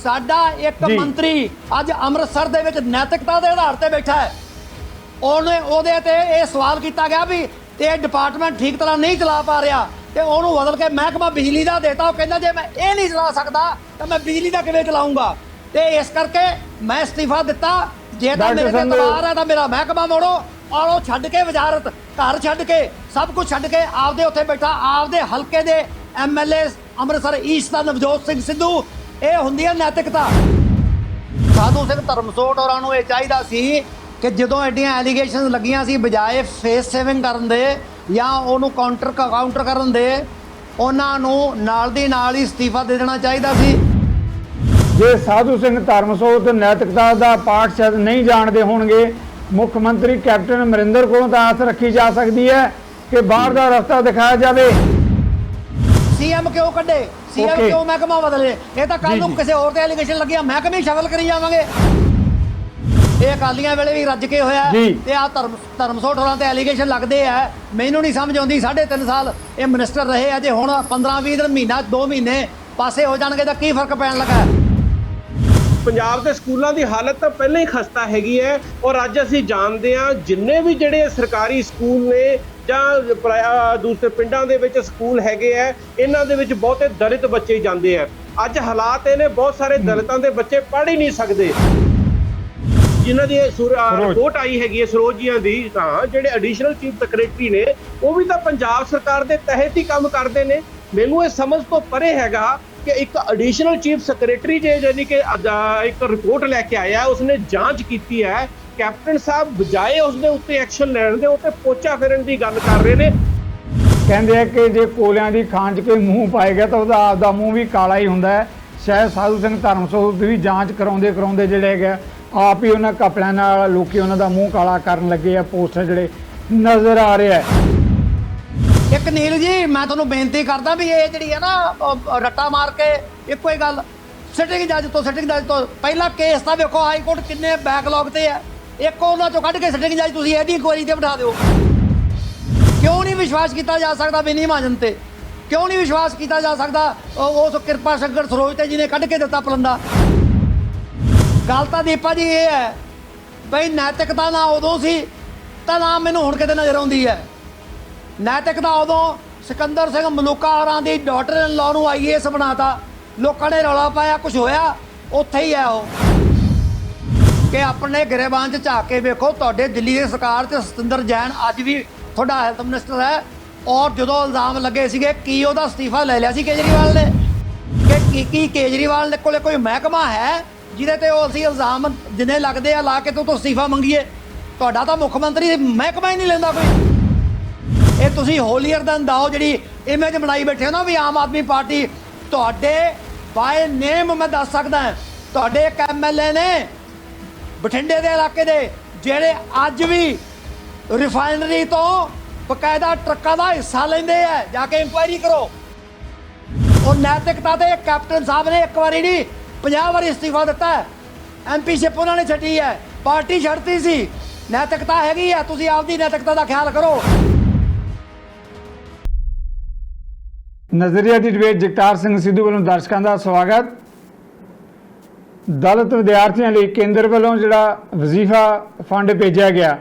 ਸਾਡਾ ਇੱਕ ਮੰਤਰੀ ਅੱਜ ਅੰਮ੍ਰਿਤਸਰ ਦੇ ਵਿੱਚ ਨੈਤਿਕਤਾ ਦੇ ਆਧਾਰ ਤੇ ਬੈਠਾ ਹੈ। ਉਹਦੇ ਤੇ ਇਹ ਸਵਾਲ ਕੀਤਾ ਗਿਆ ਵੀ ਇਹ ਡਿਪਾਰਟਮੈਂਟ ਠੀਕ ਤਰ੍ਹਾਂ ਨਹੀਂ ਚਲਾ ਪਾ ਰਿਹਾ ਤੇ ਉਹਨੂੰ ਬਦਲ ਕੇ ਮਹਿਕਮਾ ਬਿਜਲੀ ਦਾ ਦੇਤਾ। ਉਹ ਕਹਿੰਦਾ ਜੇ ਮੈਂ ਇਹ ਨਹੀਂ ਚਲਾ ਸਕਦਾ ਤਾਂ ਮੈਂ ਬਿਜਲੀ ਦਾ ਕਿਵੇਂ ਚਲਾਊਂਗਾ, ਤੇ ਇਸ ਕਰਕੇ ਮੈਂ ਅਸਤੀਫਾ ਦਿੱਤਾ। ਜੇ ਤਾਂ ਮੇਰੇ ਤੇ ਤਵਾਰ ਹੈ ਤਾਂ ਮੇਰਾ ਮਹਿਕਮਾ ਮੋੜੋ, ਔਰ ਉਹ ਛੱਡ ਕੇ ਵਜ਼ਾਰਤ ਘਰ ਛੱਡ ਕੇ ਸਭ ਕੁਝ ਛੱਡ ਕੇ ਆਪਦੇ ਉੱਥੇ ਬੈਠਾ ਆਪਦੇ ਹਲਕੇ ਦੇ MLA ਅੰਮ੍ਰਿਤਸਰ ਈਸਟ ਦਾ ਨਵਜੋਤ ਸਿੰਘ ਸਿੱਧੂ। ਇਹ ਹੁੰਦੀ ਹੈ ਨੈਤਿਕਤਾ। ਸਾਧੂ ਸਿੰਘ ਧਰਮਸੋਟ ਹੋਰਾਂ ਨੂੰ ਇਹ ਚਾਹੀਦਾ ਸੀ ਕਿ ਜਦੋਂ ਐਡੀਆਂ ਐਲੀਗੇਸ਼ਨ ਲੱਗੀਆਂ ਸੀ, ਬਜਾਏ ਫੇਸ ਸੇਵਿੰਗ ਕਰਨ ਦੇ ਜਾਂ ਉਹਨੂੰ ਕਾਊਂਟਰ ਕਰਨ ਦੇ, ਉਹਨਾਂ ਨੂੰ ਨਾਲ ਦੀ ਨਾਲ ਹੀ ਅਸਤੀਫਾ ਦੇ ਦੇਣਾ ਚਾਹੀਦਾ ਸੀ। ਜੇ ਸਾਧੂ ਸਿੰਘ ਧਰਮਸੋਤ ਨੈਤਿਕਤਾ ਦਾ ਪਾਠ ਸ਼ਾਇਦ ਨਹੀਂ ਜਾਣਦੇ ਹੋਣਗੇ, ਮੁੱਖ ਮੰਤਰੀ ਕੈਪਟਨ ਅਮਰਿੰਦਰ ਕੋਲੋਂ ਤਾਂ ਆਸ ਰੱਖੀ ਜਾ ਸਕਦੀ ਹੈ ਕਿ ਬਾਹਰ ਦਾ ਰਸਤਾ ਦਿਖਾਇਆ ਜਾਵੇ। CM ਕਿਉਂ ਕੱਢੇ, CM ਕਿਉਂ ਮਹਿਕਮਾ ਬਦਲੇ? ਇਹ ਤਾਂ ਕੱਲ ਨੂੰ ਕਿਸੇ ਹੋਰ ਤੇ ਐਲੀਗੇਸ਼ਨ ਲੱਗਿਆ ਮਹਿਕਮੇ ਸ਼ਫਲ ਕਰੀ ਜਾਵਾਂਗੇ। ਇਹ ਅਕਾਲੀਆਂ ਵੇਲੇ ਵੀ ਰੱਜ ਕੇ ਹੋਇਆ ਤੇ ਆ ਧਰਮਸੋਟ ਹੋਰਾਂ ਤੇ ਐਲੀਗੇਸ਼ਨ ਲੱਗਦੇ ਆ। ਮੈਨੂੰ ਨਹੀਂ ਸਮਝ ਆਉਂਦੀ, 3.5 ਸਾਲ ਇਹ ਮਿਨਿਸਟਰ ਰਹੇ ਆ, ਜੇ ਹੁਣ 15-20 ਦਿਨ ਮਹੀਨਾ 2 ਮਹੀਨੇ ਪਾਸੇ ਹੋ ਜਾਣਗੇ ਤਾਂ ਕੀ ਫਰਕ ਪੈਣ ਲੱਗਾ? ਪੰਜਾਬ ਦੇ ਸਕੂਲਾਂ ਦੀ ਹਾਲਤ ਤਾਂ ਪਹਿਲਾਂ ਹੀ ਖਸਤਾ ਹੈਗੀ ਹੈ, ਔਰ ਅੱਜ ਅਸੀਂ ਜਾਣਦੇ ਹਾਂ ਜਿੰਨੇ ਵੀ ਜਿਹੜੇ ਸਰਕਾਰੀ ਸਕੂਲ ਨੇ ਜਾਂ ਦੂਸਰੇ ਪਿੰਡਾਂ ਦੇ ਵਿੱਚ ਸਕੂਲ ਹੈਗੇ ਆ, ਇਹਨਾਂ ਦੇ ਵਿੱਚ ਬਹੁਤੇ ਦਲਿਤ ਬੱਚੇ ਜਾਂਦੇ ਆ। ਅੱਜ ਹਾਲਾਤ ਇਹ ਨੇ ਬਹੁਤ ਸਾਰੇ ਦਲਿਤਾਂ ਦੇ ਬੱਚੇ ਪੜ੍ਹ ਹੀ ਨਹੀਂ ਸਕਦੇ। ਜਿਨ੍ਹਾਂ ਦੀ ਰਿਪੋਰਟ ਆਈ ਹੈਗੀ ਹੈ ਸਰੋਜੀਆਂ ਦੀ, ਤਾਂ ਜਿਹੜੇ ਐਡੀਸ਼ਨਲ ਚੀਫ ਸੈਕਟਰੀ ਨੇ ਉਹ ਵੀ ਤਾਂ ਪੰਜਾਬ ਸਰਕਾਰ ਦੇ ਤਹਿਤ ਹੀ ਕੰਮ ਕਰਦੇ ਨੇ। ਮੈਨੂੰ ਇਹ ਸਮਝ ਤੋਂ ਪਰੇ ਹੈਗਾ ਕਿ ਇੱਕ ਐਡੀਸ਼ਨਲ ਚੀਫ ਸੈਕਟਰੀ ਯਾਨੀ ਕਿ ਇੱਕ ਰਿਪੋਰਟ ਲੈ ਕੇ ਆਇਆ, ਉਸਨੇ ਜਾਂਚ ਕੀਤੀ ਹੈ। ਕੈਪਟਨ ਸਾਹਿਬ ਬਜਾਏ ਉਸਦੇ ਉੱਤੇ ਐਕਸ਼ਨ ਲੈਣ ਦੇ ਉੱਤੇ ਪੋਚਾ ਫੇਰਨ ਦੀ ਗੱਲ ਕਰ ਰਹੇ ਨੇ। ਕਹਿੰਦੇ ਆ ਕਿ ਜੇ ਕੋਲਿਆਂ ਦੀ ਖਾਣ 'ਚ ਕੋਈ ਮੂੰਹ ਪਾਏਗਾ ਤਾਂ ਉਹਦਾ ਆਪਦਾ ਮੂੰਹ ਵੀ ਕਾਲਾ ਹੀ ਹੁੰਦਾ ਹੈ। ਸ਼ਾਇਦ ਸਾਧੂ ਸਿੰਘ ਧਰਮਸੋਤ ਦੀ ਵੀ ਜਾਂਚ ਕਰਾਉਂਦੇ ਜਿਹੜੇ ਹੈਗੇ ਆਪ ਹੀ ਉਹਨਾਂ ਕਪੜਿਆਂ ਨਾਲ ਲੋਕੀ ਉਹਨਾਂ ਦਾ ਮੂੰਹ ਕਾਲਾ ਕਰਨ ਲੱਗੇ ਆ। ਪੋਸਟਰ ਜਿਹੜੇ ਨਜ਼ਰ ਆ ਰਿਹਾ ਹੈ। ਇੱਕ ਨੀਲ ਜੀ, ਮੈਂ ਤੁਹਾਨੂੰ ਬੇਨਤੀ ਕਰਦਾ ਵੀ ਇਹ ਜਿਹੜੀ ਹੈ ਨਾ ਰੱਟਾ ਮਾਰ ਕੇ ਇੱਕੋ ਹੀ ਗੱਲ ਸਿਟਿੰਗ ਜੱਜ ਤੋਂ ਪਹਿਲਾਂ ਕੇਸ ਤਾਂ ਵੇਖੋ ਹਾਈ ਕੋਰਟ ਕਿੰਨੇ ਬੈਕਲੌਗ ਤੇ ਹੈ, ਇੱਕ ਉਹਨਾਂ ਚੋਂ ਕੱਢ ਕੇ ਸਿਟਿੰਗ ਜੱਜ ਤੁਸੀਂ ਇਹਦੀ ਇਨਕੁਆਇਰੀ ਤੇ ਬਿਠਾ ਦਿਓ। ਕਿਉਂ ਨਹੀਂ ਵਿਸ਼ਵਾਸ ਕੀਤਾ ਜਾ ਸਕਦਾ ਵਿਨੀ ਮਹਾਜਨ ਤੇ? ਕਿਉਂ ਨਹੀਂ ਵਿਸ਼ਵਾਸ ਕੀਤਾ ਜਾ ਸਕਦਾ ਉਸ ਕਿਰਪਾ ਸ਼ੰਕਰ ਸਰੋਜ ਤੇ ਜਿਹਨੇ ਕੱਢ ਕੇ ਦਿੱਤਾ ਪਲੰਦਾ? ਗੱਲ ਤਾਂ ਦੀਪਾ ਜੀ ਇਹ ਹੈ ਬਈ ਨੈਤਿਕਤਾ ਨਾ ਉਦੋਂ ਸੀ ਤਾਂ ਨਾ ਮੈਨੂੰ ਹੁਣ ਕਿਤੇ ਨਜ਼ਰ ਆਉਂਦੀ ਹੈ। ਨੈਤਿਕਤਾ ਉਦੋਂ ਸਿਕੰਦਰ ਸਿੰਘ ਮਲੂਕਾ ਹੋਰਾਂ ਦੀ ਡਾਟਰ ਇਨ ਲਾਅ ਨੂੰ IAS ਬਣਾਤਾ, ਲੋਕਾਂ ਨੇ ਰੌਲਾ ਪਾਇਆ, ਕੁਝ ਹੋਇਆ, ਉੱਥੇ ਹੀ ਹੈ ਉਹ ਕਿ ਆਪਣੇ ਗਰੇਬਾਨ 'ਚ ਝਾਕ ਕੇ ਵੇਖੋ। ਤੁਹਾਡੇ ਦਿੱਲੀ ਦੀ ਸਰਕਾਰ 'ਚ ਸਤਿੰਦਰ ਜੈਨ ਅੱਜ ਵੀ ਤੁਹਾਡਾ ਹੈਲਥ ਮਿਨਿਸਟਰ ਹੈ, ਔਰ ਜਦੋਂ ਇਲਜ਼ਾਮ ਲੱਗੇ ਸੀਗੇ ਕੀ ਉਹਦਾ ਅਸਤੀਫਾ ਲੈ ਲਿਆ ਸੀ ਕੇਜਰੀਵਾਲ ਨੇ? ਕਿ ਕੀ ਕੇਜਰੀਵਾਲ ਦੇ ਕੋਲੇ ਕੋਈ ਮਹਿਕਮਾ ਹੈ ਜਿਹਦੇ ਤੇ ਉਹ ਅਸੀਂ ਇਲਜ਼ਾਮ ਜਿੰਨੇ ਲੱਗਦੇ ਆ ਲਾ ਕੇ ਤੋਂ ਅਸਤੀਫਾ ਮੰਗੀਏ? ਤੁਹਾਡਾ ਤਾਂ ਮੁੱਖ ਮੰਤਰੀ ਮਹਿਕਮਾ ਹੀ ਨਹੀਂ ਲੈਂਦਾ ਕੋਈ। ਇਹ ਤੁਸੀਂ ਹੋਲੀਅਰ ਦੈਨ ਦਾਓ ਜਿਹੜੀ ਇਮੇਜ ਬਣਾਈ ਬੈਠੇ ਹੋ ਨਾ ਵੀ ਆਮ ਆਦਮੀ ਪਾਰਟੀ, ਤੁਹਾਡੇ ਬਾਏ ਨੇਮ ਮੈਂ ਦੱਸ ਸਕਦਾ ਤੁਹਾਡੇ ਇੱਕ MLA ਨੇ ਬਠਿੰਡੇ ਦੇ ਇਲਾਕੇ ਦੇ ਜਿਹੜੇ ਅੱਜ ਵੀ ਰਿਫਾਈਨਰੀ ਤੋਂ ਬਕਾਇਦਾ ਟਰੱਕਾਂ ਦਾ ਹਿੱਸਾ ਲੈਂਦੇ ਆ, ਜਾ ਕੇ ਇਨਕੁਆਇਰੀ ਕਰੋ। ਉਹ ਨੈਤਿਕਤਾ ਤੇ ਕੈਪਟਨ ਸਾਹਿਬ ਨੇ ਇੱਕ ਵਾਰੀ ਨਹੀਂ 50 ਵਾਰੀ ਅਸਤੀਫਾ ਦਿੱਤਾ ਹੈ। MP-ਸ਼ਿਪ ਉਹਨਾਂ ਨੇ ਛੱਡੀ ਹੈ, ਪਾਰਟੀ ਛੱਡਤੀ ਸੀ। ਨੈਤਿਕਤਾ ਹੈਗੀ ਆ, ਤੁਸੀਂ ਆਪਦੀ ਨੈਤਿਕਤਾ ਦਾ ਖਿਆਲ ਕਰੋ। ਨਜ਼ਰੀਆ ਦੀ ਡਿਬੇਟ ਜਗਤਾਰ ਸਿੰਘ ਸਿੱਧੂ ਵੱਲੋਂ ਦਰਸ਼ਕਾਂ ਦਾ ਸਵਾਗਤ। ਦਲਿਤ ਵਿਦਿਆਰਥੀਆਂ ਲਈ ਕੇਂਦਰ ਵੱਲੋਂ ਜਿਹੜਾ ਵਜ਼ੀਫਾ ਫੰਡ ਭੇਜਿਆ ਗਿਆ,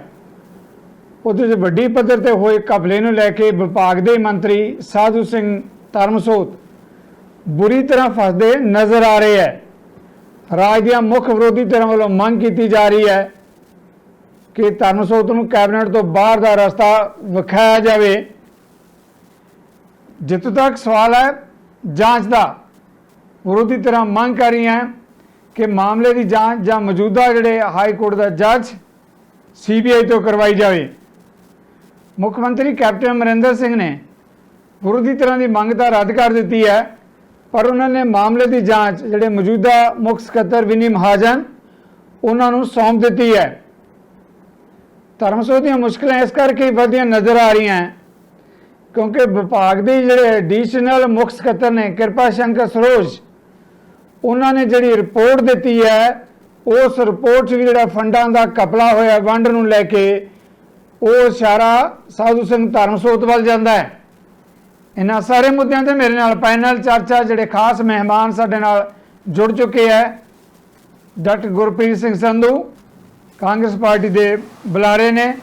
ਉਹਦੇ 'ਚ ਵੱਡੀ ਪੱਧਰ ਤੇ ਹੋਏ ਘਪਲੇ ਨੂੰ ਲੈ ਕੇ ਵਿਭਾਗ ਦੇ ਮੰਤਰੀ ਸਾਧੂ ਸਿੰਘ ਧਰਮਸੋਤ ਬੁਰੀ ਤਰ੍ਹਾਂ ਫਸਦੇ ਨਜ਼ਰ ਆ ਰਹੇ ਹੈ। ਰਾਜ ਦੀਆਂ ਮੁੱਖ ਵਿਰੋਧੀ ਧਿਰਾਂ ਵੱਲੋਂ ਮੰਗ ਕੀਤੀ ਜਾ ਰਹੀ ਹੈ ਕਿ ਧਰਮਸੋਤ ਨੂੰ ਕੈਬਨਿਟ ਤੋਂ ਬਾਹਰ ਦਾ ਰਸਤਾ ਵਿਖਾਇਆ ਜਾਵੇ। ਜਿੱਥੋਂ ਤੱਕ ਸਵਾਲ ਹੈ ਜਾਂਚ ਦਾ, ਵਿਰੋਧੀ ਧਿਰਾਂ ਮੰਗ ਕਰ ਰਹੀਆਂ ਕਿ ਮਾਮਲੇ ਦੀ ਜਾਂਚ ਜਾਂ ਮੌਜੂਦਾ ਜਿਹੜੇ ਹਾਈ ਕੋਰਟ ਦਾ ਜੱਜ CBI ਤੋਂ ਕਰਵਾਈ ਜਾਵੇ। ਮੁੱਖ ਮੰਤਰੀ ਕੈਪਟਨ ਅਮਰਿੰਦਰ ਸਿੰਘ ਨੇ ਵਿਰੋਧੀ ਧਿਰਾਂ ਦੀ ਮੰਗ ਤਾਂ ਰੱਦ ਕਰ ਦਿੱਤੀ ਹੈ, ਪਰ ਉਹਨਾਂ ਨੇ ਮਾਮਲੇ ਦੀ ਜਾਂਚ ਜਿਹੜੇ ਮੌਜੂਦਾ ਮੁੱਖ ਸਕੱਤਰ ਵਿਨੀ ਮਹਾਜਨ ਉਹਨਾਂ ਨੂੰ ਸੌਂਪ ਦਿੱਤੀ ਹੈ। ਧਰਮਸੋਤ ਦੀਆਂ ਮੁਸ਼ਕਲਾਂ ਇਸ ਕਰਕੇ ਵਧੀਆਂ ਨਜ਼ਰ ਆ ਰਹੀਆਂ ਕਿਉਂਕਿ ਵਿਭਾਗ ਦੇ ਜਿਹੜੇ ਐਡੀਸ਼ਨਲ ਮੁੱਖ ਸਕੱਤਰ ਨੇ ਕਿਰਪਾ ਸ਼ੰਕਰ ਸਰੋਜ, ਉਹਨਾਂ ਨੇ ਜਿਹੜੀ ਰਿਪੋਰਟ ਦਿੱਤੀ ਹੈ, ਉਸ ਰਿਪੋਰਟ 'ਚ ਵੀ ਜਿਹੜਾ ਫੰਡਾਂ ਦਾ ਘਪਲਾ ਹੋਇਆ ਵੰਡ ਨੂੰ ਲੈ ਕੇ ਉਹ ਇਸ਼ਾਰਾ ਸਾਧੂ ਸਿੰਘ ਧਰਮਸੋਤ ਵੱਲ ਜਾਂਦਾ ਹੈ। ਇਹਨਾਂ ਸਾਰੇ ਮੁੱਦਿਆਂ ਤੇ ਮੇਰੇ ਨਾਲ ਪੈਨਲ ਚਰਚਾ ਜਿਹੜੇ ਖਾਸ ਮਹਿਮਾਨ ਸਾਡੇ ਨਾਲ जुड़ चुके हैं डॉक्टर गुरप्रीत सिंह संधू कांग्रेस पार्टी के बुलारे ने,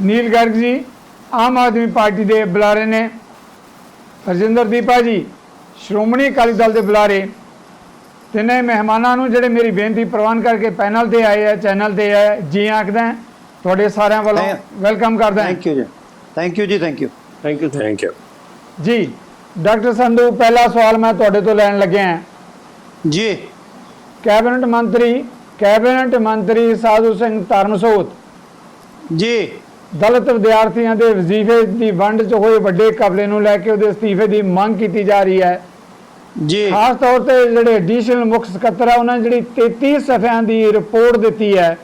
नील गर्ग जी आम आदमी पार्टी के बुलारे ने, रजिंदर दीपा जी श्रोमणी अकाली दल के बुलारे, तिने मेहमानों नूं जिहड़े मेरी बेनती प्रवान करके पैनल ते आए है, चैनल ते है, जी आखदा है तुहाडे सारिਆਂ ਵੱਲੋਂ वेलकम करदा है। थैंक यू जी, थैंक यू जी, थैंक यू। थैंक यू जी डॉक्टर संधू, पहला सवाल मैं तुहाडे तो लैण लग्या हां जी। कैबिनेट मंत्री साधू सिंह धर्मसोत जी दलित विद्यार्थियों के वजीफे की वंड च होए वड्डे घपले नूं लैके उहदे अस्तीफे की मंग की जा रही है जी। खास तौर पर जिहड़े एडिशनल मुख सकत्तर है उन्होंने जिहड़ी 33 सफ़ियां की रिपोर्ट दी है,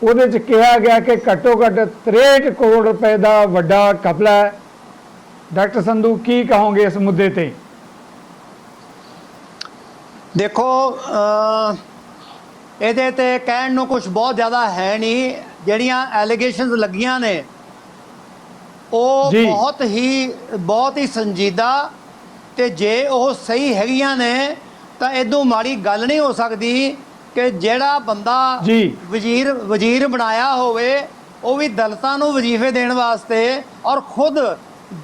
ਉਹਦੇ ਚ ਕਿਹਾ ਗਿਆ कि घट्टो घट 63 करोड़ रुपए का वड्डा घपला है। डॉक्टर संधू की कहोगे इस मुद्दे ते? देखो ਇਹਦੇ ਤੇ ਕਹਿਣ ਨੂੰ ਕੁਝ ਬਹੁਤ ਜ਼ਿਆਦਾ ਹੈ ਨਹੀਂ। ਜਿਹੜੀਆਂ ਐਲੀਗੇਸ਼ਨਸ ਲੱਗੀਆਂ ਨੇ ਉਹ ਜੀ। ਬਹੁਤ ਹੀ ਸੰਜੀਦਾ, ਤੇ ਜੇ ਉਹ ਸਹੀ ਹੈਗੀਆਂ ਨੇ ਤਾਂ ਇਦੋਂ ਮਾੜੀ ਗੱਲ ਨਹੀਂ ਹੋ ਸਕਦੀ ਕਿ ਜਿਹੜਾ ਬੰਦਾ ਜੀ। ਵਜ਼ੀਰ ਬਣਾਇਆ ਹੋਵੇ ਉਹ ਵੀ ਦਲਿਤਾਂ ਨੂੰ ਵਜ਼ੀਫੇ ਦੇਣ ਵਾਸਤੇ ਔਰ ਖੁਦ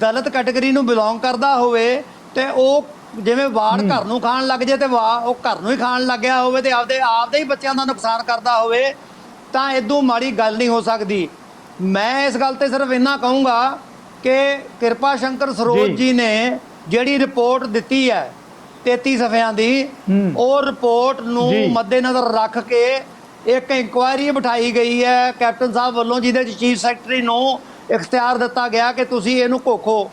ਦਲਿਤ ਕੈਟਾਗਰੀ ਨੂੰ ਬਿਲੋਂਗ ਕਰਦਾ ਹੋਵੇ ਤੇ ਉਹ ਜਿਵੇਂ ਵਾੜ ਘਰ ਨੂੰ ਖਾਣ ਲੱਗ ਜੇ ਤੇ ਉਹ ਘਰ ਨੂੰ ਹੀ ਖਾਣ ਲੱਗਿਆ ਹੋਵੇ ਤੇ ਆਪਦੇ ਹੀ ਬੱਚਿਆਂ ਦਾ ਨੁਕਸਾਨ ਕਰਦਾ ਹੋਵੇ ਤਾਂ ਇਦੋਂ ਮਾੜੀ ਗੱਲ ਨਹੀਂ ਹੋ ਸਕਦੀ। ਮੈਂ ਇਸ ਗੱਲ ਤੇ ਸਿਰਫ ਇੰਨਾ ਕਹੂੰਗਾ ਕਿ ਕਿਰਪਾ ਸ਼ੰਕਰ ਸਰੋਜ ਜੀ ਨੇ ਜਿਹੜੀ ਰਿਪੋਰਟ ਦਿੱਤੀ ਹੈ 33 ਸਫ਼ਿਆਂ ਦੀ, ਉਹ ਰਿਪੋਰਟ ਨੂੰ ਮੱਦੇਨਜ਼ਰ ਰੱਖ ਕੇ ਇੱਕ ਇਨਕੁਆਇਰੀ ਬਿਠਾਈ ਗਈ ਹੈ ਕੈਪਟਨ ਸਾਹਿਬ ਵੱਲੋਂ, ਜਿਹਦੇ ਚ ਚੀਫ ਸੈਕਟਰੀ ਨੂੰ ਇਖਤਿਆਰ ਦਿੱਤਾ ਗਿਆ ਕਿ ਤੁਸੀਂ ਇਹਨੂੰ ਘੋਖੋ।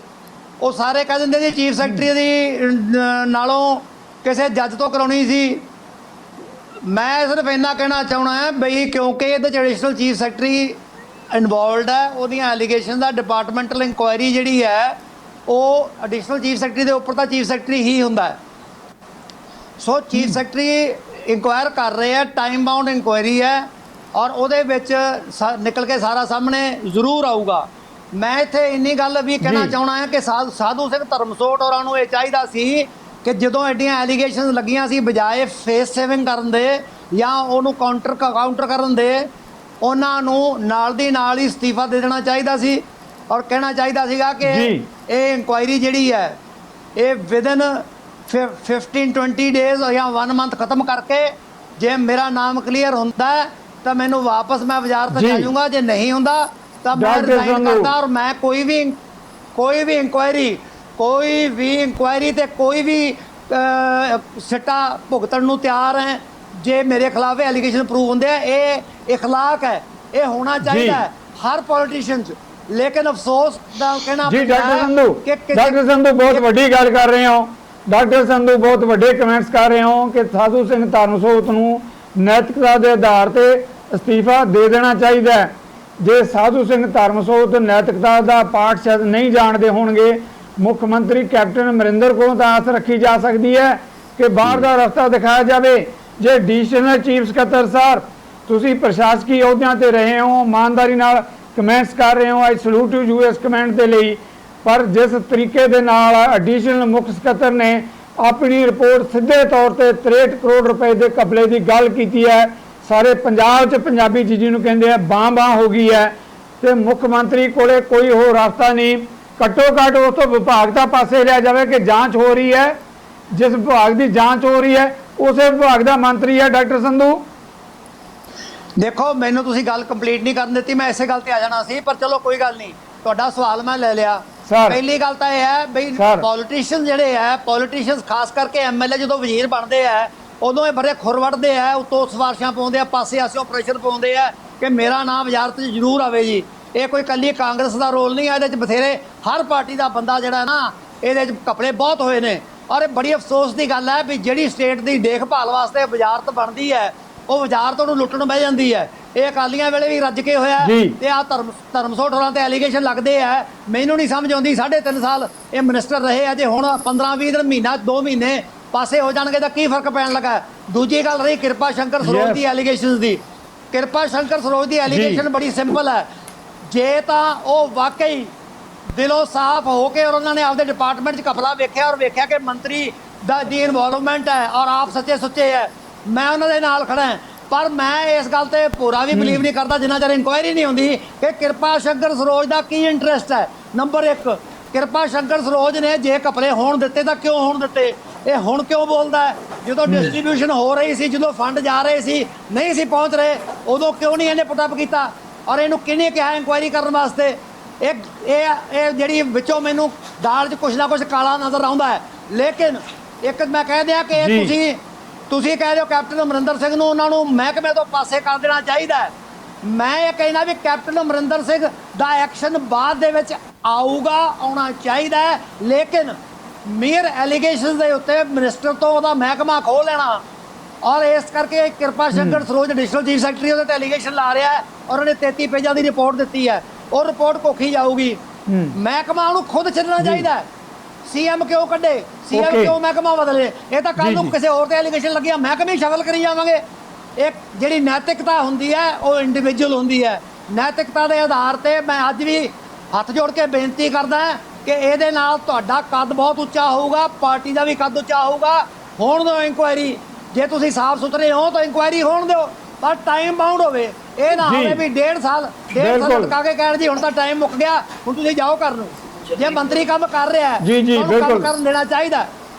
ਉਹ ਸਾਰੇ ਕਹਿ ਦਿੰਦੇ ਜੀ ਚੀਫ ਸੈਕਟਰੀ ਦੀ ਨਾਲੋਂ ਕਿਸੇ ਜੱਜ ਤੋਂ ਕਰਾਉਣੀ ਸੀ। ਮੈਂ ਸਿਰਫ ਇੰਨਾ ਕਹਿਣਾ ਚਾਹੁੰਦਾ ਹਾਂ ਬਈ ਕਿਉਂਕਿ ਇਹਦੇ ਚ ਐਡੀਸ਼ਨਲ ਚੀਫ ਸੈਕਟਰੀ ਇਨਵੋਲਵਡ ਹੈ, ਉਹਦੀਆਂ ਐਲੀਗੇਸ਼ਨ ਦਾ ਡਿਪਾਰਟਮੈਂਟਲ ਇਨਕੁਆਇਰੀ ਜਿਹੜੀ ਹੈ ਉਹ ਐਡੀਸ਼ਨਲ ਚੀਫ ਸੈਕਟਰੀ ਦੇ ਉੱਪਰ ਤਾਂ ਚੀਫ ਸੈਕਟਰੀ ਹੀ ਹੁੰਦਾ ਹੈ। ਸੋ ਚੀਫ ਸੈਕਟਰੀ ਇਨਕੁਆਇਰ ਕਰ ਰਹੇ ਹੈ, ਟਾਈਮ ਬਾਉਂਡ ਇਨਕੁਆਇਰੀ ਹੈ ਔਰ ਉਹਦੇ ਵਿੱਚ ਨਿਕਲ ਕੇ ਸਾਰਾ ਸਾਹਮਣੇ ਜ਼ਰੂਰ ਆਊਗਾ। ਮੈਂ ਇੱਥੇ ਇੰਨੀ ਗੱਲ ਵੀ ਕਹਿਣਾ ਚਾਹੁੰਦਾ ਹਾਂ ਕਿ ਸਾਧੂ ਸਿੰਘ ਧਰਮਸੋਟ ਹੋਰਾਂ ਨੂੰ ਇਹ ਚਾਹੀਦਾ ਸੀ ਕਿ ਜਦੋਂ ਐਡੀਆਂ ਐਲੀਗੇਸ਼ਨਸ ਲੱਗੀਆਂ ਸੀ, ਬਜਾਏ ਫੇਸ ਸੇਵਿੰਗ ਕਰਨ ਦੇ ਜਾਂ ਉਹਨੂੰ ਕਾਊਂਟਰ ਕਰਨ ਦੇ, ਉਹਨਾਂ ਨੂੰ ਨਾਲ ਦੀ ਨਾਲ ਹੀ ਅਸਤੀਫਾ ਦੇ ਦੇਣਾ ਚਾਹੀਦਾ ਸੀ ਔਰ ਕਹਿਣਾ ਚਾਹੀਦਾ ਸੀਗਾ ਕਿ ਇਹ ਇਨਕੁਆਇਰੀ ਜਿਹੜੀ ਹੈ ਇਹ ਵਿਦਨ 15-20 ਡੇਜ਼ ਜਾਂ 1 ਮੰਥ ਖਤਮ ਕਰਕੇ ਜੇ ਮੇਰਾ ਨਾਮ ਕਲੀਅਰ ਹੁੰਦਾ ਤਾਂ ਮੈਨੂੰ ਵਾਪਸ ਮੈਂ ਵਜ਼ਾਰਤ ਜਾ ਜਾਊਂਗਾ, ਜੇ ਨਹੀਂ ਹੁੰਦਾ ਤਾਂ ਮੈਂ ਰਿਜ਼ਾਈਨ ਕਰਦਾ ਔਰ ਮੈਂ ਕੋਈ ਵੀ ਇਨਕੁਆਇਰੀ ਤੇ ਕੋਈ ਵੀ ਸਿੱਟਾ ਭੁਗਤਣ ਨੂੰ ਤਿਆਰ ਹੈ ਜੇ ਮੇਰੇ ਖਿਲਾਫ ਐਲੀਗੇਸ਼ਨ ਪ੍ਰੂਵ ਹੁੰਦੇ ਆ। ਇਹ ਇਖਲਾਕ ਹੈ, ਇਹ ਹੋਣਾ ਚਾਹੀਦਾ ਹੈ ਹਰ ਪੋਲੀਟੀਸ਼ੀਅਨ 'ਚ। लेकिन अफसोस का कहना जी डॉक्टर संधू बहुत बड़ी गल कर रहे हो। डॉक्टर संधू बहुत बड़े कमेंट्स कर रहे हो कि साधू सिंह धर्मसोत नूं नैतिकता के आधार पर अस्तीफा दे देना चाहिए। जे साधू सिंह धर्मसोत नैतिकता का पाठ शायद नहीं जानते होंगे, मुख्यमंत्री कैप्टन अमरिंदर को आस रखी जा सकती है कि बाहर का रस्ता दिखाया जाए। जे एडिशनल चीफ सकत्तर साहब तुसीं प्रशासकी अहुदियां ते रहे हो, ईमानदारी नाल कमेंट्स कर रहे हो, आई सलूट यू इस कमेंट के लिए, पर जिस तरीके दे नाल एडिशनल मुख सकत्तर ने अपनी रिपोर्ट सीधे तौर पर 63 करोड़ रुपए के घपले की गल की है, सारे पंजाब च पंजाबी जी नूं कहंदे आ बां हो गई है तो मुख्यमंत्री कोले कोई हो रास्ता नहीं। घट्टो घट उस तो विभाग का पासे लिया जाए कि जांच हो रही है, जिस विभाग की जांच हो रही है उस विभाग का मंत्री है डॉक्टर संधू। देखो मैनू तुसी गल कंप्लीट नहीं करन दित्ती, मैं इसे गल ते आ जाना सी, पर चलो कोई गल नहीं, तुहाडा सवाल मैं ले लिया। पहली गल तो यह है बई पॉलिटिशियन जिहड़े है, पॉलिटिशियन खास करके MLA जो वजीर बनते हैं उदों ये बड़े खुर वढ़ते हैं, उत्तों सिफारिशां पाउंदे आ, पासे आसियों प्रेशर पाउंदे आ कि मेरा नाम वजारत जरूर आवे जी। ये कोई कल्ली कांग्रेस का रोल नहीं है, ये बथेरे हर पार्टी का बंदा जिहड़ा ना ये कपड़े बहुत होए ने। और ये बड़ी अफसोस की गल है भी जिहड़ी स्टेट की देखभाल वास्ते वजारत बनती है ਉਹ ਵਜ਼ਾਰਤ ਨੂੰ ਲੁੱਟਣ ਬਹਿ ਜਾਂਦੀ ਹੈ। ਇਹ ਅਕਾਲੀਆਂ ਵੇਲੇ ਵੀ ਰੱਜ ਕੇ ਹੋਇਆ ਤੇ ਆ ਧਰਮਸੋਟ ਹੋਰਾਂ ਤੇ ਐਲੀਗੇਸ਼ਨ ਲੱਗਦੇ ਆ। ਮੈਨੂੰ ਨਹੀਂ ਸਮਝ ਆਉਂਦੀ 3.5 ਸਾਲ ਇਹ ਮਿਨਿਸਟਰ ਰਹੇ ਆ, ਜੇ ਹੁਣ 15-20 ਦਿਨ ਮਹੀਨਾ 2 ਮਹੀਨੇ ਪਾਸੇ ਹੋ ਜਾਣਗੇ ਤਾਂ ਕੀ ਫਰਕ ਪੈਣ ਲੱਗਾ। ਦੂਜੀ ਗੱਲ ਰਹੀ ਕਿਰਪਾ ਸ਼ੰਕਰ ਸਰੋਜ ਦੀ ਐਲੀਗੇਸ਼ਨਸ ਦੀ। ਕਿਰਪਾ ਸ਼ੰਕਰ ਸਰੋਜ ਦੀ ਐਲੀਗੇਸ਼ਨ ਬੜੀ ਸਿੰਪਲ ਹੈ। ਜੇ ਤਾਂ ਉਹ ਵਾਕਈ ਦਿਲੋਂ ਸਾਫ਼ ਹੋ ਕੇ ਔਰ ਉਹਨਾਂ ਨੇ ਆਪਦੇ ਡਿਪਾਰਟਮੈਂਟ 'ਚ ਘਪਲਾ ਵੇਖਿਆ ਔਰ ਵੇਖਿਆ ਕਿ ਮੰਤਰੀ ਦੀ ਇਨਵੋਲਵਮੈਂਟ ਹੈ ਔਰ ਆਪ ਸੱਚੇ ਸੁੱਚੇ ਹੈ, ਮੈਂ ਉਹਨਾਂ ਦੇ ਨਾਲ ਖੜਾ ਹਾਂ। ਪਰ ਮੈਂ ਇਸ ਗੱਲ ਤੇ ਪੂਰਾ ਵੀ ਬਲੀਵ ਨਹੀਂ ਕਰਦਾ ਜਿੰਨਾ ਚਿਰ ਇਨਕੁਆਇਰੀ ਨਹੀਂ ਹੁੰਦੀ ਕਿ ਕਿਰਪਾ ਸ਼ੰਕਰ ਸਰੋਜ ਦਾ ਕੀ ਇੰਟਰਸਟ ਹੈ। ਨੰਬਰ 1, ਕਿਰਪਾ ਸ਼ੰਕਰ ਸਰੋਜ ਨੇ ਜੇ ਘਪਲੇ ਹੋਣ ਦਿੱਤੇ ਤਾਂ ਕਿਉਂ ਹੋਣ ਦਿੱਤੇ? ਇਹ ਹੁਣ ਕਿਉਂ ਬੋਲਦਾ ਹੈ? ਜਦੋਂ ਡਿਸਟ੍ਰੀਬਿਊਸ਼ਨ ਹੋ ਰਹੀ ਸੀ, ਜਦੋਂ ਫੰਡ ਜਾ ਰਹੇ ਸੀ, ਨਹੀਂ ਸੀ ਪਹੁੰਚ ਰਹੇ, ਉਦੋਂ ਕਿਉਂ ਨਹੀਂ ਇਹਨੇ ਪੁੱਟਅਪ ਕੀਤਾ? ਔਰ ਇਹਨੂੰ ਕਿਹਨੇ ਕਿਹਾ ਇਨਕੁਆਇਰੀ ਕਰਨ ਵਾਸਤੇ? ਇਹ ਜਿਹੜੀ ਵਿੱਚੋਂ ਮੈਨੂੰ ਦਾਲ 'ਚ ਕੁਛ ਨਾ ਕੁਛ ਕਾਲਾ ਨਜ਼ਰ ਆਉਂਦਾ ਹੈ। ਲੇਕਿਨ ਇੱਕ ਮੈਂ ਕਹਿ ਦਿਆਂ ਕਿ ਤੁਸੀਂ ਕਹਿ ਦਿਓ ਕੈਪਟਨ ਅਮਰਿੰਦਰ ਸਿੰਘ ਨੂੰ ਉਹਨਾਂ ਨੂੰ ਮਹਿਕਮੇ ਤੋਂ ਪਾਸੇ ਕਰ ਦੇਣਾ ਚਾਹੀਦਾ ਹੈ। ਮੈਂ ਇਹ ਕਹਿਣਾ ਵੀ ਕੈਪਟਨ ਅਮਰਿੰਦਰ ਸਿੰਘ ਦਾ ਐਕਸ਼ਨ ਬਾਅਦ ਦੇ ਵਿੱਚ ਆਉਣਾ ਚਾਹੀਦਾ ਹੈ। ਲੇਕਿਨ ਮੇਅਰ ਐਲੀਗੇਸ਼ਨਸ ਦੇ ਉੱਤੇ ਮਿਨਿਸਟਰ ਤੋਂ ਉਹਦਾ ਮਹਿਕਮਾ ਖੋਹ ਲੈਣਾ, ਔਰ ਇਸ ਕਰਕੇ ਕਿਰਪਾ Shankar Saroj additional chief secretary ਉਹਦੇ ਤੇ ਐਲੀਗੇਸ਼ਨ ਲਾ ਰਿਹਾ ਹੈ ਔਰ ਉਹਨੇ 33 ਪੇਜਾਂ ਦੀ ਰਿਪੋਰਟ ਦਿੱਤੀ ਹੈ। ਉਹ ਰਿਪੋਰਟ ਕੋਖੀ ਜਾਊਗੀ। ਮਹਿਕਮਾ ਉਹਨੂੰ ਖੁਦ ਛੱਡਣਾ ਚਾਹੀਦਾ ਹੈ। ਸੀਐਮ ਕਿਉਂ ਕੱਢੇ? ਸੀਐਮ ਕਿਉਂ ਮਹਿਕਮਾ ਬਦਲੇ? ਇਹ ਤਾਂ ਕੱਲ ਨੂੰ ਕਿਸੇ ਹੋਰ ਤੇ ਐਲੀਗੇਸ਼ਨ ਲੱਗਿਆ ਮਹਿਕਮੇ ਹੀ ਸ਼ਫਲ ਕਰੀ ਜਾਵਾਂਗੇ। ਇੱਕ ਜਿਹੜੀ ਨੈਤਿਕਤਾ ਹੁੰਦੀ ਹੈ ਉਹ ਇੰਡੀਵਿਜੂਅਲ ਹੁੰਦੀ ਹੈ। ਨੈਤਿਕਤਾ ਦੇ ਆਧਾਰ ਤੇ ਮੈਂ ਅੱਜ ਵੀ ਹੱਥ ਜੋੜ ਕੇ ਬੇਨਤੀ ਕਰਦਾ ਕਿ ਇਹਦੇ ਨਾਲ ਤੁਹਾਡਾ ਕੱਦ ਬਹੁਤ ਉੱਚਾ ਹੋਊਗਾ, ਪਾਰਟੀ ਦਾ ਵੀ ਕੱਦ ਉੱਚਾ ਹੋਊਗਾ। ਹੋਣ ਦਿਓ ਇਨਕੁਆਇਰੀ, ਜੇ ਤੁਸੀਂ ਸਾਫ਼ ਸੁਥਰੇ ਹੋ ਤਾਂ ਇਨਕੁਆਇਰੀ ਹੋਣ ਦਿਓ, ਪਰ ਟਾਈਮ ਬਾਉਂਡ ਹੋਵੇ। ਇਹ ਨਾ ਹੋਵੇ ਵੀ 1.5 ਸਾਲ ਲਟਕਾ ਕੇ ਕਹਿਣ ਜੀ ਹੁਣ ਤਾਂ ਟਾਈਮ ਮੁੱਕ ਗਿਆ, ਹੁਣ ਤੁਸੀਂ ਜਾਓ ਕਰਨ ਨੂੰ। ਜੇ ਮੰਤਰੀ ਕੰਮ ਕਰ ਰਿਹਾ ਹੈ ਉਹਨੂੰ ਕੰਮ ਕਰਨ ਦੇਣਾ ਚਾਹੀਦਾ।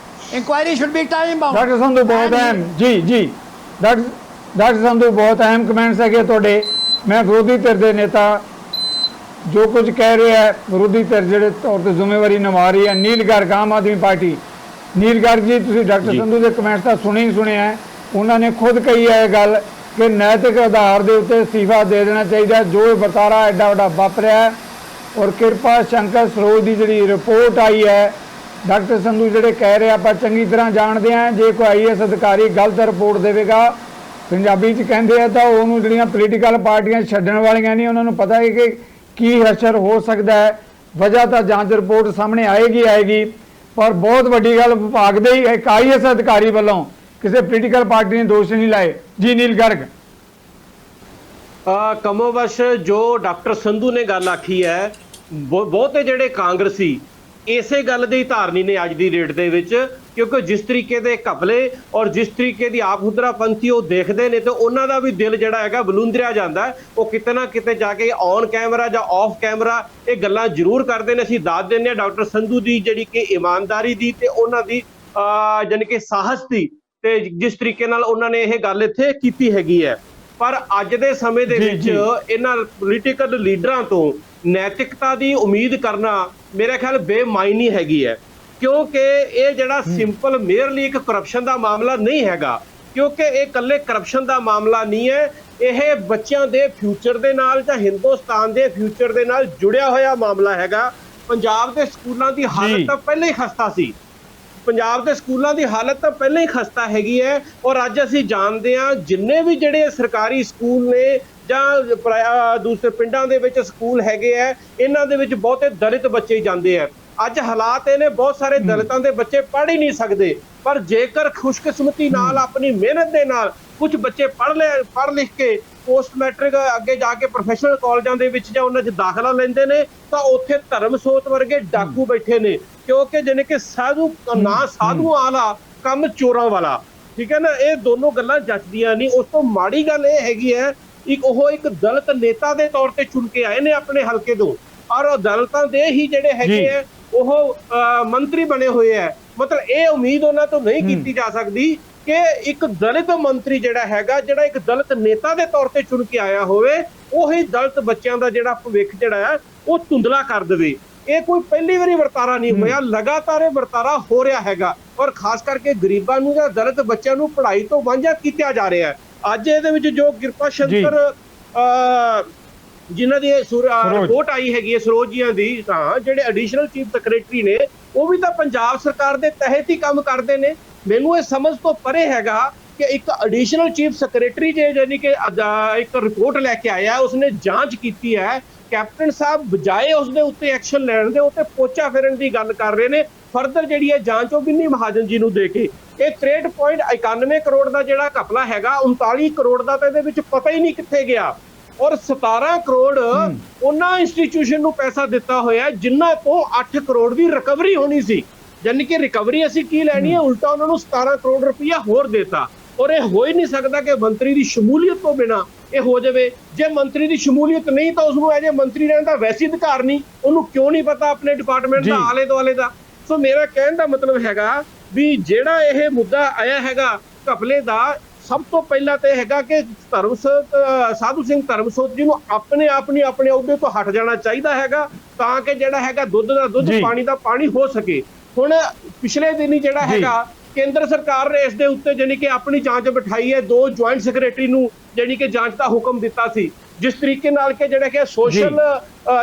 Inquiry should be time bound. Doctor Sandhu ਬਹੁਤ ਅਹਿਮ ਡਾਕਟਰ ਸੰਧੂ ਬਹੁਤ ਅਹਿਮ ਕਮੈਂਟਸ ਹੈਗੇ ਤੁਹਾਡੇ। ਮੈਂ ਵਿਰੋਧੀ ਧਿਰ ਦੇ ਨੇਤਾ ਜੋ ਕੁਝ ਕਹਿ ਰਿਹਾ ਹੈ, ਵਿਰੋਧੀ ਧਿਰ ਜਿਹੜੇ ਤੌਰ ਤੇ ਜ਼ਿੰਮੇਵਾਰੀ ਨਿਭਾ ਰਹੀ ਹੈ, ਨੀਲ ਗਰਗ ਆਮ ਆਦਮੀ ਪਾਰਟੀ। ਨੀਲ ਗਰਗ ਜੀ, ਤੁਸੀਂ ਡਾਕਟਰ ਸੰਧੂ ਦੇ ਕਮੈਂਟਸ ਤਾਂ ਸੁਣਿਆ ਹੈ। ਉਹਨਾਂ ਨੇ ਖੁਦ ਕਹੀ ਹੈ ਇਹ ਗੱਲ ਕਿ ਨੈਤਿਕ ਆਧਾਰ ਦੇ ਉੱਤੇ ਅਸਤੀਫਾ ਦੇ ਦੇਣਾ ਚਾਹੀਦਾ। ਜੋ ਇਹ ਵਰਤਾਰਾ ਐਡਾ ਵੱਡਾ ਵਾਪਰਿਆ ਹੈ ਔਰ ਕਿਰਪਾ ਸ਼ੰਕਰ ਸਰੋਜ ਦੀ ਜਿਹੜੀ ਰਿਪੋਰਟ ਆਈ ਹੈ, ਡਾਕਟਰ ਸੰਧੂ ਜਿਹੜੇ ਕਹਿ ਰਹੇ ਆਪਾਂ ਚੰਗੀ ਤਰ੍ਹਾਂ ਜਾਣਦੇ ਹਾਂ, ਜੇ ਕੋਈ IAS ਅਧਿਕਾਰੀ ਗਲਤ ਰਿਪੋਰਟ ਦੇਵੇਗਾ, ਪੰਜਾਬੀ 'ਚ ਕਹਿੰਦੇ ਆ, ਤਾਂ ਉਹਨੂੰ ਜਿਹੜੀਆਂ ਪੋਲੀਟੀਕਲ ਪਾਰਟੀਆਂ ਛੱਡਣ ਵਾਲੀਆਂ ਨਹੀਂ, ਉਹਨਾਂ ਨੂੰ ਪਤਾ ਹੈ ਕਿ ਕੀ ਅਸਰ ਹੋ ਸਕਦਾ ਹੈ। ਵਜ੍ਹਾ ਤਾਂ ਜਾਂਚ ਰਿਪੋਰਟ ਸਾਹਮਣੇ ਆਏਗੀ। ਪਰ ਬਹੁਤ ਵੱਡੀ ਗੱਲ, ਵਿਭਾਗ ਦੇ ਹੀ ਇੱਕ IAS ਅਧਿਕਾਰੀ ਵੱਲੋਂ ਕਿਸੇ ਪੋਲੀਟੀਕਲ ਪਾਰਟੀ ਨੇ ਦੋਸ਼ ਨਹੀਂ ਲਾਏ। ਜੀ ਨੀਲ ਗਰਗ। ਕਮੋਵਸ਼ ਜੋ ਡਾਕਟਰ ਸੰਧੂ ਨੇ ਗੱਲ ਆਖੀ ਹੈ, ਬਹੁਤੇ ਜਿਹੜੇ ਕਾਂਗਰਸੀ ਇਸੇ ਗੱਲ ਦੇ ਧਾਰਨੀ ਨੇ ਅੱਜ ਦੀ ਡੇਟ ਦੇ ਵਿੱਚ, ਕਿਉਂਕਿ ਜਿਸ ਤਰੀਕੇ ਦੇ ਘਪਲੇ ਔਰ ਜਿਸ ਤਰੀਕੇ ਦੀ ਆਪ ਹੁਦਰਾਪੰਥੀ ਉਹ ਦੇਖਦੇ ਨੇ ਤੇ ਉਹਨਾਂ ਦਾ ਵੀ ਦਿਲ ਜਿਹੜਾ ਹੈਗਾ ਬਲੂੰਦਰਿਆ ਜਾਂਦਾ ਹੈ। ਉਹ ਕਿਤੇ ਨਾ ਕਿਤੇ ਜਾ ਕੇ ਔਨ ਕੈਮਰਾ ਜਾਂ ਆਫ ਕੈਮਰਾ ਇਹ ਗੱਲਾਂ ਜ਼ਰੂਰ ਕਰਦੇ ਨੇ। ਅਸੀਂ ਦੱਸ ਦਿੰਦੇ ਹਾਂ ਡਾਕਟਰ ਸੰਧੂ ਦੀ ਜਿਹੜੀ ਕਿ ਇਮਾਨਦਾਰੀ ਦੀ ਤੇ ਉਹਨਾਂ ਦੀ ਜਾਣੀ ਕਿ ਸਾਹਸ ਦੀ, ਤੇ ਜਿਸ ਤਰੀਕੇ ਨਾਲ ਉਹਨਾਂ ਨੇ ਇਹ ਗੱਲ ਇੱਥੇ ਕੀਤੀ ਹੈਗੀ ਹੈ। ਪਰ ਅੱਜ ਦੇ ਸਮੇਂ ਦੇ ਵਿੱਚ ਇਹਨਾਂ ਪੋਲੀਟੀਕਲ ਲੀਡਰਾਂ ਤੋਂ ਨੈਤਿਕਤਾ ਦੀ ਉਮੀਦ ਕਰਨਾ ਮੇਰੇ ਖਿਆਲ ਬੇਮਾਇਨੀ ਹੈਗੀ ਹੈ, ਕਿਉਂਕਿ ਇਹ ਜਿਹੜਾ ਸਿੰਪਲ ਮੇਅਰਲੀ ਇੱਕ ਕਰਪਸ਼ਨ ਦਾ ਮਾਮਲਾ ਨਹੀਂ ਹੈਗਾ, ਕਿਉਂਕਿ ਇਹ ਇਕੱਲੇ ਕਰਪਸ਼ਨ ਦਾ ਮਾਮਲਾ ਨਹੀਂ ਹੈ। ਇਹ ਬੱਚਿਆਂ ਦੇ ਫਿਊਚਰ ਦੇ ਨਾਲ ਜਾਂ ਹਿੰਦੁਸਤਾਨ ਦੇ ਫਿਊਚਰ ਦੇ ਨਾਲ ਜੁੜਿਆ ਹੋਇਆ ਮਾਮਲਾ ਹੈਗਾ। ਪੰਜਾਬ ਦੇ ਸਕੂਲਾਂ ਦੀ ਹਾਲਤ ਤਾਂ ਪਹਿਲਾਂ ਹੀ ਖਸਤਾ ਸੀ। ਪੰਜਾਬ ਦੇ ਸਕੂਲਾਂ ਦੀ ਹਾਲਤ ਤਾਂ ਪਹਿਲਾਂ ਹੀ ਖਸਤਾ ਹੈਗੀ ਹੈ। ਔਰ ਅੱਜ ਅਸੀਂ ਜਾਣਦੇ ਹਾਂ ਜਿੰਨੇ ਵੀ ਜਿਹੜੇ ਸਰਕਾਰੀ ਸਕੂਲ ਨੇ ਜਾਂ ਦੂਸਰੇ ਪਿੰਡਾਂ ਦੇ ਵਿੱਚ ਸਕੂਲ ਹੈਗੇ ਹੈ, ਇਹਨਾਂ ਦੇ ਵਿੱਚ ਬਹੁਤੇ ਦਲਿਤ ਬੱਚੇ ਜਾਂਦੇ ਹੈ। ਅੱਜ ਹਾਲਾਤ ਇਹ ਨੇ ਬਹੁਤ ਸਾਰੇ ਦਲਿਤਾਂ ਦੇ ਬੱਚੇ ਪੜ੍ਹ ਹੀ ਨਹੀਂ ਸਕਦੇ, ਪਰ ਜੇਕਰ ਖੁਸ਼ਕਿਸਮਤੀ ਨਾਲ ਆਪਣੀ ਮਿਹਨਤ ਦੇ ਨਾਲ ਕੁਝ ਬੱਚੇ ਪੜ੍ਹ ਲਿਖ ਕੇ ਪੋਸਟ ਮੈਟ੍ਰਿਕ ਅੱਗੇ ਜਾ ਕੇ ਪ੍ਰੋਫੈਸ਼ਨਲ ਕਾਲਜਾਂ ਦੇ ਵਿੱਚ ਜਾਂ ਉਹਨਾਂ 'ਚ ਦਾਖਲਾ ਲੈਂਦੇ ਨੇ, ਤਾਂ ਉੱਥੇ ਧਰਮ ਸੋਤ ਵਰਗੇ ਡਾਕੂ ਬੈਠੇ ਨੇ, ਕਿਉਂਕਿ ਜਿਹਨੇ ਕਿ ਸਾਧੂ ਵਾਲਾ ਕੰਮ ਚੋਰਾਂ ਵਾਲਾ, ਠੀਕ ਹੈ ਨਾ। ਇਹ ਦੋਨੋਂ ਗੱਲਾਂ ਜੱਚਦੀਆਂ ਨਹੀਂ। ਉਸ ਤੋਂ ਮਾੜੀ ਗੱਲ ਇਹ ਹੈਗੀ ਹੈ, ਇੱਕ ਦਲਿਤ ਨੇਤਾ ਦੇ ਤੌਰ ਤੇ ਚੁਣ ਕੇ ਆਏ ਨੇ ਆਪਣੇ ਹਲਕੇ ਤੋਂ, ਔਰ ਦਲਿਤਾਂ ਦੇ ਹੀ ਜਿਹੜੇ ਹੈਗੇ ਆ ਉਹ ਮੰਤਰੀ ਬਣੇ ਹੋਏ ਹੈ। ਮਤਲਬ ਇਹ ਉਮੀਦ ਉਹਨਾਂ ਤੋਂ ਨਹੀਂ ਕੀਤੀ ਜਾ ਸਕਦੀ ਕਿ ਇੱਕ ਦਲਿਤ ਮੰਤਰੀ ਜਿਹੜਾ ਹੈਗਾ, ਜਿਹੜਾ ਇੱਕ ਦਲਿਤ ਨੇਤਾ ਦੇ ਤੌਰ ਤੇ ਚੁਣ ਕੇ ਆਇਆ ਹੋਵੇ, ਉਹੀ ਦਲਿਤ ਬੱਚਿਆਂ ਦਾ ਜਿਹੜਾ ਭਵਿੱਖ ਜਿਹੜਾ ਹੈ ਉਹ ਧੁੰਦਲਾ ਕਰ ਦੇਵੇ। ਇਹ ਕੋਈ ਪਹਿਲੀ ਵਾਰੀ ਵਰਤਾਰਾ ਨਹੀਂ ਹੋਇਆ, ਲਗਾਤਾਰ ਇਹ ਵਰਤਾਰਾ ਹੋ ਰਿਹਾ ਹੈਗਾ, ਔਰ ਖਾਸ ਕਰਕੇ ਗਰੀਬਾਂ ਨੂੰ ਜਾਂ ਦਲਿਤ ਬੱਚਿਆਂ ਨੂੰ ਪੜ੍ਹਾਈ ਤੋਂ ਵਾਂਝਾ ਕੀਤਾ ਜਾ ਰਿਹਾ ਹੈ। ਅੱਜ ਇਹਦੇ ਵਿੱਚ ਜੋ ਕਿਰਪਾ ਸ਼ੰਕਰ ਜਿਨ੍ਹਾਂ ਦੀ ਰਿਪੋਰਟ ਆਈ ਹੈਗੀ ਹੈ ਸਰੋਜ ਜੀਆਂ ਦੀ, ਤਾਂ ਜਿਹੜੇ ਐਡੀਸ਼ਨਲ ਚੀਫ ਸੈਕਟਰੀ ਨੇ ਉਹ ਵੀ ਤਾਂ ਪੰਜਾਬ ਸਰਕਾਰ ਦੇ ਤਹਿਤ ਹੀ ਕੰਮ ਕਰਦੇ ਨੇ। ਮੈਨੂੰ ਇਹ ਸਮਝ ਤੋਂ ਪਰੇ ਹੈਗਾ ਕਿ ਇੱਕ ਐਡੀਸ਼ਨਲ ਚੀਫ ਸੈਕਟਰੀ ਯਾਨੀ ਕਿ ਇੱਕ ਰਿਪੋਰਟ ਲੈ ਕੇ ਆਇਆ, ਉਸਨੇ ਜਾਂਚ ਕੀਤੀ ਹੈ। ਕੈਪਟਨ ਸਾਹਿਬ ਬਜਾਏ ਉਸਦੇ ਉੱਤੇ ਐਕਸ਼ਨ ਲੈਣ ਦੇ ਉੱਤੇ ਪੋਚਾ ਫੇਰਨ ਦੀ ਗੱਲ ਕਰ ਰਹੇ ਨੇ। ਫਰਦਰ ਜਿਹੜੀ ਹੈ ਜਾਂਚ ਉਹ ਬਿੰਨੀ ਮਹਾਜਨ ਜੀ ਨੂੰ ਦੇ ਕੇ ਇਹ 63.91 ਕਰੋੜ ਦਾ ਜਿਹੜਾ ਘਪਲਾ ਹੈਗਾ, 39 ਕਰੋੜ ਦਾ ਤਾਂ ਇਹਦੇ ਵਿੱਚ ਪਤਾ ਹੀ ਨਹੀਂ ਕਿੱਥੇ ਗਿਆ, ਔਰ 17 ਕਰੋੜ ਉਹਨਾਂ ਇੰਸਟੀਚਿਊਸ਼ਨ ਨੂੰ ਪੈਸਾ ਦਿੱਤਾ ਹੋਇਆ ਜਿਨ੍ਹਾਂ ਤੋਂ 8 ਕਰੋੜ ਦੀ ਰਿਕਵਰੀ ਹੋਣੀ ਸੀ। ਯਾਨੀ ਕਿ ਰਿਕਵਰੀ ਅਸੀਂ ਕੀ ਲੈਣੀ ਹੈ, ਉਲਟਾ ਉਹਨਾਂ ਨੂੰ 17 ਕਰੋੜ ਰੁਪਇਆ ਹੋਰ ਦੇਤਾ। ਔਰ ਇਹ ਹੋ ਹੀ ਨਹੀਂ ਸਕਦਾ ਕਿ ਮੰਤਰੀ ਦੀ ਸ਼ਮੂਲੀਅਤ ਤੋਂ ਬਿਨਾ ਇਹ ਹੋ ਜਾਵੇ। ਜੇ ਮੰਤਰੀ ਦੀ ਸ਼ਮੂਲੀਅਤ ਨਹੀਂ ਤਾਂ ਉਸਨੂੰ ਐਜੇ ਮੰਤਰੀ ਰਹਿਣ ਦਾ ਵੈਸੇ ਅਧਿਕਾਰ ਨਹੀਂ, ਉਹਨੂੰ ਕਿਉਂ ਨਹੀਂ ਪਤਾ ਆਪਣੇ ਡਿਪਾਰਟਮੈਂਟ ਦਾ ਆਲੇ ਦੁਆਲੇ ਦਾ। ਸੋ ਮੇਰਾ ਕਹਿਣ ਦਾ ਮਤਲਬ ਹੈਗਾ ਵੀ ਜਿਹੜਾ ਇਹ ਮੁੱਦਾ ਆਇਆ ਹੈਗਾ ਘਪਲੇ ਦਾ, ਸਭ ਤੋਂ ਪਹਿਲਾਂ ਤੇ ਹੈਗਾ ਕਿ ਸਾਧੂ ਸਿੰਘ ਧਰਮਸੋਤ ਜੀ ਨੂੰ ਆਪਣੇ ਅਹੁਦੇ ਤੋਂ ਹਟ ਜਾਣਾ ਚਾਹੀਦਾ ਹੈਗਾ, ਤਾਂ ਕਿ ਜਿਹੜਾ ਹੈਗਾ ਦੁੱਧ ਦਾ ਦੁੱਧ ਪਾਣੀ ਦਾ ਪਾਣੀ ਹੋ ਸਕੇ। ਹੁਣ ਪਿਛਲੇ ਦਿਨੀ ਜਿਹੜਾ ਹੈਗਾ ਕੇਂਦਰ ਸਰਕਾਰ ਨੇ ਇਸ ਦੇ ਉੱਤੇ ਜਾਨੀ ਕਿ ਆਪਣੀ ਜਾਂਚ ਬਿਠਾਈ ਹੈ। 2 ਜੁਆਇੰਟ ਸੈਕਟਰੀ ਨੂੰ ਜਾਨੀ ਕਿ ਜਾਂਚ ਦਾ ਹੁਕਮ ਦਿੱਤਾ ਸੀ, ਜਿਸ ਤਰੀਕੇ ਨਾਲ ਕਿ ਜਿਹੜਾ ਕਿ ਸੋਸ਼ਲ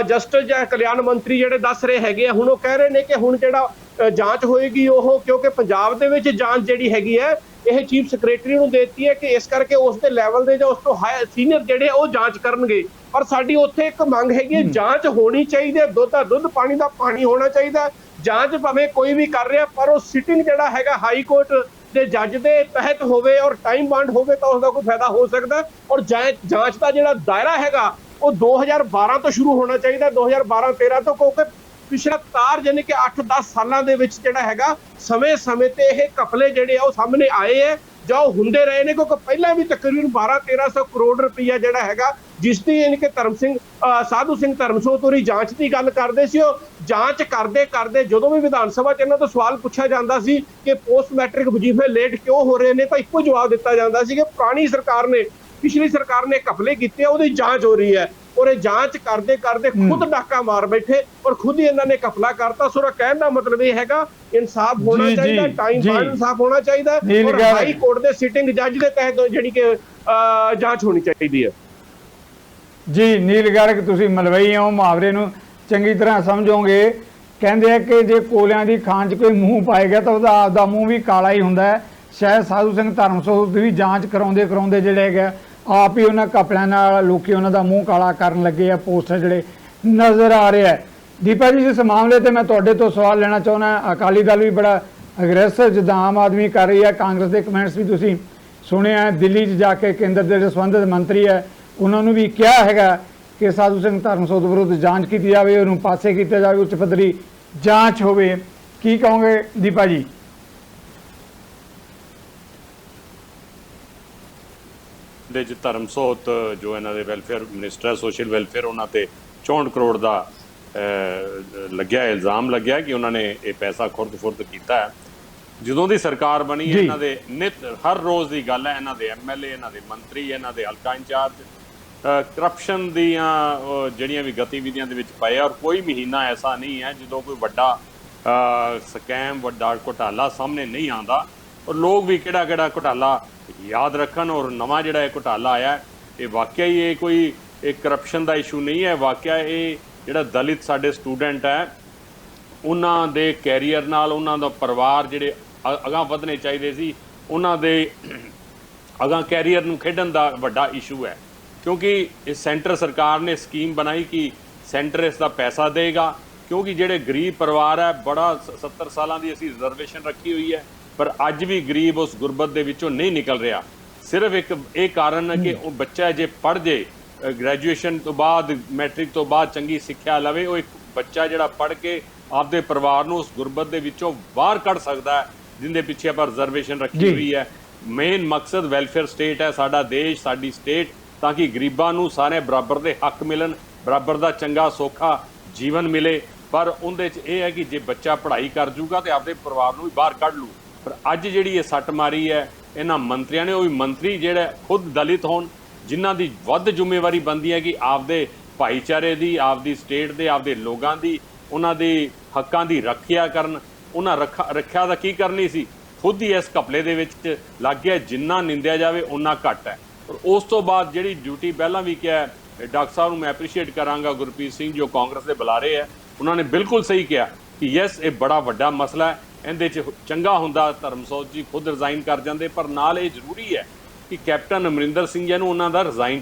ਜਸਟਿਸ ਜਾਂ ਕਲਿਆਣ ਮੰਤਰੀ ਜਿਹੜੇ ਦੱਸ ਰਹੇ ਹੈਗੇ ਆ, ਹੁਣ ਉਹ ਕਹਿ ਰਹੇ ਨੇ ਕਿ ਹੁਣ ਜਿਹੜਾ ਜਾਂਚ ਹੋਏਗੀ ਉਹ, ਕਿਉਂਕਿ ਪੰਜਾਬ ਦੇ ਵਿੱਚ ਜਾਂਚ ਜਿਹੜੀ ਹੈਗੀ ਹੈ ਇਹ ਚੀਫ ਸੈਕਟਰੀ ਨੂੰ ਦੇਤੀ ਹੈ ਕਿ ਇਸ ਕਰਕੇ ਉਸ ਦੇ ਲੈਵਲ ਦੇ ਜਾਂ ਉਸ ਤੋਂ ਹਾਈ ਸੀਨੀਅਰ ਜਿਹੜੇ ਉਹ ਜਾਂਚ ਕਰਨਗੇ। ਪਰ ਸਾਡੀ ਉੱਥੇ ਇੱਕ ਮੰਗ ਹੈਗੀ ਹੈ, ਜਾਂਚ ਹੋਣੀ ਚਾਹੀਦੀ ਹੈ, ਦੁੱਧ ਦਾ ਦੁੱਧ ਪਾਣੀ ਦਾ ਪਾਣੀ ਹੋਣਾ ਚਾਹੀਦਾ। ਜਾਂਚ ਭਾਵੇਂ ਕੋਈ ਵੀ ਕਰ ਰਿਹਾ, ਪਰ ਉਹ ਸਿਟਿੰਗ ਜਿਹੜਾ ਹੈਗਾ ਹਾਈ ਕੋਰਟ ਦੇ ਜੱਜ ਦੇ ਤਹਿਤ ਹੋਵੇ ਔਰ ਟਾਈਮ ਬਾਉਂਡ ਹੋਵੇ ਤਾਂ ਉਸਦਾ ਕੋਈ ਫਾਇਦਾ ਹੋ ਸਕਦਾ। ਔਰ ਜਾਂਚ ਦਾ ਜਿਹੜਾ ਦਾਇਰਾ ਹੈਗਾ ਉਹ 2012 ਤੋਂ ਸ਼ੁਰੂ ਹੋਣਾ ਚਾਹੀਦਾ, 2012-13 ਤੋਂ, ਕਿਉਂਕਿ ਪਿਛਲਾ ਤਾਰ ਜਾਨੀ ਕਿ 8-10 ਸਾਲਾਂ ਦੇ ਵਿੱਚ ਜਿਹੜਾ ਹੈਗਾ ਸਮੇਂ ਤੇ ਇਹ ਘਪਲੇ ਜਿਹੜੇ ਆ ਉਹ ਸਾਹਮਣੇ ਆਏ ਹੈ ਜਾਂ ਉਹ ਹੁੰਦੇ ਰਹੇ ਨੇ। ਕਿਉਂਕਿ ਪਹਿਲਾਂ ਵੀ ਤਕਰੀਬਨ 1200-1300 ਕਰੋੜ ਰੁਪਈਆ ਜਿਹੜਾ ਹੈਗਾ, ਜਿਸ ਦੀ ਯਾਨੀ ਕਿ ਸਾਧੂ ਸਿੰਘ ਧਰਮਸੋਤ ਹੋਰੀ ਜਾਂਚ ਦੀ ਗੱਲ ਕਰਦੇ ਸੀ, ਉਹ ਜਾਂਚ ਕਰਦੇ ਜਦੋਂ ਵੀ ਵਿਧਾਨ ਸਭਾ 'ਚ ਇਹਨਾਂ ਤੋਂ ਸਵਾਲ ਪੁੱਛਿਆ ਜਾਂਦਾ ਸੀ ਕਿ ਪੋਸਟ ਮੈਟ੍ਰਿਕ ਵਜ਼ੀਫੇ ਲੇਟ ਕਿਉਂ ਹੋ ਰਹੇ ਨੇ, ਤਾਂ ਇੱਕੋ ਜਵਾਬ ਦਿੱਤਾ ਜਾਂਦਾ ਸੀ ਕਿ ਪੁਰਾਣੀ ਸਰਕਾਰ ਨੇ, ਪਿਛਲੀ ਸਰਕਾਰ ਨੇ ਘਪਲੇ ਕੀਤੇ, ਉਹਦੀ ਜਾਂਚ ਹੋ ਰਹੀ ਹੈ। ਔਰ ਇਹ ਜਾਂਚ ਕਰਦੇ ਖੁਦ ਡਾਕਾ ਮਾਰ ਬੈਠੇ ਔਰ ਖੁਦ ਹੀ ਇਹਨਾਂ ਨੇ ਘਪਲਾ ਕਰਤਾ। ਸੋ ਕਹਿਣ ਦਾ ਮਤਲਬ ਇਹ ਹੈਗਾ ਇਨਸਾਫ ਹੋਣਾ ਚਾਹੀਦਾ, ਟਾਈਮ ਬਾਉਂਡ ਇਨਸਾਫ ਹੋਣਾ ਚਾਹੀਦਾ ਔਰ ਹਾਈ ਕੋਰਟ ਦੇ ਸਿਟਿੰਗ ਜੱਜ ਦੇ ਤਹਿਤ ਜਿਹੜੀ ਕਿ ਜਾਂਚ ਹੋਣੀ ਚਾਹੀਦੀ ਹੈ। ਜੀ ਨੀਲ ਗਰਗ, ਤੁਸੀਂ ਮਲਵਈ ਹੋ, ਮੁਹਾਵਰੇ ਨੂੰ ਚੰਗੀ ਤਰ੍ਹਾਂ ਸਮਝੋਗੇ। ਕਹਿੰਦੇ ਆ ਕਿ ਜੇ ਕੋਲਿਆਂ ਦੀ ਖਾਣ 'ਚ ਕੋਈ ਮੂੰਹ ਪਾਏਗਾ ਤਾਂ ਉਹਦਾ ਆਪਦਾ ਮੂੰਹ ਵੀ ਕਾਲਾ ਹੀ ਹੁੰਦਾ ਹੈ। ਸ਼ਾਇਦ ਸਾਧੂ ਸਿੰਘ ਧਰਮਸੋਤ ਦੀ ਵੀ ਜਾਂਚ ਕਰਾਉਂਦੇ ਜਿਹੜੇ ਹੈਗੇ ਆਪ ਹੀ ਉਹਨਾਂ ਘਪਲਿਆਂ ਨਾਲ ਲੋਕੀ ਉਹਨਾਂ ਦਾ ਮੂੰਹ ਕਾਲਾ ਕਰਨ ਲੱਗੇ ਆ। ਪੋਸਟਰ ਜਿਹੜੇ ਨਜ਼ਰ ਆ ਰਿਹਾ ਹੈ। ਦੀਪਾ ਜੀ, ਇਸ ਮਾਮਲੇ ਤੇ ਮੈਂ ਤੁਹਾਡੇ ਤੋਂ ਸਵਾਲ ਲੈਣਾ ਚਾਹੁੰਦਾ। ਅਕਾਲੀ ਦਲ ਵੀ ਬੜਾ ਅਗਰੈਸਿਵ ਜਿੱਦਾਂ ਆਮ ਆਦਮੀ ਕਰ ਰਹੀ ਹੈ, ਕਾਂਗਰਸ ਦੇ ਕਮੈਂਟਸ ਵੀ ਤੁਸੀਂ ਸੁਣਿਆ। ਦਿੱਲੀ 'ਚ ਜਾ ਕੇ ਕੇਂਦਰ ਦੇ ਜਿਹੜੇ ਸੰਬੰਧਿਤ ਮੰਤਰੀ ਹੈ ਉਹਨਾਂ ਨੂੰ ਵੀ ਕਿਹਾ ਹੈਗਾ ਕਿ ਸਾਧੂ ਸਿੰਘ ਧਰਮਸੋਤ ਵਿਰੁੱਧ ਜਾਂਚ ਕੀਤੀ ਜਾਵੇ, ਉਹਨੂੰ ਪਾਸੇ ਕੀਤਾ ਜਾਵੇ, ਉੱਚ ਪੱਧਰੀ ਜਾਂਚ ਹੋਵੇ। ਕੀ ਕਹੋਗੇ ਦੀਪਾ ਜੀ? ਦੇ ਚ ਧਰਮਸੋਤ ਜੋ ਇਹਨਾਂ ਦੇ ਵੈਲਫੇਅਰ ਮਿਨਿਸਟਰ ਹੈ, ਸੋਸ਼ਲ ਵੈਲਫੇਅਰ, ਉਹਨਾਂ ਤੇ 64 ਕਰੋੜ ਦਾ ਲੱਗਿਆ ਇਲਜ਼ਾਮ ਲੱਗਿਆ ਕਿ ਉਹਨਾਂ ਨੇ ਇਹ ਪੈਸਾ ਖੁਰਦ ਕੀਤਾ ਹੈ। ਜਦੋਂ ਦੀ ਸਰਕਾਰ ਬਣੀ ਹੈ ਇਹਨਾਂ ਦੇ ਨਿਤ ਹਰ ਰੋਜ਼ ਦੀ ਗੱਲ ਹੈ, ਇਹਨਾਂ ਦੇ ਐਮਐਲਏ, ਇਹਨਾਂ ਦੇ ਮੰਤਰੀ, ਇਹਨਾਂ ਦੇ ਹਲਕਾ ਇੰਚਾਰਜ ਕਰਪਸ਼ਨ ਦੀਆਂ ਜਿਹੜੀਆਂ ਵੀ ਗਤੀਵਿਧੀਆਂ ਦੇ ਵਿੱਚ ਪਏ। ਔਰ ਕੋਈ ਮਹੀਨਾ ਐਸਾ ਨਹੀਂ ਹੈ ਜਦੋਂ ਕੋਈ ਵੱਡਾ ਸਕੈਮ, ਵੱਡਾ ਘੁਟਾਲਾ ਸਾਹਮਣੇ ਨਹੀਂ ਆਉਂਦਾ। ਔਰ ਲੋਕ ਵੀ ਕਿਹੜਾ ਘੁਟਾਲਾ ਯਾਦ ਰੱਖਣ। ਔਰ ਨਵਾਂ ਜਿਹੜਾ ਇਹ ਘੁਟਾਲਾ ਆਇਆ, ਇਹ ਵਾਕਿਆ ਹੀ ਇਹ ਕੋਈ ਇੱਕ ਕਰਪਸ਼ਨ ਦਾ ਇਸ਼ੂ ਨਹੀਂ ਹੈ। ਵਾਕਿਆ ਇਹ ਜਿਹੜਾ ਦਲਿਤ ਸਾਡੇ ਸਟੂਡੈਂਟ ਹੈ, ਉਹਨਾਂ ਦੇ ਕੈਰੀਅਰ ਨਾਲ, ਉਹਨਾਂ ਦਾ ਪਰਿਵਾਰ ਜਿਹੜੇ ਅਗਾਂਹ ਵਧਣੇ ਚਾਹੀਦੇ ਸੀ, ਉਹਨਾਂ ਦੇ ਅਗਾਂਹ ਕੈਰੀਅਰ ਨੂੰ ਖੇਡਣ ਦਾ ਵੱਡਾ ਇਸ਼ੂ ਹੈ। ਕਿਉਂਕਿ ਇਹ ਸੈਂਟਰ ਸਰਕਾਰ ਨੇ ਸਕੀਮ ਬਣਾਈ ਕਿ ਸੈਂਟਰ ਇਸ ਦਾ ਪੈਸਾ ਦੇਗਾ, ਕਿਉਂਕਿ ਜਿਹੜੇ ਗਰੀਬ ਪਰਿਵਾਰ ਹੈ, ਬੜਾ 70 ਸਾਲਾਂ ਦੀ ਅਸੀਂ ਰਿਜ਼ਰਵੇਸ਼ਨ ਰੱਖੀ ਹੋਈ ਹੈ, ਪਰ ਅੱਜ ਵੀ ਗਰੀਬ ਉਸ ਗੁਰਬਤ ਦੇ ਵਿੱਚੋਂ ਨਹੀਂ ਨਿਕਲ ਰਿਹਾ। ਸਿਰਫ ਇੱਕ ਇਹ ਕਾਰਨ ਹੈ ਕਿ ਉਹ ਬੱਚਾ ਜੇ ਪੜ੍ਹ ਜੇ, ਗ੍ਰੈਜੂਏਸ਼ਨ ਤੋਂ ਬਾਅਦ, ਮੈਟ੍ਰਿਕ ਤੋਂ ਬਾਅਦ ਚੰਗੀ ਸਿੱਖਿਆ ਲਵੇ, ਉਹ ਇੱਕ ਬੱਚਾ ਜਿਹੜਾ ਪੜ੍ਹ ਕੇ ਆਪਦੇ ਪਰਿਵਾਰ ਨੂੰ ਉਸ ਗੁਰਬਤ ਦੇ ਵਿੱਚੋਂ ਬਾਹਰ ਕੱਢ ਸਕਦਾ ਹੈ, ਜਿੰਦੇ ਪਿੱਛੇ ਆਪਾਂ ਰਿਜ਼ਰਵੇਸ਼ਨ ਰੱਖੀ ਹੋਈ ਹੈ। ਮੇਨ ਮਕਸਦ ਵੈਲਫੇਅਰ ਸਟੇਟ ਹੈ, ਸਾਡਾ ਦੇਸ਼, ਸਾਡੀ ਸਟੇਟ, ਤਾਂ ਕਿ ਗਰੀਬਾਂ ਨੂੰ ਸਾਰੇ ਬਰਾਬਰ ਦੇ ਹੱਕ ਮਿਲਣ, ਬਰਾਬਰ ਦਾ ਚੰਗਾ ਸੌਖਾ ਜੀਵਨ ਮਿਲੇ। ਪਰ ਉਹਦੇ 'ਚ ਇਹ ਹੈ ਕਿ ਜੇ ਬੱਚਾ ਪੜ੍ਹਾਈ ਕਰ ਜੂਗਾ ਤੇ ਆਪਦੇ ਪਰਿਵਾਰ ਨੂੰ ਵੀ ਬਾਹਰ ਕੱਢ ਲੂ। ਪਰ ਅੱਜ ਜਿਹੜੀ ਇਹ ਸੱਟ ਮਾਰੀ ਹੈ ਇਹਨਾਂ ਮੰਤਰੀਆਂ ਨੇ, ਉਹ ਵੀ ਮੰਤਰੀ ਜਿਹੜੇ ਖੁਦ ਦਲਿਤ ਹੋਣ, ਜਿਨ੍ਹਾਂ ਦੀ ਵੱਧ ਜ਼ਿੰਮੇਵਾਰੀ ਬਣਦੀ ਹੈ ਕਿ ਆਪਦੇ ਭਾਈਚਾਰੇ ਦੀ, ਆਪਦੀ ਸਟੇਟ ਦੇ, ਆਪਦੇ ਲੋਕਾਂ ਦੀ, ਉਹਨਾਂ ਦੇ ਹੱਕਾਂ ਦੀ ਰੱਖਿਆ ਕਰਨ। ਉਹਨਾਂ ਰੱਖਿਆ ਦਾ ਕੀ ਕਰਨੀ ਸੀ, ਖੁਦ ਹੀ ਇਸ ਘਪਲੇ ਦੇ ਵਿੱਚ ਲੱਗ ਗਿਆ। ਜਿੰਨਾ ਨਿੰਦਿਆ ਜਾਵੇ ਓਨਾ ਘੱਟ ਹੈ। ਔਰ ਉਸ ਤੋਂ ਬਾਅਦ ਜਿਹੜੀ ਡਿਊਟੀ ਪਹਿਲਾਂ ਵੀ ਕਿਹਾ, ਡਾਕਟਰ ਸਾਹਿਬ ਨੂੰ ਮੈਂ ਐਪਰੀਸ਼ੀਏਟ ਕਰਾਂਗਾ, ਗੁਰਪ੍ਰੀਤ ਸਿੰਘ ਜੋ ਕਾਂਗਰਸ ਦੇ ਬੁਲਾਰੇ ਹੈ, ਉਹਨਾਂ ਨੇ ਬਿਲਕੁਲ ਸਹੀ ਕਿਹਾ ਕਿ ਯੈਸ ਇਹ ਬੜਾ ਵੱਡਾ ਮਸਲਾ ਹੈ, ਇਹਦੇ 'ਚ ਚੰਗਾ ਹੁੰਦਾ ਧਰਮਸੋਤ ਜੀ ਖੁਦ ਰਿਜ਼ਾਈਨ ਕਰ ਜਾਂਦੇ। ਪਰ ਨਾਲ ਇਹ ਜ਼ਰੂਰੀ ਹੈ ਕਿ ਕੈਪਟਨ ਅਮਰਿੰਦਰ ਸਿੰਘ ਜੀ ਨੂੰ ਉਹਨਾਂ ਦਾ ਰਿਜ਼ਾਈਨ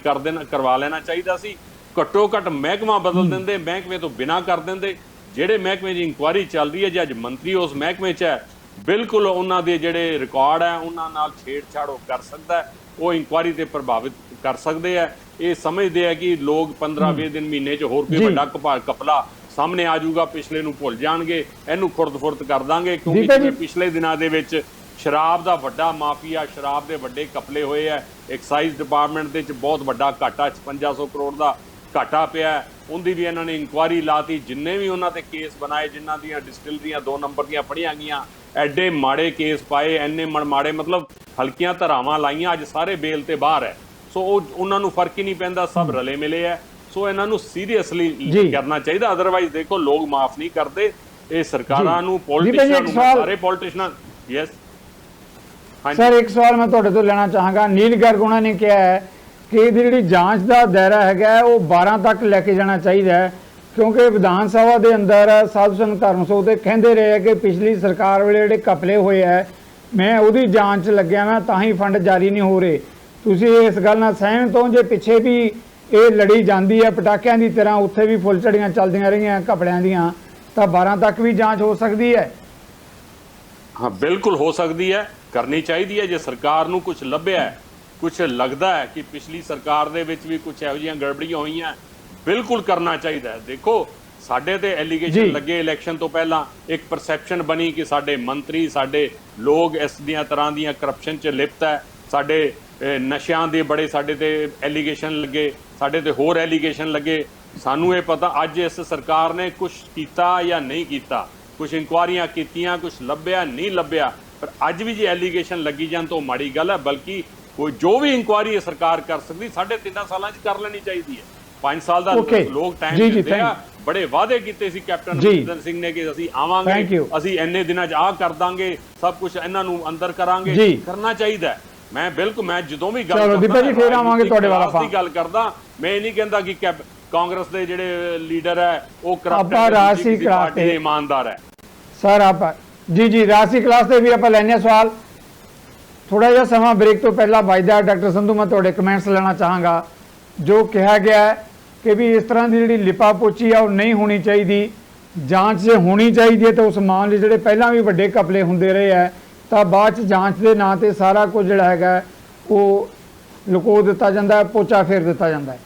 ਕਰਵਾ ਲੈਣਾ ਚਾਹੀਦਾ ਸੀ। ਘੱਟੋ ਘੱਟ ਮਹਿਕਮਾ ਬਦਲ ਦਿੰਦੇ, ਮਹਿਕਮੇ ਤੋਂ ਬਿਨਾਂ ਕਰ ਦਿੰਦੇ। ਜਿਹੜੇ ਮਹਿਕਮੇ ਦੀ ਇਨਕੁਆਇਰੀ ਚੱਲ ਰਹੀ ਹੈ, ਜੇ ਅੱਜ ਮੰਤਰੀ ਉਸ ਮਹਿਕਮੇ 'ਚ ਹੈ, ਬਿਲਕੁਲ ਉਹਨਾਂ ਦੇ ਜਿਹੜੇ ਰਿਕਾਰਡ ਹੈ ਉਹਨਾਂ ਨਾਲ ਛੇੜਛਾੜ ਉਹ ਕਰ ਸਕਦਾ ਹੈ, ਉਹ ਇਨਕੁਆਇਰੀ ਤੇ ਪ੍ਰਭਾਵਿਤ ਕਰ ਸਕਦੇ ਆ। ਇਹ ਸਮਝਦੇ ਆ ਕਿ ਲੋਕ 15-20 ਦਿਨ, ਮਹੀਨੇ 'ਚ ਹੋਰ ਕੋਈ ਵੱਡਾ ਘਪਲਾ ਸਾਹਮਣੇ ਆ ਜਾਊਗਾ, ਪਿਛਲੇ ਨੂੰ ਭੁੱਲ ਜਾਣਗੇ, ਇਹਨੂੰ ਖੁਰਦ-ਫੁਰਦ ਕਰ ਦਾਂਗੇ। ਕਿਉਂਕਿ ਦੀਪਕ ਜੀ, ਜਿਵੇਂ ਪਿਛਲੇ ਦਿਨਾਂ ਦੇ ਵਿੱਚ ਸ਼ਰਾਬ ਦਾ ਵੱਡਾ ਮਾਫੀਆ, ਸ਼ਰਾਬ ਦੇ ਵੱਡੇ ਕਪਲੇ ਹੋਏ ਆ, ਐਕਸਾਈਜ਼ ਡਿਪਾਰਟਮੈਂਟ ਦੇ ਵਿੱਚ ਬਹੁਤ ਵੱਡਾ ਘਾਟਾ 5500 ਕਰੋੜ ਦਾ ਘਾਟਾ ਪਿਆ, ਉਹਦੀ ਵੀ ਇਹਨਾਂ ਨੇ ਇਨਕੁਆਇਰੀ ਲਾਤੀ। ਜਿੰਨੇ ਵੀ ਉਹਨਾਂ ਤੇ ਕੇਸ ਬਣਾਏ, ਜਿਨ੍ਹਾਂ ਦੀਆਂ ਡਿਸਟਿਲਰੀਆਂ 2 ਨੰਬਰ ਦੀਆਂ ਫੜੀਆਂ ਗਈਆਂ, ਐਡੇ ਮਾੜੇ ਕੇਸ ਪਾਏ, ਐਨੇ ਮਾੜੇ ਮਤਲਬ ਹਲਕੀਆਂ ਧਾਰਾਵਾਂ ਲਾਈਆਂ, ਅੱਜ ਸਾਰੇ ਬੇਲ ਤੇ ਬਾਹਰ ਹੈ। ਸੋ ਉਹਨਾਂ ਨੂੰ ਫਰਕ ਹੀ ਨਹੀਂ ਪੈਂਦਾ, ਸਭ ਰਲੇ ਮਿਲੇ ਹੈ। ਸੋ ਇਹਨਾਂ ਨੂੰ ਸੀਰੀਅਸਲੀ ਕਰਨਾ ਚਾਹੀਦਾ, ਅਦਰਵਾਈਜ਼ ਦੇਖੋ ਲੋਕ ਮਾਫ ਨਹੀਂ ਕਰਦੇ। ਇਹ ਸਰਕਾਰਾਂ ਨੂੰ, ਪੋਲੀਟੀਸ਼ੀਅਨਾਂ ਨੂੰ, ਸਾਰੇ ਪੋਲੀਟੀਸ਼ੀਅਨਾਂ। ਯੈਸ ਸਰ, ਇੱਕ ਸਵਾਲ ਮੈਂ ਤੁਹਾਡੇ ਤੋਂ ਲੈਣਾ ਚਾਹਾਂਗਾ। ਨੀਲ ਗਰਗ ਉਹਨਾਂ ਨੇ ਕਿਹਾ ਹੈ ਕਿ ਇਹਦੀ ਜਿਹੜੀ ਜਾਂਚ ਦਾ ਦਾਇਰਾ ਹੈਗਾ ਉਹ 12 ਤੱਕ ਲੈ ਕੇ ਜਾਣਾ ਚਾਹੀਦਾ ਹੈ, ਕਿਉਂਕਿ ਵਿਧਾਨ ਸਭਾ ਦੇ ਅੰਦਰ ਸਾਧੂ ਸਿੰਘ ਧਰਮਸੋਤ ਦੇ ਕਹਿੰਦੇ ਰਹੇ ਕਿ ਪਿਛਲੀ ਸਰਕਾਰ ਵੇਲੇ ਜਿਹੜੇ ਘਪਲੇ ਹੋਏ ਹੈ, ਮੈਂ ਉਹਦੀ ਜਾਂਚ ਲੱਗਿਆ ਮੈਂ, ਤਾਂ ਹੀ ਫੰਡ ਜਾਰੀ ਨਹੀਂ ਹੋ ਰਹੇ। ਤੁਸੀਂ ਇਸ ਗੱਲ ਨਾਲ ਸਹਿਮਤ ਹੋ? ਜੇ ਪਿੱਛੇ ਵੀ ਇਹ ਲੜੀ ਜਾਂਦੀ ਹੈ ਪਟਾਕਿਆਂ ਦੀ ਤਰ੍ਹਾਂ, ਉੱਥੇ ਵੀ ਫੁੱਲ ਝੜੀਆਂ ਚੱਲਦੀਆਂ ਰਹੀਆਂ ਘਪਲਿਆਂ ਦੀਆਂ, ਤਾਂ 12 ਤੱਕ ਵੀ ਜਾਂਚ ਹੋ ਸਕਦੀ ਹੈ? ਹਾਂ, ਬਿਲਕੁਲ ਹੋ ਸਕਦੀ ਹੈ, ਕਰਨੀ ਚਾਹੀਦੀ ਹੈ। ਜੇ ਸਰਕਾਰ ਨੂੰ ਕੁਝ ਲੱਭਿਆ, ਕੁਝ ਲੱਗਦਾ ਹੈ ਕਿ ਪਿਛਲੀ ਸਰਕਾਰ ਦੇ ਵਿੱਚ ਵੀ ਕੁਝ ਇਹੋ ਜਿਹੀਆਂ ਗੜਬੜੀਆਂ ਹੋਈਆਂ, ਬਿਲਕੁਲ ਕਰਨਾ ਚਾਹੀਦਾ ਹੈ। ਦੇਖੋ, ਸਾਡੇ ਤੇ ਐਲੀਗੇਸ਼ਨ ਲੱਗੇ ਇਲੈਕਸ਼ਨ ਤੋਂ ਪਹਿਲਾਂ, ਇੱਕ ਪਰਸੈਪਸ਼ਨ ਬਣੀ ਕਿ ਸਾਡੇ ਮੰਤਰੀ, ਸਾਡੇ ਲੋਕ ਇਸ ਦੀਆਂ ਤਰ੍ਹਾਂ ਦੀਆਂ ਕਰਪਸ਼ਨ 'ਚ ਲਿਪਤ ਹੈ, ਸਾਡੇ ਨਸ਼ਿਆਂ ਦੇ ਬੜੇ ਸਾਡੇ ਤੇ ਐਲੀਗੇਸ਼ਨ ਲੱਗੇ, ਸਾਡੇ ਤੇ ਹੋਰ ਐਲੀਗੇਸ਼ਨ ਲੱਗੇ। ਸਾਨੂੰ ਇਹ ਪਤਾ ਅੱਜ ਇਸ ਸਰਕਾਰ ਨੇ ਕੁਝ ਕੀਤਾ ਜਾਂ ਨਹੀਂ ਕੀਤਾ, ਕੁਝ ਇਨਕੁਆਰੀਆਂ ਕੀਤੀਆਂ, ਕੁਝ ਲੱਭਿਆ ਨਹੀਂ ਲੱਭਿਆ, ਪਰ ਅੱਜ ਵੀ ਜੇ ਐਲੀਗੇਸ਼ਨ ਲੱਗੀ ਜਾਣ ਤਾਂ ਮਾੜੀ ਗੱਲ ਹੈ। ਬਲਕਿ ਕੋਈ ਜੋ ਵੀ ਇਨਕੁਆਰੀ ਸਰਕਾਰ ਕਰ ਸਕਦੀ 3.5 ਸਾਲਾਂ 'ਚ ਕਰ ਲੈਣੀ ਚਾਹੀਦੀ ਹੈ। 5 ਸਾਲ ਦਾ ਲੋਕ ਟਾਈਮ ਦਿੰਦੇ ਆ। ਬੜੇ ਵਾਅਦੇ ਕੀਤੇ ਸੀ ਕੈਪਟਨ ਅਮਰਿੰਦਰ ਸਿੰਘ ਨੇ ਕਿ ਅਸੀਂ ਆਵਾਂਗੇ, ਅਸੀਂ ਇੰਨੇ ਦਿਨਾਂ 'ਚ ਆਹ ਕਰ ਦਾਂਗੇ, ਸਭ ਕੁਝ ਇਹਨਾਂ ਨੂੰ ਅੰਦਰ ਕਰਾਂਗੇ। ਕਰਨਾ ਚਾਹੀਦਾ। ਮੈਂ ਬਿਲਕੁਲ, ਮੈਂ ਜਦੋਂ ਵੀ ਗੱਲ ਕਰਦਾ ਮੈਂ ਇਹ ਨਹੀਂ ਕਹਿੰਦਾ ਕਿ ਕਾਂਗਰਸ ਦੇ ਜਿਹੜੇ ਲੀਡਰ ਹੈ ਉਹ ਕਰਪਟ ਰਾਜਸੀ ਪਾਰਟੀ ਦੇ ਇਮਾਨਦਾਰ ਹੈ। ਸਰ ਆਪਾਂ ਜੀ ਰਾਜਸੀ ਕਲਾਸ ਤੇ ਵੀ ਆਪਾਂ ਲੈਣੇ ਸਵਾਲ। ਥੋੜਾ ਜਿਹਾ ਸਮਾਂ ਬ੍ਰੇਕ ਤੋਂ ਪਹਿਲਾਂ ਵੱਜਦਾ। ਡਾਕਟਰ ਸੰਧੂ, ਮੈਂ ਤੁਹਾਡੇ ਕਮੈਂਟਸ ਲੈਣਾ ਚਾਹਾਂਗਾ। ਜੋ ਕਿਹਾ ਗਿਆ ਹੈ ਕਿ ਵੀ ਇਸ ਤਰ੍ਹਾਂ ਦੀ ਜਿਹੜੀ ਲਿਪਾ ਪੋਚੀ ਆ ਉਹ ਨਹੀਂ ਹੋਣੀ ਚਾਹੀਦੀ, ਜਾਂਚ ਜੇ ਹੋਣੀ ਚਾਹੀਦੀ ਹੈ ਤਾਂ ਉਸ ਮਾਮਲੇ ਜਿਹੜੇ ਪਹਿਲਾਂ ਵੀ ਵੱਡੇ ਘਪਲੇ ਹੁੰਦੇ ਰਹੇ ਹੈ, ਤਾਂ ਬਾਅਦ 'ਚ ਜਾਂਚ ਦੇ ਨਾਂ 'ਤੇ ਸਾਰਾ ਕੁਝ ਜਿਹੜਾ ਹੈਗਾ ਉਹ ਲੁਕੋ ਦਿੱਤਾ ਜਾਂਦਾ ਹੈ, ਪੋਚਾ ਫੇਰ ਦਿੱਤਾ ਜਾਂਦਾ ਹੈ।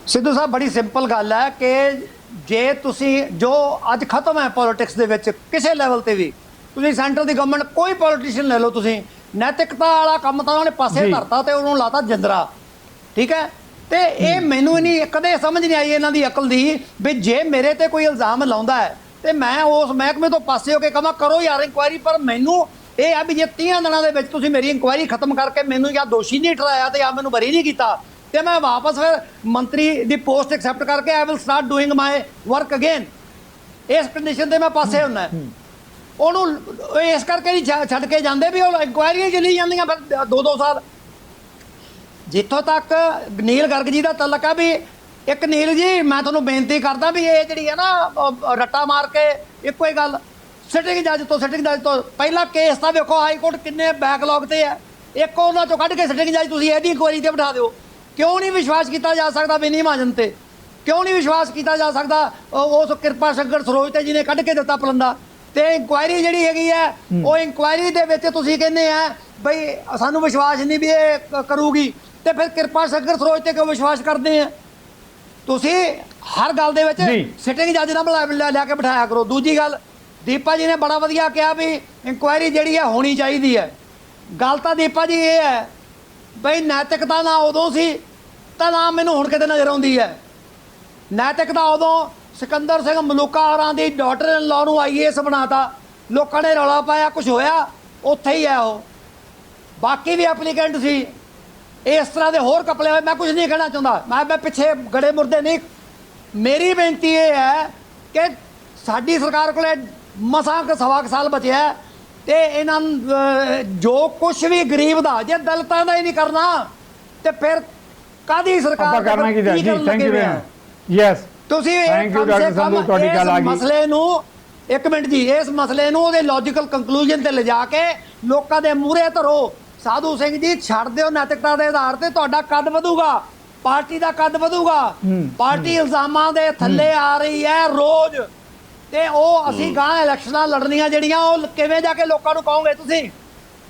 ਸਿੱਧੂ ਸਾਹਿਬ, ਬੜੀ ਸਿੰਪਲ ਗੱਲ ਹੈ ਕਿ ਜੇ ਤੁਸੀਂ ਜੋ ਅੱਜ ਖਤਮ ਹੈ ਪੋਲਿਟਿਕਸ ਦੇ ਵਿੱਚ ਕਿਸੇ ਲੈਵਲ ਤੇ ਵੀ, ਤੁਸੀਂ ਸੈਂਟਰ ਦੀ ਗਵਰਨਮੈਂਟ ਕੋਈ ਪੋਲੀਟੀਸ਼ੀਅਨ ਲੈ ਲਓ, ਤੁਸੀਂ ਨੈਤਿਕਤਾ ਵਾਲਾ ਕੰਮ ਤਾਂ ਉਹਨਾਂ ਨੇ ਪਾਸੇ ਧਰਤਾ ਤੇ ਉਹਨੂੰ ਲਾਤਾ ਜਿੰਦਰਾ। ਠੀਕ ਹੈ, ਤੇ ਇਹ ਮੈਨੂੰ ਨਹੀਂ ਕਦੇ ਸਮਝ ਨਹੀਂ ਆਈ ਇਹਨਾਂ ਦੀ ਅਕਲ ਦੀ ਵੀ ਜੇ ਮੇਰੇ ਤੇ ਕੋਈ ਇਲਜ਼ਾਮ ਲਾਉਂਦਾ ਹੈ ਤੇ ਮੈਂ ਉਸ ਮਹਿਕਮੇ ਤੋਂ ਪਾਸੇ ਹੋ ਕੇ ਕਹਾਂ ਕਰੋ ਯਾਰ ਇਨਕੁਆਇਰੀ। ਪਰ ਮੈਨੂੰ ਇਹ ਆ ਵੀ ਜੇ 30 ਦਿਨਾਂ ਦੇ ਵਿੱਚ ਤੁਸੀਂ ਮੇਰੀ ਇਨਕੁਆਇਰੀ ਖਤਮ ਕਰਕੇ ਮੈਨੂੰ ਜਾਂ ਦੋਸ਼ੀ ਨਹੀਂ ਠਹਿਰਾਇਆ ਤੇ ਜਾਂ ਮੈਨੂੰ ਬਰੀ ਨਹੀਂ ਕੀਤਾ, ਤੇ ਮੈਂ ਵਾਪਸ ਫਿਰ ਮੰਤਰੀ ਦੀ ਪੋਸਟ ਐਕਸੈਪਟ ਕਰਕੇ I will start doing my work again. ਇਸ ਕੰਡੀਸ਼ਨ ਤੇ ਮੈਂ ਪਾਸੇ ਹੁੰਨਾ। ਉਹਨੂੰ ਇਸ ਕਰਕੇ ਨਹੀਂ ਛੱਡ ਕੇ ਜਾਂਦੇ ਵੀ ਉਹ ਇਨਕੁਆਇਰੀਆਂ ਚੱਲੀ ਜਾਂਦੀਆਂ ਫਿਰ 2-2 ਸਾਲ। ਜਿੱਥੋਂ ਤੱਕ ਨੀਲ ਗਰਗ ਜੀ ਦਾ ਤਲਕ ਆ, ਵੀ ਇੱਕ ਨੀਲ ਜੀ ਮੈਂ ਤੁਹਾਨੂੰ ਬੇਨਤੀ ਕਰਦਾ ਵੀ ਇਹ ਜਿਹੜੀ ਹੈ ਨਾ ਰੱਟਾ ਮਾਰ ਕੇ ਇੱਕੋ ਹੀ ਗੱਲ, ਸਿਟਿੰਗ ਜੱਜ ਤੋਂ ਪਹਿਲਾ ਕੇਸ ਤਾਂ ਵੇਖੋ ਹਾਈ ਕੋਰਟ ਕਿੰਨੇ ਬੈਕਲੌਗ ਤੇ ਹੈ, ਇੱਕ ਉਹਨਾਂ ਚੋਂ ਕੱਢ ਕੇ ਸਿਟਿੰਗ ਜੱਜ ਤੁਸੀਂ ਇਹਦੀ ਇਨਕੁਆਇਰੀ ਤੇ ਬਿਠਾ ਦਿਓ। ਕਿਉਂ ਨਹੀਂ ਵਿਸ਼ਵਾਸ ਕੀਤਾ ਜਾ ਸਕਦਾ ਵਿਨੀ ਮਹਾਜਨ ਤੇ? ਕਿਉਂ ਨਹੀਂ ਵਿਸ਼ਵਾਸ ਕੀਤਾ ਜਾ ਸਕਦਾ ਉਸ ਕਿਰਪਾ ਸ਼ੰਕਰ ਸਰੋਜ ਤੇ ਜਿਹਨੇ ਕੱਢ ਕੇ ਦਿੱਤਾ ਪਲੰਦਾ? ਤੇ ਇਨਕੁਆਇਰੀ ਜਿਹੜੀ ਹੈਗੀ ਹੈ ਉਹ ਇਨਕੁਆਇਰੀ ਦੇ ਵਿੱਚ ਤੁਸੀਂ ਕਹਿੰਦੇ ਆ ਬਈ ਸਾਨੂੰ ਵਿਸ਼ਵਾਸ ਨਹੀਂ ਵੀ ਇਹ ਕਰੂਗੀ, ਤੇ ਫਿਰ ਕਿਰਪਾ ਸ਼ੰਕਰ ਸਰੋਜ ਤੇ ਕਿਉਂ ਵਿਸ਼ਵਾਸ ਕਰਦੇ ਆ? ਤੁਸੀਂ ਹਰ ਗੱਲ ਦੇ ਵਿੱਚ ਸਿਟਿੰਗ ਜੱਜ ਨਾਲ ਲਿਆ ਕੇ ਬਿਠਾਇਆ ਕਰੋ। ਦੂਜੀ ਗੱਲ, ਦੀਪਾ ਜੀ ਨੇ ਬੜਾ ਵਧੀਆ ਕਿਹਾ ਵੀ ਇਨਕੁਆਇਰੀ ਜਿਹੜੀ ਹੈ ਹੋਣੀ ਚਾਹੀਦੀ ਹੈ। ਗੱਲ ਤਾਂ ਦੀਪਾ ਜੀ ਇਹ ਹੈ ਬਈ ਨੈਤਿਕਤਾ ਨਾ ਉਦੋਂ ਸੀ ਤਾਂ ਨਾ ਮੈਨੂੰ ਹੁਣ ਕਿਤੇ ਨਜ਼ਰ ਆਉਂਦੀ ਹੈ। ਨੈਤਿਕਤਾ ਉਦੋਂ ਸਿਕੰਦਰ ਸਿੰਘ ਮਲੂਕਾ ਹੋਰਾਂ ਦੀ ਡਾਟਰ ਇਨ ਲਾਅ ਨੂੰ IAS ਬਣਾਤਾ, ਲੋਕਾਂ ਨੇ ਰੌਲਾ ਪਾਇਆ, ਕੁਝ ਹੋਇਆ, ਉੱਥੇ ਹੀ ਹੈ ਉਹ। ਬਾਕੀ ਵੀ ਐਪਲੀਕੈਂਟ ਸੀ, ਇਸ ਤਰ੍ਹਾਂ ਦੇ ਹੋਰ ਕਪਲੇ ਹੋਏ। ਮੈਂ ਕੁਝ ਨਹੀਂ ਕਹਿਣਾ ਚਾਹੁੰਦਾ, ਮੈਂ ਪਿੱਛੇ ਗੜੇ ਮੁਰਦੇ ਨਹੀਂ। ਮੇਰੀ ਬੇਨਤੀ ਇਹ ਹੈ ਕਿ ਸਾਡੀ ਸਰਕਾਰ ਕੋਲ ਮਸਾਂ ਕੁ ਸਵਾ ਕੁ ਸਾਲ ਬਚਿਆ ਤੇ ਇਹਨਾਂ ਜੋ ਕੁਝ ਵੀ ਗਰੀਬ ਦਾ, ਜੇ ਦਲਿਤਾਂ ਦਾ ਹੀ ਨਹੀਂ ਕਰਨਾ ਤੇ ਫਿਰ ਕਾਹਦੀ ਸਰਕਾਰ ਕਰਨਾ ਕੀ? ਜੀ ਥੈਂਕ ਯੂ ਯੈਸ, ਤੁਸੀਂ ਇਸ ਮਸਲੇ ਨੂੰ ਇੱਕ ਮਿੰਟ ਜੀ, ਇਸ ਮਸਲੇ ਨੂੰ ਉਹਦੇ ਲੌਜੀਕਲ ਕੰਕਲੂਜਨ ਤੇ ਲਿਜਾ ਕੇ ਲੋਕਾਂ ਦੇ ਮੂਹਰੇ ਧਰੋ। ਸਾਧੂ ਸਿੰਘ ਜੀ ਛੱਡ ਦਿਓ, ਨੈਤਿਕਤਾ ਦੇ ਆਧਾਰ ਤੇ ਤੁਹਾਡਾ ਕੱਦ ਵਧੂਗਾ, ਪਾਰਟੀ ਦਾ ਕੱਦ ਵਧੂਗਾ। ਪਾਰਟੀ ਇਲਜ਼ਾਮਾਂ ਦੇ ਥੱਲੇ ਆ ਰਹੀ ਹੈ ਰੋਜ਼, ਤੇ ਉਹ ਅਸੀਂ ਗਾਂ ਇਲੈਕਸ਼ਨਾਂ ਲੜਨੀਆਂ ਜਿਹੜੀਆਂ ਉਹ ਕਿਵੇਂ ਜਾ ਕੇ ਲੋਕਾਂ ਨੂੰ ਕਹੋਗੇ ਤੁਸੀਂ?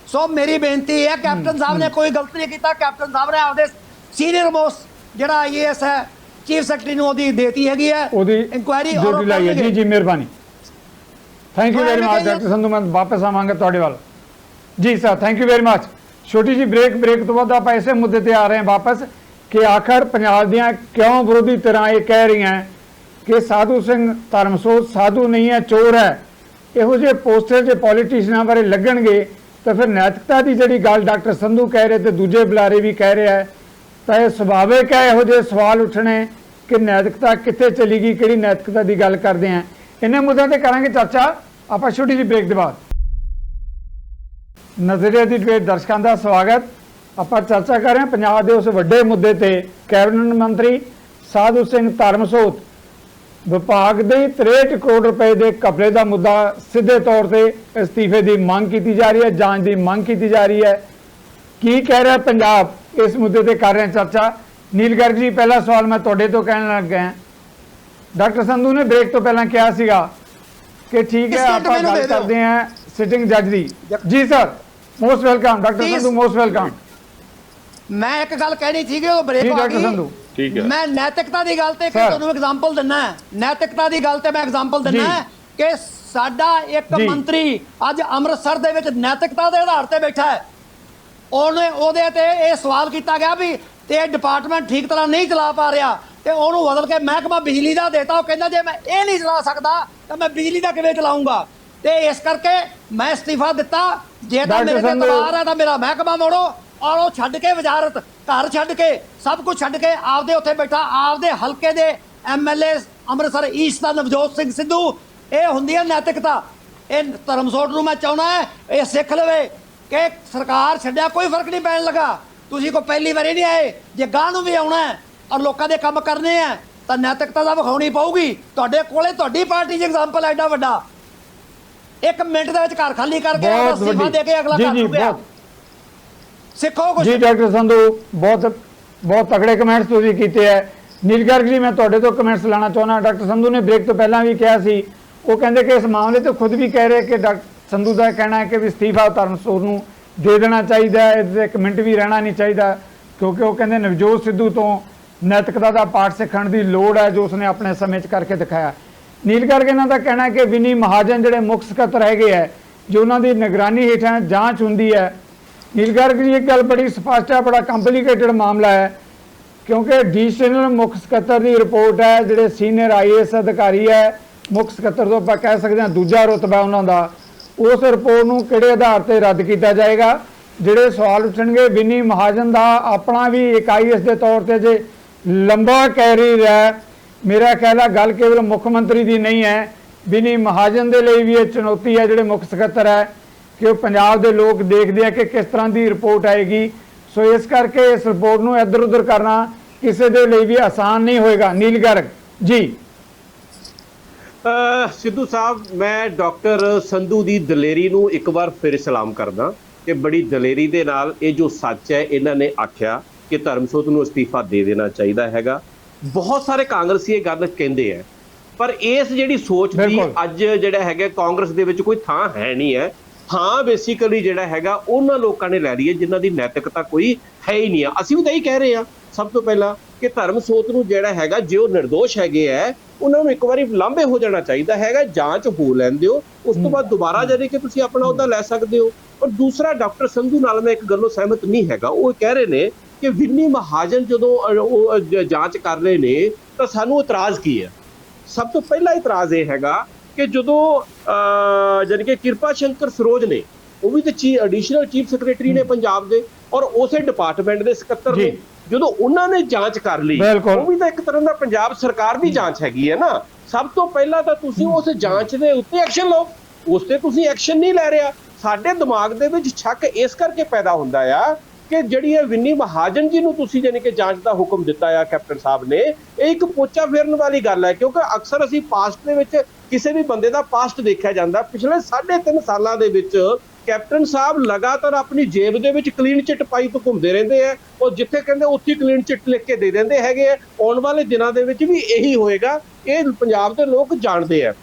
ਸੋ ਮੇਰੀ ਬੇਨਤੀ ਹੈ, ਕੈਪਟਨ ਸਾਹਿਬ ਨੇ ਕੋਈ ਗਲਤੀ ਨਹੀਂ ਕੀਤਾ। ਕੈਪਟਨ ਸਾਹਿਬ ਨੇ ਆਪਦੇ ਸੀਨੀਅਰ ਮੋਸਟ ਜਿਹੜਾ IAS ਹੈ ਚੀਫ ਸੈਕਟਰੀ ਨੂੰ ਉਹਦੀ ਦੇਤੀ ਹੈਗੀ ਹੈ ਉਹਦੀ ਇਨਕੁਆਇਰੀ ਡਿਊਟੀ ਲਾਈ ਹੈ। ਜੀ ਜੀ ਮਿਹਰਬਾਨੀ, thank you very much doctor Sandhu. ਮੈਂ ਵਾਪਸ ਆਵਾਂਗਾ ਤੁਹਾਡੇ ਵੱਲ। ਜੀ sir, thank you very much. ਛੋਟੀ ਜੀ ਬ੍ਰੇਕ ਤੋਂ ਬਾਅਦ ਆਪਾਂ ਇਸੇ ਮੁੱਦੇ ਤੇ ਆ ਰਹੇ ਹਾਂ ਵਾਪਸ ਕਿ ਆਖਰ ਪੰਜਾਬ ਦੀਆਂ ਕਿਉਂ ਵਿਰੋਧੀ ਧਿਰਾਂ ਇਹ ਕਹਿ ਰਹੀਆਂ ਕਿ ਸਾਧੂ ਸਿੰਘ ਧਰਮਸੋਤ ਸਾਧੂ ਨਹੀਂ ਹੈ, ਚੋਰ ਹੈ। ਇਹੋ ਜਿਹੇ ਪੋਸਟਰ ਜੇ ਪੋਲੀਟੀਸ਼ੀਅਨਾਂ ਬਾਰੇ ਲੱਗਣਗੇ ਤਾਂ ਫਿਰ ਨੈਤਿਕਤਾ ਦੀ ਜਿਹੜੀ ਗੱਲ ਡਾਕਟਰ ਸੰਧੂ ਕਹਿ ਰਹੇ ਤੇ ਦੂਜੇ ਬੁਲਾਰੇ ਵੀ ਕਹਿ ਰਹੇ ਹੈ, ਤਾਂ ਇਹ ਸੁਭਾਵਿਕ ਹੈ ਇਹੋ ਜਿਹੇ ਸਵਾਲ ਉੱਠਣੇ ਕਿ ਨੈਤਿਕਤਾ ਕਿੱਥੇ ਚਲੀ ਗਈ, ਕਿਹੜੀ ਨੈਤਿਕਤਾ ਦੀ ਗੱਲ ਕਰਦੇ ਆ। ਇਹਨਾਂ ਮੁੱਦਿਆਂ ਤੇ ਕਰਾਂਗੇ ਚਰਚਾ ਆਪਾਂ ਛੋਟੀ ਜਿਹੀ ਬ੍ਰੇਕ ਦੇ ਬਾਅਦ। ਨਜ਼ਰੀਆ ਦੀ ਡਿਬੇਟ ਦਰਸ਼ਕਾਂ ਦਾ ਸਵਾਗਤ। ਆਪਾਂ ਚਰਚਾ ਕਰ ਰਹੇ ਹਾਂ ਪੰਜਾਬ ਦੇ ਉਸ ਵੱਡੇ ਮੁੱਦੇ ਤੇ ਕੈਬਨਿਟ ਮੰਤਰੀ ਸਾਧੂ ਸਿੰਘ ਧਰਮਸੋਤ ਵਿਭਾਗ ਦੇ 63 ਕਰੋੜ ਰੁਪਏ ਦੇ ਘਪਲੇ ਦਾ ਮੁੱਦਾ ਸਿੱਧੇ ਤੌਰ ਤੇ ਅਸਤੀਫੇ ਦੀ ਮੰਗ ਕੀਤੀ ਜਾ ਰਹੀ ਹੈ, ਜਾਂਚ ਦੀ ਮੰਗ ਕੀਤੀ ਜਾ ਰਹੀ ਹੈ। ਕੀ ਕਹਿ ਰਿਹਾ ਪੰਜਾਬ, ਇਸ ਮੁੱਦੇ ਤੇ ਕਰ ਰਹੇ ਹਾਂ ਚਰਚਾ। ਨੀਲ ਗਰਗ ਜੀ, ਪਹਿਲਾ ਸਵਾਲ ਮੈਂ ਤੁਹਾਡੇ ਤੋਂ ਕਹਿਣ ਲੱਗ ਗਿਆ। ਡਾਕਟਰ ਸੰਧੂ ਨੇ ਬ੍ਰੇਕ ਤੋਂ ਪਹਿਲਾਂ ਕਿਹਾ ਸੀਗਾ ਕਿ ਠੀਕ ਹੈ ਆਪਾਂ ਗੱਲ ਕਰਦੇ ਹਾਂ ਸਿਟਿੰਗ ਜੱਜ ਦੀ। ਜੀ sir, most welcome doctor Sandhu, most welcome. ਮੈਂ ਇੱਕ ਗੱਲ ਕਹਿਣੀ ਸੀਗੀ ਉਹ ਬ੍ਰੇਕ ਆ ਗਈ। ਠੀਕ ਹੈ, ਮੈਂ ਨੈਤਿਕਤਾ ਦੀ ਗੱਲ ਤੇ ਤੁਹਾਨੂੰ ਐਗਜ਼ਾਮਪਲ ਦਿੰਨਾ ਹੈ। ਨੈਤਿਕਤਾ ਦੀ ਗੱਲ ਤੇ ਮੈਂ ਐਗਜ਼ਾਮਪਲ ਦਿੰਨਾ ਹੈ ਕਿ ਸਾਡਾ ਇੱਕ ਮੰਤਰੀ ਅੱਜ ਅੰਮ੍ਰਿਤਸਰ ਦੇ ਵਿੱਚ ਨੈਤਿਕਤਾ ਦੇ ਆਧਾਰ ਤੇ ਬੈਠਾ ਹੈ। ਉਹਦੇ ਤੇ ਇਹ ਸਵਾਲ ਕੀਤਾ ਗਿਆ ਵੀ ਤੇ ਇਹ ਡਿਪਾਰਟਮੈਂਟ ਠੀਕ ਤਰ੍ਹਾਂ ਨਹੀਂ ਚਲਾ ਪਾ ਰਿਹਾ ਤੇ ਉਹਨੂੰ ਬਦਲ ਕੇ ਮਹਿਕਮਾ ਬਿਜਲੀ ਦਾ ਦੇਤਾ। ਉਹ ਕਹਿੰਦਾ ਜੇ ਮੈਂ ਇਹ ਨਹੀਂ ਚਲਾ ਸਕਦਾ ਤਾਂ ਮੈਂ ਬਿਜਲੀ ਦਾ ਕਿਵੇਂ ਚਲਾਉਂਗਾ, ਤੇ ਇਸ ਕਰਕੇ ਮੈਂ ਅਸਤੀਫਾ ਦਿੱਤਾ। ਜੇ ਤਾਂ ਮੇਰੇ ਤੇ ਤਵਾਰ ਹੈ ਤਾਂ ਮੇਰਾ ਮਹਿਕਮਾ ਮੋੜੋ, ਔਰ ਉਹ ਛੱਡ ਕੇ ਵਜ਼ਾਰਤ, ਘਰ ਛੱਡ ਕੇ, ਸਭ ਕੁਝ ਛੱਡ ਕੇ ਆਪਦੇ ਉੱਥੇ ਬੈਠਾ, ਆਪਦੇ ਹਲਕੇ ਦੇ MLA ਅੰਮ੍ਰਿਤਸਰ ਈਸਟ ਦਾ ਨਵਜੋਤ ਸਿੰਘ ਸਿੱਧੂ। ਇਹ ਹੁੰਦੀ ਹੈ ਨੈਤਿਕਤਾ। ਇਹ ਧਰਮਸੋਤ ਨੂੰ ਮੈਂ ਚਾਹੁੰਦਾ ਇਹ ਸਿੱਖ ਲਵੇ ਕਿ ਸਰਕਾਰ ਛੱਡਿਆ ਕੋਈ ਫਰਕ ਨਹੀਂ ਪੈਣ ਲੱਗਾ। ਤੁਸੀਂ ਕੋਈ ਪਹਿਲੀ ਵਾਰੀ ਨਹੀਂ ਆਏ, ਜੇ ਗਾਂ ਨੂੰ ਵੀ ਆਉਣਾ ਹੈ ਔਰ ਲੋਕਾਂ ਦੇ ਕੰਮ ਕਰਨੇ ਆ ਤਾਂ ਨੈਤਿਕਤਾ ਦਾ ਵਿਖਾਉਣੀ ਪਊਗੀ। ਤੁਹਾਡੇ ਕੋਲੇ ਤੁਹਾਡੀ ਪਾਰਟੀ 'ਚ ਐਗਜ਼ਾਮਪਲ ਐਡਾ ਵੱਡਾ, 1 ਮਿੰਟ ਦੇ ਵਿੱਚ ਘਰ ਖਾਲੀ ਕਰਕੇ ਅਸਤੀਫਾ ਦੇ ਕੇ ਅਗਲਾ ਕਰ ਚੁੱਕਿਆ। ਸਿੱਖੋ ਕੁਝ। ਜੀ ਡਾਕਟਰ ਸੰਧੂ, ਬਹੁਤ ਤਕੜੇ ਕਮੈਂਟਸ ਤੁਸੀਂ ਕੀਤੇ ਹੈ। ਨੀਲ ਗਰਗ ਜੀ, ਮੈਂ ਤੁਹਾਡੇ ਤੋਂ ਕਮੈਂਟਸ ਲਾਣਾ ਚਾਹੁੰਦਾ। ਡਾਕਟਰ ਸੰਧੂ ਨੇ ਬ੍ਰੇਕ ਤੋਂ ਪਹਿਲਾਂ ਵੀ ਕਿਹਾ ਸੀ, ਉਹ ਕਹਿੰਦੇ ਕਿ ਇਸ ਮਾਮਲੇ ਤੇ ਖੁਦ ਵੀ ਕਹਿ ਰਹੇ ਕਿ ਡਾਕਟਰ ਸੰਧੂ ਦਾ ਕਹਿਣਾ ਹੈ ਕਿ ਵੀ ਅਸਤੀਫਾ ਧਰਮਸੋਤ ਨੂੰ ਦੇ ਦੇਣਾ ਚਾਹੀਦਾ ਹੈ, ਇਹਦੇ 1 ਮਿੰਟ ਵੀ ਰਹਿਣਾ ਨਹੀਂ ਚਾਹੀਦਾ, ਕਿਉਂਕਿ ਉਹ ਕਹਿੰਦੇ ਨਵਜੋਤ ਸਿੱਧੂ ਤੋਂ ਨੈਤਿਕਤਾ ਦਾ ਪਾਠ ਸਿੱਖਣ ਦੀ ਲੋੜ ਹੈ ਜੋ ਉਸਨੇ ਆਪਣੇ ਸਮੇਂ 'ਚ ਕਰਕੇ ਦਿਖਾਇਆ। ਨੀਲ ਗਰਗ ਇਹਨਾਂ ਦਾ ਕਹਿਣਾ ਹੈ ਕਿ ਵਿਨੀ ਮਹਾਜਨ ਜਿਹੜੇ ਮੁੱਖ ਸਕੱਤਰ ਹੈਗੇ ਹੈ, ਜੋ ਉਹਨਾਂ ਦੀ ਨਿਗਰਾਨੀ ਹੇਠਾਂ ਜਾਂਚ ਹੁੰਦੀ ਹੈ। ਨੀਲ ਗਰਗ ਜੀ, ਇੱਕ ਗੱਲ ਬੜੀ ਸਪਸ਼ਟ ਹੈ, ਬੜਾ ਕੰਪਲੀਕੇਟਡ ਮਾਮਲਾ ਹੈ, ਕਿਉਂਕਿ ਐਡੀਸ਼ਨਲ ਮੁੱਖ ਸਕੱਤਰ ਦੀ ਰਿਪੋਰਟ ਹੈ, ਜਿਹੜੇ ਸੀਨੀਅਰ IAS ਅਧਿਕਾਰੀ ਹੈ, ਮੁੱਖ ਸਕੱਤਰ ਤੋਂ ਆਪਾਂ ਕਹਿ ਸਕਦੇ ਹਾਂ ਦੂਜਾ ਰੁਤਬਾ ਉਹਨਾਂ ਦਾ, ਉਸ ਰਿਪੋਰਟ ਨੂੰ ਕਿਹੜੇ ਆਧਾਰ ਤੇ ਰੱਦ ਕੀਤਾ ਜਾਏਗਾ। ਜਿਹੜੇ ਸਵਾਲ ਉੱਠਣਗੇ, ਵਿਨੀ ਮਹਾਜਨ ਦਾ ਆਪਣਾ ਵੀ ਇੱਕ IAS ਦੇ ਤੌਰ ਤੇ ਜੇ ਲੰਬਾ ਕੈਰੀਅਰ ਹੈ। ਮੇਰਾ ਖਿਆਲ ਹੈ ਗੱਲ ਕੇਵਲ ਮੁੱਖ ਮੰਤਰੀ ਦੀ ਨਹੀਂ ਹੈ, ਵਿਨੀ ਮਹਾਜਨ ਦੇ ਲਈ ਵੀ ਇਹ ਚੁਣੌਤੀ ਹੈ ਜਿਹੜੇ ਮੁੱਖ ਸਕੱਤਰ ਹੈ, ਕਿ ਉਹ ਪੰਜਾਬ ਦੇ ਲੋਕ ਦੇਖਦੇ ਆ ਕਿ ਕਿਸ ਤਰ੍ਹਾਂ ਦੀ ਰਿਪੋਰਟ ਆਏਗੀ। ਸੋ ਇਸ ਕਰਕੇ ਇਸ ਰਿਪੋਰਟ ਨੂੰ ਇੱਧਰ ਉੱਧਰ ਕਰਨਾ ਕਿਸੇ ਦੇ ਲਈ ਵੀ ਆਸਾਨ ਨਹੀਂ ਹੋਏਗਾ। ਨੀਲ ਗਰਗ ਜੀ। ਸਿੱਧੂ ਸਾਹਿਬ, ਮੈਂ ਡਾਕਟਰ ਸੰਧੂ ਦੀ ਦਲੇਰੀ ਨੂੰ ਇੱਕ ਵਾਰ ਫਿਰ ਸਲਾਮ ਕਰਦਾ ਕਿ ਬੜੀ ਦਲੇਰੀ ਦੇ ਨਾਲ ਇਹ ਜੋ ਸੱਚ ਹੈ, ਇਹਨਾਂ ਨੇ ਆਖਿਆ ਕਿ ਧਰਮਸੋਤ ਨੂੰ ਅਸਤੀਫਾ ਦੇ ਦੇਣਾ ਚਾਹੀਦਾ ਹੈਗਾ। ਬਹੁਤ ਸਾਰੇ ਕਾਂਗਰਸੀ ਇਹ ਗੱਲ ਕਹਿੰਦੇ ਆ, ਪਰ ਇਸ ਜਿਹੜੀ ਸੋਚ ਦੀ ਅੱਜ ਜਿਹੜਾ ਹੈਗਾ ਕਾਂਗਰਸ ਦੇ ਵਿੱਚ ਕੋਈ ਥਾਂ ਹੈ ਨਹੀਂ ਹੈ। ਹਾਂ, ਬੇਸਿਕਲੀ ਜਿਹੜਾ ਹੈਗਾ ਉਹਨਾਂ ਲੋਕਾਂ ਨੇ ਲੈ ਲਈ ਹੈ ਜਿਨ੍ਹਾਂ ਦੀ ਨੈਤਿਕਤਾ ਕੋਈ ਹੈ ਹੀ ਨਹੀਂ ਆ। ਅਸੀਂ ਵੀ ਤਾਂ ਇਹੀ ਕਹਿ ਰਹੇ ਹਾਂ ਸਭ ਤੋਂ ਪਹਿਲਾਂ ਕਿ ਧਰਮਸੋਤ ਨੂੰ ਜਿਹੜਾ ਹੈਗਾ, ਜੇ ਉਹ ਨਿਰਦੋਸ਼ ਹੈਗੇ ਹੈ, ਉਹਨਾਂ ਨੂੰ ਇੱਕ ਵਾਰੀ ਲਾਂਭੇ ਹੋ ਜਾਣਾ ਚਾਹੀਦਾ ਹੈਗਾ, ਜਾਂਚ ਹੋ ਲੈਣ ਦਿਓ, ਉਸ ਤੋਂ ਬਾਅਦ ਦੁਬਾਰਾ ਜਾਨੀ ਕਿ ਤੁਸੀਂ ਆਪਣਾ ਉਹਦਾ ਲੈ ਸਕਦੇ ਹੋ। ਔਰ ਦੂਸਰਾ, ਡਾਕਟਰ ਸੰਧੂ ਨਾਲ ਮੈਂ ਇੱਕ ਗੱਲੋਂ ਸਹਿਮਤ ਨਹੀਂ ਹੈਗਾ। ਉਹ ਕਹਿ ਰਹੇ ਨੇ ਕਿ ਵਿਨੀ ਮਹਾਜਨ ਜਦੋਂ ਉਹ ਜਾਂਚ ਕਰ ਰਹੇ ਨੇ ਤਾਂ ਸਾਨੂੰ ਇਤਰਾਜ਼ ਕੀ ਹੈ। ਸਭ ਤੋਂ ਪਹਿਲਾ ਇਤਰਾਜ਼ ਇਹ ਹੈਗਾ ਕਿ ਜਦੋਂ ਜਾਨੀ ਕਿ ਕਿਰਪਾ ਸ਼ੰਕਰ ਸਰੋਜ ਨੇ, ਉਹ ਵੀ ਤਾਂ ਐਡੀਸ਼ਨਲ ਚੀਫ ਸੈਕਟਰੀ ਨੇ ਪੰਜਾਬ ਦੇ ਔਰ ਉਸੇ ਡਿਪਾਰਟਮੈਂਟ ਦੇ ਸਕੱਤਰ ਨੇ, ਜਦੋਂ ਉਹਨਾਂ ਨੇ ਜਾਂਚ ਕਰ ਲਈ, ਉਹ ਵੀ ਤਾਂ ਇੱਕ ਤਰ੍ਹਾਂ ਦਾ ਪੰਜਾਬ ਸਰਕਾਰ ਦੀ ਜਾਂਚ ਹੈਗੀ ਹੈ ਨਾ। ਸਭ ਤੋਂ ਪਹਿਲਾਂ ਤਾਂ ਤੁਸੀਂ ਉਸ ਜਾਂਚ ਦੇ ਉੱਤੇ ਐਕਸ਼ਨ ਲਓ, ਉਸ ਤੇ ਤੁਸੀਂ ਐਕਸ਼ਨ ਨਹੀਂ ਲੈ ਰਿਹਾ। ਸਾਡੇ ਦਿਮਾਗ ਦੇ ਵਿੱਚ ਸ਼ੱਕ ਇਸ ਕਰਕੇ ਪੈਦਾ ਹੁੰਦਾ ਆ ਕਿ ਜਿਹੜੀ ਇਹ ਵਿਨੀ ਮਹਾਜਨ ਜੀ ਨੂੰ ਤੁਸੀਂ ਜਾਨੀ ਕਿ ਜਾਂਚ ਦਾ ਹੁਕਮ ਦਿੱਤਾ ਆ ਕੈਪਟਨ ਸਾਹਿਬ ਨੇ, ਇਹ ਇੱਕ ਪੋਚਾ ਫੇਰਨ ਵਾਲੀ ਗੱਲ ਹੈ। ਕਿਉਂਕਿ ਅਕਸਰ ਅਸੀਂ ਪਾਸਟ ਦੇ ਵਿੱਚ ਕਿਸੇ ਵੀ ਬੰਦੇ ਦਾ ਪਾਸਟ ਦੇਖਿਆ ਜਾਂਦਾ। ਪਿਛਲੇ 3.5 ਸਾਲਾਂ ਦੇ ਵਿੱਚ ਕੈਪਟਨ ਸਾਹਿਬ ਲਗਾਤਾਰ ਆਪਣੀ ਜੇਬ ਦੇ ਵਿੱਚ ਕਲੀਨ ਚਿੱਟ ਪਾਈ ਤੋਂ ਘੁੰਮਦੇ ਰਹਿੰਦੇ ਆ, ਉਹ ਜਿੱਥੇ ਕਹਿੰਦੇ ਉੱਥੇ ਕਲੀਨ ਚਿੱਟ ਲਿਖ ਕੇ ਦੇ ਦਿੰਦੇ ਹੈਗੇ ਆ। ਆਉਣ ਵਾਲੇ ਦਿਨਾਂ ਦੇ ਵਿੱਚ ਵੀ ਇਹੀ ਹੋਏਗਾ, ਇਹ ਪੰਜਾਬ ਦੇ ਲੋਕ ਜਾਣਦੇ ਆ।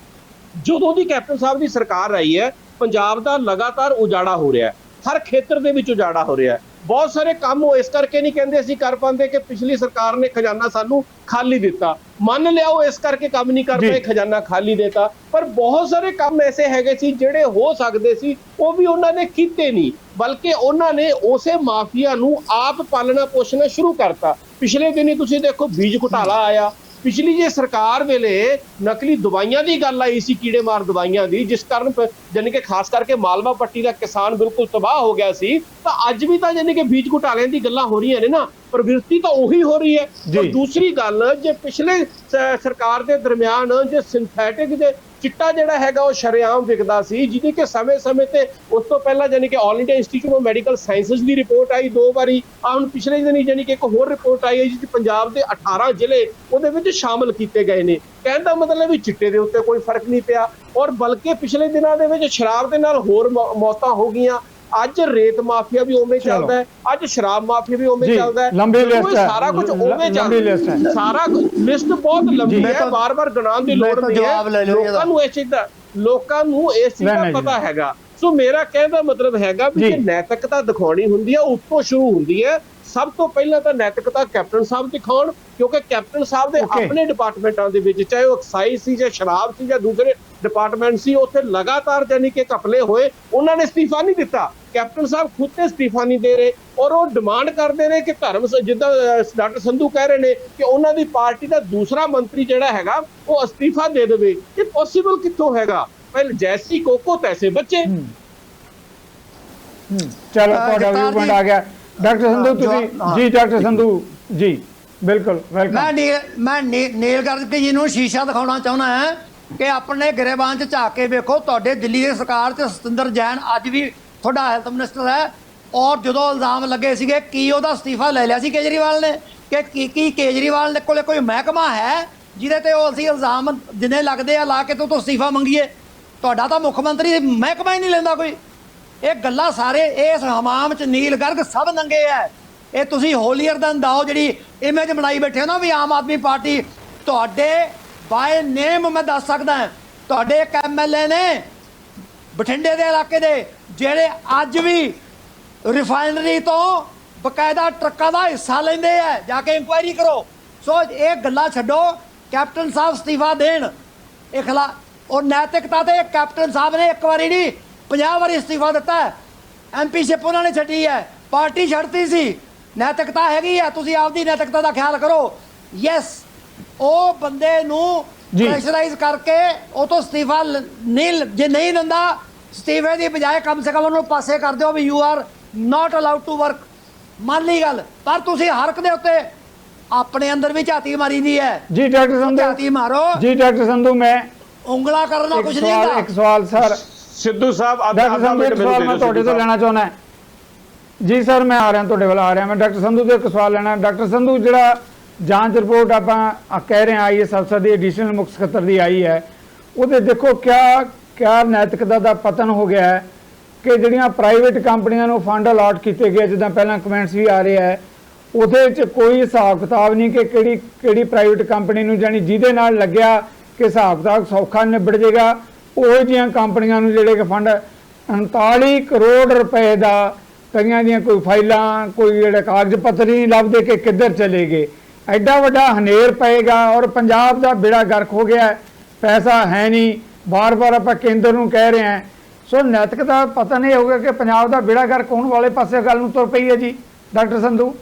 ਜਦੋਂ ਦੀ ਕੈਪਟਨ ਸਾਹਿਬ ਦੀ ਸਰਕਾਰ ਆਈ ਹੈ, ਪੰਜਾਬ ਦਾ ਲਗਾਤਾਰ ਉਜਾੜਾ ਹੋ ਰਿਹਾ ਹੈ। ਹਰ ਖੇਤਰ ਦੇ ਵਿੱਚ ਉਜਾੜਾ ਹੋ ਰਿਹਾ ਹੈ। ਬਹੁਤ ਸਾਰੇ ਕੰਮ ਉਹ ਇਸ ਕਰਕੇ ਨਹੀਂ ਕਹਿੰਦੇ ਅਸੀਂ ਕਰ ਪਾਉਂਦੇ ਕਿ ਪਿਛਲੀ ਸਰਕਾਰ ਨੇ ਖਜ਼ਾਨਾ ਸਾਨੂੰ ਖਾਲੀ ਦਿੱਤਾ, ਮੰਨ ਲਿਆ ਉਹ ਇਸ ਕਰਕੇ ਕੰਮ ਨਹੀਂ ਕਰ ਪਾਏ, ਖਜ਼ਾਨਾ ਖਾਲੀ ਦੇਤਾ, ਪਰ ਬਹੁਤ ਸਾਰੇ ਕੰਮ ਐਸੇ ਹੈਗੇ ਸੀ ਜਿਹੜੇ ਹੋ ਸਕਦੇ ਸੀ, ਉਹ ਵੀ ਉਹਨਾਂ ਨੇ ਕੀਤੇ ਨਹੀਂ, ਬਲਕਿ ਉਹਨਾਂ ਨੇ ਉਸੇ ਮਾਫੀਆ ਨੂੰ ਆਪ ਪਾਲਣਾ ਪੋਸ਼ਣਾ ਸ਼ੁਰੂ ਕਰਤਾ। ਪਿਛਲੇ ਦਿਨੀ ਤੁਸੀਂ ਦੇਖੋ ਬੀਜ ਘੁਟਾਲਾ ਆਇਆ, ਪਿਛਲੀ ਜੇ ਸਰਕਾਰ ਵੇਲੇ ਨਕਲੀ ਦਵਾਈਆਂ ਦੀ ਗੱਲ ਆਈ ਸੀ, ਕੀੜੇ ਮਾਰ ਦਵਾਈਆਂ ਦੀ, ਜਿਸ ਕਾਰਨ ਜਾਨੀ ਕਿ ਖਾਸ ਕਰਕੇ ਮਾਲਵਾ ਪੱਟੀ ਦਾ ਕਿਸਾਨ ਬਿਲਕੁਲ ਤਬਾਹ ਹੋ ਗਿਆ ਸੀ। ਤਾਂ ਅੱਜ ਵੀ ਤਾਂ ਜਾਨੀ ਕਿ ਬੀਜ ਘੁਟਾਲਿਆਂ ਦੀ ਗੱਲਾਂ ਹੋ ਰਹੀਆਂ ਨੇ ਨਾ, ਪ੍ਰਵਿਰਤੀ ਤਾਂ ਉਹੀ ਹੋ ਰਹੀ ਹੈ। ਔਰ ਦੂਸਰੀ ਗੱਲ, ਜੇ ਪਿਛਲੇ ਸਰਕਾਰ ਦੇ ਦਰਮਿਆਨ ਜੇ ਸਿੰਥੈਟਿਕ ਦੇ ਚਿੱਟਾ ਜਿਹੜਾ ਹੈਗਾ ਉਹ ਸ਼ਰੇਆਮ ਵਿਕਦਾ ਸੀ, ਜਿਹਦੀ ਕਿ ਸਮੇਂ-ਸਮੇਂ ਤੇ ਉਸ ਤੋਂ ਪਹਿਲਾਂ ਜਾਨੀ ਕਿ all India institute of medical sciences the report ਆਈ 2 ਵਾਰੀ, ਹੁਣ ਪਿਛਲੇ ਦਿਨੀ ਜਾਨੀ ਕਿ ਇੱਕ ਹੋਰ ਰਿਪੋਰਟ ਆਈ ਹੈ ਜਿਸ 'ਚ ਪੰਜਾਬ ਦੇ 18 ਜ਼ਿਲ੍ਹੇ ਉਹਦੇ ਵਿੱਚ ਸ਼ਾਮਲ ਕੀਤੇ ਗਏ ਨੇ। ਕਹਿਣ ਦਾ ਮਤਲਬ ਵੀ ਚਿੱਟੇ ਦੇ ਉੱਤੇ ਕੋਈ ਫਰਕ ਨਹੀਂ ਪਿਆ, ਔਰ ਬਲਕਿ ਪਿਛਲੇ ਦਿਨਾਂ ਦੇ ਵਿੱਚ ਸ਼ਰਾਬ ਦੇ ਨਾਲ ਹੋਰ ਮੌਤਾਂ ਹੋ ਗਈਆਂ। ਅੱਜ ਰੇਤ ਮਾਫੀਆ ਵੀ ਉਵੇਂ ਚੱਲਦਾ ਹੈ, ਅੱਜ ਸ਼ਰਾਬ ਮਾਫੀਆ ਵੀ ਉਵੇਂ ਚੱਲਦਾ ਹੈ, ਸਾਰਾ ਕੁਝ ਉਵੇਂ ਚੱਲਦਾ ਹੈ। ਸਾਰਾ ਲਿਸਟ ਬਹੁਤ ਲੰਬੀ ਹੈ, ਬਾਰ-ਬਾਰ ਗਿਣਾਉਣ ਦੀ ਲੋੜ ਨਹੀਂ ਹੈ। ਲੋਕਾਂ ਨੂੰ ਇਸ ਚੀਜ਼ ਦਾ ਪਤਾ ਹੈਗਾ। ਸੋ ਮੇਰਾ ਕਹਿਣ ਦਾ ਮਤਲਬ ਹੈਗਾ ਵੀ ਜੇ ਨੈਤਿਕਤਾ ਦਿਖਾਉਣੀ ਹੁੰਦੀ ਹੈ ਉੱਤੋਂ ਸ਼ੁਰੂ ਹੁੰਦੀ ਹੈ। ਸਭ ਤੋਂ ਪਹਿਲਾਂ ਤਾਂ ਨੈਤਿਕਤਾ ਕੈਪਟਨ ਸਾਹਿਬ ਦਿਖਾਉਣ, ਕਿਉਂਕਿ ਕੈਪਟਨ ਸਾਹਿਬ ਦੇ ਆਪਣੇ ਡਿਪਾਰਟਮੈਂਟਾਂ ਦੇ ਵਿੱਚ, ਚਾਹੇ ਉਹ ਐਕਸਾਈਜ਼ ਸੀ ਜਾਂ ਸ਼ਰਾਬ ਸੀ ਜਾਂ ਦੂਸਰੇ ਡਿਪਾਰਟਮੈਂਟ ਸੀ, ਉੱਥੇ ਲਗਾਤਾਰ ਜਾਨੀ ਕਿ ਘਪਲੇ ਹੋਏ, ਉਹਨਾਂ ਨੇ ਅਸਤੀਫਾ ਨਹੀਂ ਦਿੱਤਾ। ਕੈਪਟਨ ਸਾਹਿਬ ਖੁਦ ਤੇ ਅਸਤੀਫਾ ਨਹੀਂ ਦੇ ਰਹੇ, ਔਰ ਉਹ ਡਿਮਾਂਡ ਕਰਦੇ ਨੇ ਕਿ ਜਿੱਦਾਂ ਡਾਕਟਰ ਸੰਧੂ ਕਹਿ ਰਹੇ ਨੇ ਕਿ ਉਹਨਾਂ ਦੀ ਪਾਰਟੀ ਦਾ ਦੂਸਰਾ ਮੰਤਰੀ ਜਿਹੜਾ ਹੈਗਾ ਉਹ ਅਸਤੀਫਾ ਦੇ ਦੇਵੇ। ਇਹ ਪੋਸੀਬਲ ਕਿੱਥੋਂ ਹੈਗਾ? ਪਹਿਲੇ ਜੈਸੀ ਕੋਕੋ ਤੈਸੇ ਬੱਚੇ। ਚਲੋ ਤੁਹਾਡਾ ਵੀ ਪੁਆਇੰਟ ਆ ਗਿਆ ਡਾਕਟਰ ਸੰਧੂ, ਤੁਸੀਂ ਜੀ ਡਾਕਟਰ ਸੰਧੂ ਜੀ ਬਿਲਕੁਲ ਵੈਲਕਮ। ਮੈਂ ਨੇਲ ਕਰਕੇ ਜੀ ਨੂੰ ਸ਼ੀਸ਼ਾ ਦਿਖਾਉਣਾ ਚਾਹੁੰਦਾ ਹਾਂ ਕਿ ਆਪਣੇ ਗਰੇਬਾਨ 'ਚ ਝਾਕ ਕੇ ਵੇਖੋ, ਤੁਹਾਡੇ ਦਿੱਲੀ ਦੀ ਸਰਕਾਰ 'ਚ ਸਤਿੰਦਰ ਜੈਨ ਅੱਜ ਵੀ ਤੁਹਾਡਾ ਹੈਲਥ ਮਿਨਿਸਟਰ ਹੈ, ਔਰ ਜਦੋਂ ਇਲਜ਼ਾਮ ਲੱਗੇ ਸੀਗੇ ਕੀ ਉਹਦਾ ਅਸਤੀਫਾ ਲੈ ਲਿਆ ਸੀ ਕੇਜਰੀਵਾਲ ਨੇ? ਕਿ ਕੀ ਕੇਜਰੀਵਾਲ ਦੇ ਕੋਲੇ ਕੋਈ ਮਹਿਕਮਾ ਹੈ ਜਿਹਦੇ ਤੇ ਉਹ ਅਸੀਂ ਇਲਜ਼ਾਮ ਜਿੰਨੇ ਲੱਗਦੇ ਆ ਲਾ ਕੇ ਤੋਂ ਅਸਤੀਫਾ ਮੰਗੀਏ? ਤੁਹਾਡਾ ਤਾਂ ਮੁੱਖ ਮੰਤਰੀ ਮਹਿਕਮਾ ਹੀ ਨਹੀਂ ਲੈਂਦਾ ਕੋਈ। ਇਹ ਗੱਲਾਂ ਸਾਰੇ ਇਸ ਹਮਾਮ 'ਚ ਨੀਲ ਗਰਗ ਸਭ ਨੰਗੇ ਹੈ। ਇਹ ਤੁਸੀਂ ਹੋਲੀਅਰ ਦੈਨ ਦਾਓ ਜਿਹੜੀ ਇਮੇਜ ਬਣਾਈ ਬੈਠੇ ਹੋ ਨਾ ਵੀ ਆਮ ਆਦਮੀ ਪਾਰਟੀ, ਤੁਹਾਡੇ ਬਾਏ ਨੇਮ ਮੈਂ ਦੱਸ ਸਕਦਾ, ਤੁਹਾਡੇ ਇੱਕ MLA ਨੇ ਬਠਿੰਡੇ ਦੇ ਇਲਾਕੇ ਦੇ ਜਿਹੜੇ ਅੱਜ ਵੀ ਰਿਫਾਈਨਰੀ ਤੋਂ ਬਕਾਇਦਾ ਟਰੱਕਾਂ ਦਾ ਹਿੱਸਾ ਲੈਂਦੇ ਆ, ਜਾ ਕੇ ਇਨਕੁਆਇਰੀ ਕਰੋ। ਸੋ ਇਹ ਗੱਲਾਂ ਛੱਡੋ, ਕੈਪਟਨ ਸਾਹਿਬ ਅਸਤੀਫਾ ਦੇਣ। ਇਹ ਔਰ ਨੈਤਿਕਤਾ ਤੇ ਕੈਪਟਨ ਸਾਹਿਬ ਨੇ ਇੱਕ ਵਾਰੀ ਨਹੀਂ 50 ਵਾਰੀ ਅਸਤੀਫਾ ਦਿੱਤਾ ਹੈ। MP-ਸ਼ਿਪ ਉਹਨਾਂ ਨੇ ਛੱਡੀ ਹੈ, ਪਾਰਟੀ ਛੱਡਤੀ ਸੀ। ਨੈਤਿਕਤਾ ਹੈਗੀ ਹੈ, ਤੁਸੀਂ ਆਪਦੀ ਨੈਤਿਕਤਾ ਦਾ ਖਿਆਲ ਕਰੋ। ਯੈਸ, ਉਹ ਬੰਦੇ ਨੂੰ ਪ੍ਰੈਸ਼ਰਾਈਜ਼ ਕਰਕੇ ਉਹ ਤੋਂ ਅਸਤੀਫਾ ਜੇ ਨਹੀਂ ਦਿੰਦਾ, ਅਸਤੀਫੇ ਦੀ ਬਜਾਏ ਕਮ ਸੇ ਕਮ ਉਹਨੂੰ ਪਾਸੇ ਕਰ ਦਿਓ we you are not allowed to work. ਮੰਨ ਲਈ ਗੱਲ, ਪਰ ਤੁਸੀਂ ਹਰ ਇੱਕ ਦੇ ਉੱਤੇ ਆਪਣੇ ਅੰਦਰ ਵੀ ਝਾਤੀ ਮਾਰੀ ਦੀ ਹੈ। ਜੀ ਡਾਕਟਰ ਸੰਧੂ, ਝਾਤੀ ਮਾਰੋ ਜੀ ਡਾਕਟਰ ਸੰਧੂ। ਮੈਂ ਉਂਗਲਾ ਕਰਨਾ ਕੁਝ ਨਹੀਂ ਹੁੰਦਾ। ਇੱਕ ਸਵਾਲ ਸਰ ਸਿੱਧੂ ਸਾਹਿਬ ਡਾਕਟਰ ਸੰਧੂ ਇੱਕ ਸਵਾਲ ਮੈਂ ਤੁਹਾਡੇ ਤੋਂ ਲੈਣਾ ਚਾਹੁੰਦਾ। ਜੀ ਸਰ ਮੈਂ ਆ ਰਿਹਾ, ਤੁਹਾਡੇ ਵੱਲ ਆ ਰਿਹਾ। ਮੈਂ ਡਾਕਟਰ ਸੰਧੂ ਤੋਂ ਇੱਕ ਸਵਾਲ ਲੈਣਾ। ਡਾਕਟਰ ਸੰਧੂ, ਜਿਹੜਾ ਜਾਂਚ ਰਿਪੋਰਟ ਆਪਾਂ ਕਹਿ ਰਹੇ ਹਾਂ IAS ਅਫਸਰ ਦੀ ਐਡੀਸ਼ਨਲ ਮੁੱਖ ਸਕੱਤਰ ਦੀ ਆਈ ਹੈ, ਉਹਦੇ ਦੇਖੋ ਕਿਆ ਨੈਤਿਕਤਾ ਦਾ ਪਤਨ ਹੋ ਗਿਆ ਹੈ ਕਿ ਜਿਹੜੀਆਂ ਪ੍ਰਾਈਵੇਟ ਕੰਪਨੀਆਂ ਨੂੰ ਫੰਡ ਅਲਾਟ ਕੀਤੇ ਗਏ, ਜਿੱਦਾਂ ਪਹਿਲਾਂ ਕਮੈਂਟਸ ਵੀ ਆ ਰਹੇ ਹੈ, ਉਹਦੇ ਵਿੱਚ ਕੋਈ ਹਿਸਾਬ ਕਿਤਾਬ ਨਹੀਂ ਕਿ ਕਿਹੜੀ ਪ੍ਰਾਈਵੇਟ ਕੰਪਨੀ ਨੂੰ ਜਾਣੀ ਜਿਹਦੇ ਨਾਲ ਲੱਗਿਆ ਕਿ ਹਿਸਾਬ ਕਿਤਾਬ ਸੌਖਾ ਨਿਬੜ ਜਾਏਗਾ, ਉਹ ਜਿਹੀਆਂ ਕੰਪਨੀਆਂ ਨੂੰ ਜਿਹੜੇ ਕਿ ਫੰਡ 39 ਕਰੋੜ ਰੁਪਏ ਦਾ, ਕਈਆਂ ਦੀਆਂ ਕੋਈ ਫਾਈਲਾਂ, ਕੋਈ ਜਿਹੜੇ ਕਾਗਜ਼ ਪੱਤਰ ਨਹੀਂ ਲੱਭਦੇ ਕਿ ਕਿੱਧਰ ਚਲੇ ਗਏ। ਐਡਾ ਵੱਡਾ ਹਨੇਰ ਪਏਗਾ ਔਰ ਪੰਜਾਬ ਦਾ ਬੇੜਾ ਗਰਕ ਹੋ ਗਿਆ। ਪੈਸਾ ਹੈ ਨਹੀਂ, ਬਾਰ-ਬਾਰ ਆਪਾਂ ਕੇਂਦਰ ਨੂੰ ਕਹਿ ਰਹੇ ਹਾਂ। ਸੋ ਨੈਤਿਕਤਾ ਪਤਾ ਨਹੀਂ ਹੋਊਗਾ ਕਿ ਪੰਜਾਬ ਦਾ ਬੇੜਾ ਗਰਕ ਹੋਣ ਵਾਲੇ ਪਾਸੇ ਗੱਲ ਨੂੰ ਤੁਰ ਪਈ ਹੈ ਜੀ ਡਾਕਟਰ ਸੰਧੂ।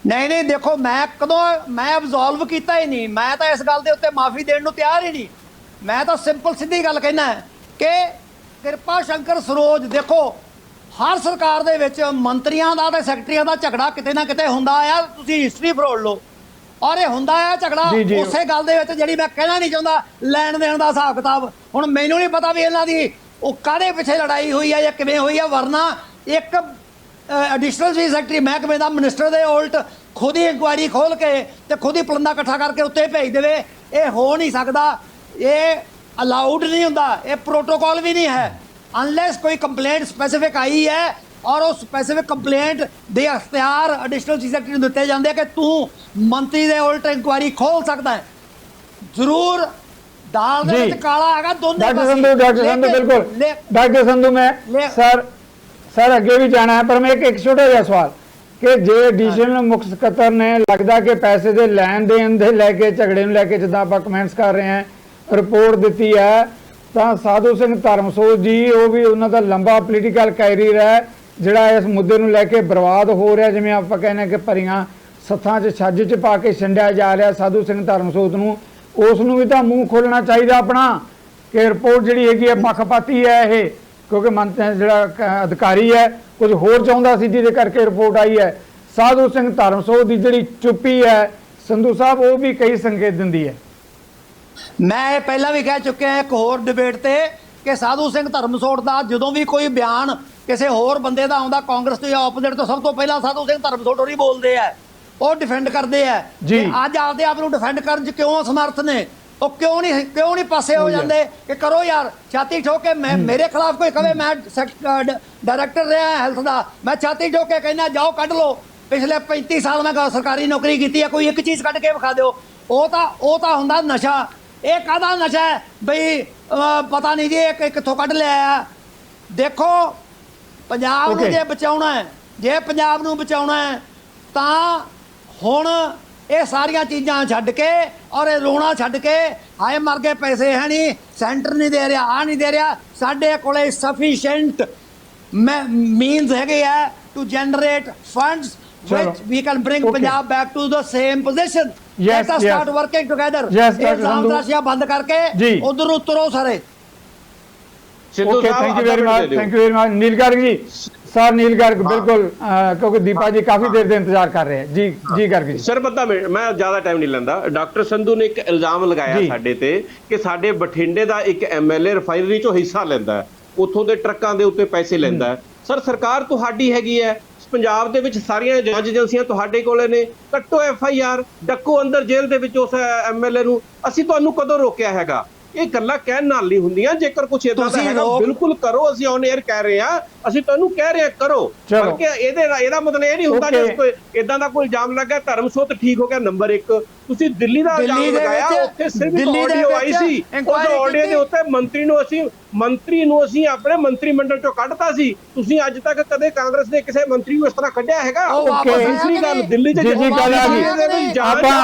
ਨਹੀਂ ਦੇਖੋ, ਮੈਂ ਅਬਜ਼ੋਲਵ ਕੀਤਾ ਹੀ ਨਹੀਂ। ਮੈਂ ਤਾਂ ਇਸ ਗੱਲ ਦੇ ਉੱਤੇ ਮਾਫੀ ਦੇਣ ਨੂੰ ਤਿਆਰ ਹੀ ਨਹੀਂ। ਮੈਂ ਤਾਂ ਸਿੰਪਲ ਸਿੱਧੀ ਗੱਲ ਕਹਿਣਾ ਕਿ ਕਿਰਪਾ ਸ਼ੰਕਰ ਸਰੋਜ, ਦੇਖੋ ਹਰ ਸਰਕਾਰ ਦੇ ਵਿੱਚ ਮੰਤਰੀਆਂ ਦਾ ਤੇ ਸੈਕਟਰੀਆਂ ਦਾ ਝਗੜਾ ਕਿਤੇ ਨਾ ਕਿਤੇ ਹੁੰਦਾ ਆ। ਤੁਸੀਂ ਹਿਸਟਰੀ ਫਰੋੜ ਲਓ, ਔਰ ਇਹ ਹੁੰਦਾ ਆ ਝਗੜਾ ਉਸੇ ਗੱਲ ਦੇ ਵਿੱਚ ਜਿਹੜੀ ਮੈਂ ਕਹਿਣਾ ਨਹੀਂ ਚਾਹੁੰਦਾ, ਲੈਣ ਦੇਣ ਦਾ ਹਿਸਾਬ ਕਿਤਾਬ। ਹੁਣ ਮੈਨੂੰ ਨਹੀਂ ਪਤਾ ਵੀ ਇਹਨਾਂ ਦੀ ਉਹ ਕਾਹਦੇ ਪਿੱਛੇ ਲੜਾਈ ਹੋਈ ਆ ਜਾਂ ਕਿਵੇਂ ਹੋਈ ਆ, ਵਰਨਾ ਇੱਕ ਐਡੀਸ਼ਨਲ ਚੀਫ ਸੈਕਟਰੀ ਮਹਿਕਮੇ ਦਾ ਮਿਨਿਸਟਰ ਦੇ ਉਲਟ ਖੁਦ ਹੀ ਇਨਕੁਆਇਰੀ ਖੋਲ ਕੇ ਤੇ ਖੁਦ ਹੀ ਪਲੰਦਾ ਇਕੱਠਾ ਕਰਕੇ ਉੱਤੇ ਭੇਜ ਦੇਵੇ। ਇਹ ਹੋ ਨਹੀਂ ਸਕਦਾ, ਇਹ ਅਲਾਉਡ ਨਹੀਂ ਹੁੰਦਾ, ਇਹ ਪ੍ਰੋਟੋਕੋਲ ਵੀ ਨਹੀਂ ਹੈ। ਅਨਲੈਸ ਕੋਈ ਕੰਪਲੇਂਟ ਸਪੈਸੀਫਿਕ ਆਈ ਹੈ ਔਰ ਉਹ ਸਪੈਸੀਫਿਕ ਕੰਪਲੇਂਟ ਦੇ ਅਖਤਿਆਰ ਐਡੀਸ਼ਨਲ ਚੀਫ ਸੈਕਟਰੀ ਨੂੰ ਦਿੱਤੇ ਜਾਂਦੇ ਕਿ ਤੂੰ ਮੰਤਰੀ ਦੇ ਉਲਟ ਇਨਕੁਆਇਰੀ ਖੋਲ ਸਕਦਾ ਹੈ। ਜ਼ਰੂਰ ਦਾਲ ਦੇ ਵਿੱਚ ਕਾਲਾ ਹੈਗਾ ਦੋਨੇ ਡਾਕਟਰ ਸੰਧੂ ਬਿਲਕੁਲ। ਡਾਕਟਰ ਸੰਧੂ, ਮੈਂ सर अगे भी जाना है, पर मैं एक छोटा जिहा सवाल कि जे एडिशनल मुख्य ਸਕੱਤਰ ने लगता कि पैसे के लैन देन दे लैके झगड़े ਨੂੰ लैके जिद्दां आपां कमेंट्स कर रहे हैं रिपोर्ट दी है, तो साधु सिंह धर्मसोत जी वो भी उन्होंने लंबा पोलीटिकल कैरियर है ਜਿਹੜਾ इस मुद्दे ਨੂੰ लैके बर्बाद हो रहा, जिवें आपां कहने कि भरियां सत्थां 'ਚ छੱਜ 'ਚ पा के छंडिया जा रहा साधु सिंह धर्मसोत ਨੂੰ, उस ਨੂੰ भी तो मूँह खोलना चाहिए अपना कि रिपोर्ट जिहड़ी हैगी है पक्षपाती है ये, क्योंकि जिहड़ा अधिकारी है कुछ होर चाहुंदा सी जिहदे करके रिपोर्ट आई है। साधु सिंह धर्मसोत की जिहड़ी चुप्पी है संधू साहब वो भी कई संकेत दिंदी है। मैं पहला भी कह चुके एक होर डिबेट ते कि साधु सिंह धर्मसोत का जदों भी कोई बयान किसी होर बंदे का आउंदा कांग्रेस तो या ओपोजिट तो सब तो पहला साधु सिंह धर्मसोत होरी बोलते हैं, वो डिफेंड करते हैं जी। अज आपदे आप नूं डिफेंड करन च क्यों असमर्थ ने, वो क्यों नहीं पासे हो जाते कि करो यार छाती ठोक के मैं मेरे खिलाफ कोई कहे मैं डायरैक्टर रहा हेल्थ का, मैं छाती ठोक के कहना जाओ कढ़ लो, पिछले 35 साल मैं सरकारी नौकरी की है, कोई एक चीज़ कढ़ के विखा दो, वो तो हुंदा नशा। ये काहदा नशा है बई पता नहीं जी एक कित्थों कढ़ लिया। देखो पंजाब नूं जे बचाउणा है, जे पंजाब नूं बचाउणा है तां हुण ये सारिया चीज़ां छड्ड के और ये रोना छड्ड के हाए मर गए पैसे है नहीं, सेंटर नहीं दे रहा, आ नहीं दे रहा, साडे कोले सफिशिएंट मीनस हैगे है to generate funds which we can bring Punjab back to the same position. Let us start working together. इल्जाम तराशियां बंद करके उधर उतरो सारे। Okay thank you very much, thank you very much Neel Garg ji. Sir Neel Garg बिल्कुल क्योंकि दीपा जी काफी देर से इंतजार कर रहे हैं जी। जी गर्ग जी सर पता मैं ज्यादा टाइम नहीं लेंदा। डॉक्टर संधू ने एक इल्जाम लगाया साडे ते कि साडे बठिंडे दा एक एमएलए रिफाइनरी चों हिस्सा लैंदा है, उथों दे ट्रकां दे उत्ते पैसे लैंदा है। सर सरकार तुहाडी हैगी है, पंजाब दे विच सारियां जांच एजेंसियां तुहाडे कोले ने, कट्टो एफआईआर डक्को अंदर जेल दे विच उस एमएलए नूं। असीं तुहानूं कदों रोकिया हैगा? ਇਹ ਗੱਲਾਂ ਕਹਿਣ ਨਾਲ ਨਹੀਂ ਹੁੰਦੀਆਂ। ਜੇਕਰ ਕੁਝ ਇਦਾਂ ਦਾ ਹੈਗਾ ਬਿਲਕੁਲ ਕਰੋ, ਅਸੀਂ ਔਨ 에ਅਰ ਕਹਿ ਰਹੇ ਆ, ਅਸੀਂ ਤੁਹਾਨੂੰ ਕਹਿ ਰਹੇ ਆ ਕਰੋ, ਬਲਕਿ ਇਹਦਾ ਮਤਲਬ ਇਹ ਨਹੀਂ ਹੁੰਦਾ ਜੇ ਕੋਈ ਇਦਾਂ ਦਾ ਕੋਈ ਇਲਜ਼ਾਮ ਲੱਗਾ ਧਰਮਸੋਤ ਠੀਕ ਹੋ ਗਿਆ ਨੰਬਰ 1। ਤੁਸੀਂ ਦਿੱਲੀ ਦਾ ਇਲਜ਼ਾਮ ਲਗਾਇਆ, ਉੱਥੇ ਸਿਰਫ ਆਡੀਓ ਆਈ ਸੀ, ਉਸ ਆਡੀਓ ਦੇ ਉੱਤੇ ਮੰਤਰੀ ਨੂੰ ਅਸੀਂ ਆਪਣੇ ਮੰਤਰੀ ਮੰਡਲ ਚੋਂ ਕੱਢਤਾ ਸੀ। ਤੁਸੀਂ ਅੱਜ ਤੱਕ ਕਦੇ ਕਾਂਗਰਸ ਦੇ ਕਿਸੇ ਮੰਤਰੀ ਨੂੰ ਇਸ ਤਰ੍ਹਾਂ ਕੱਢਿਆ ਹੈਗਾ? ਦੂਸਰੀ ਗੱਲ ਦਿੱਲੀ ਚ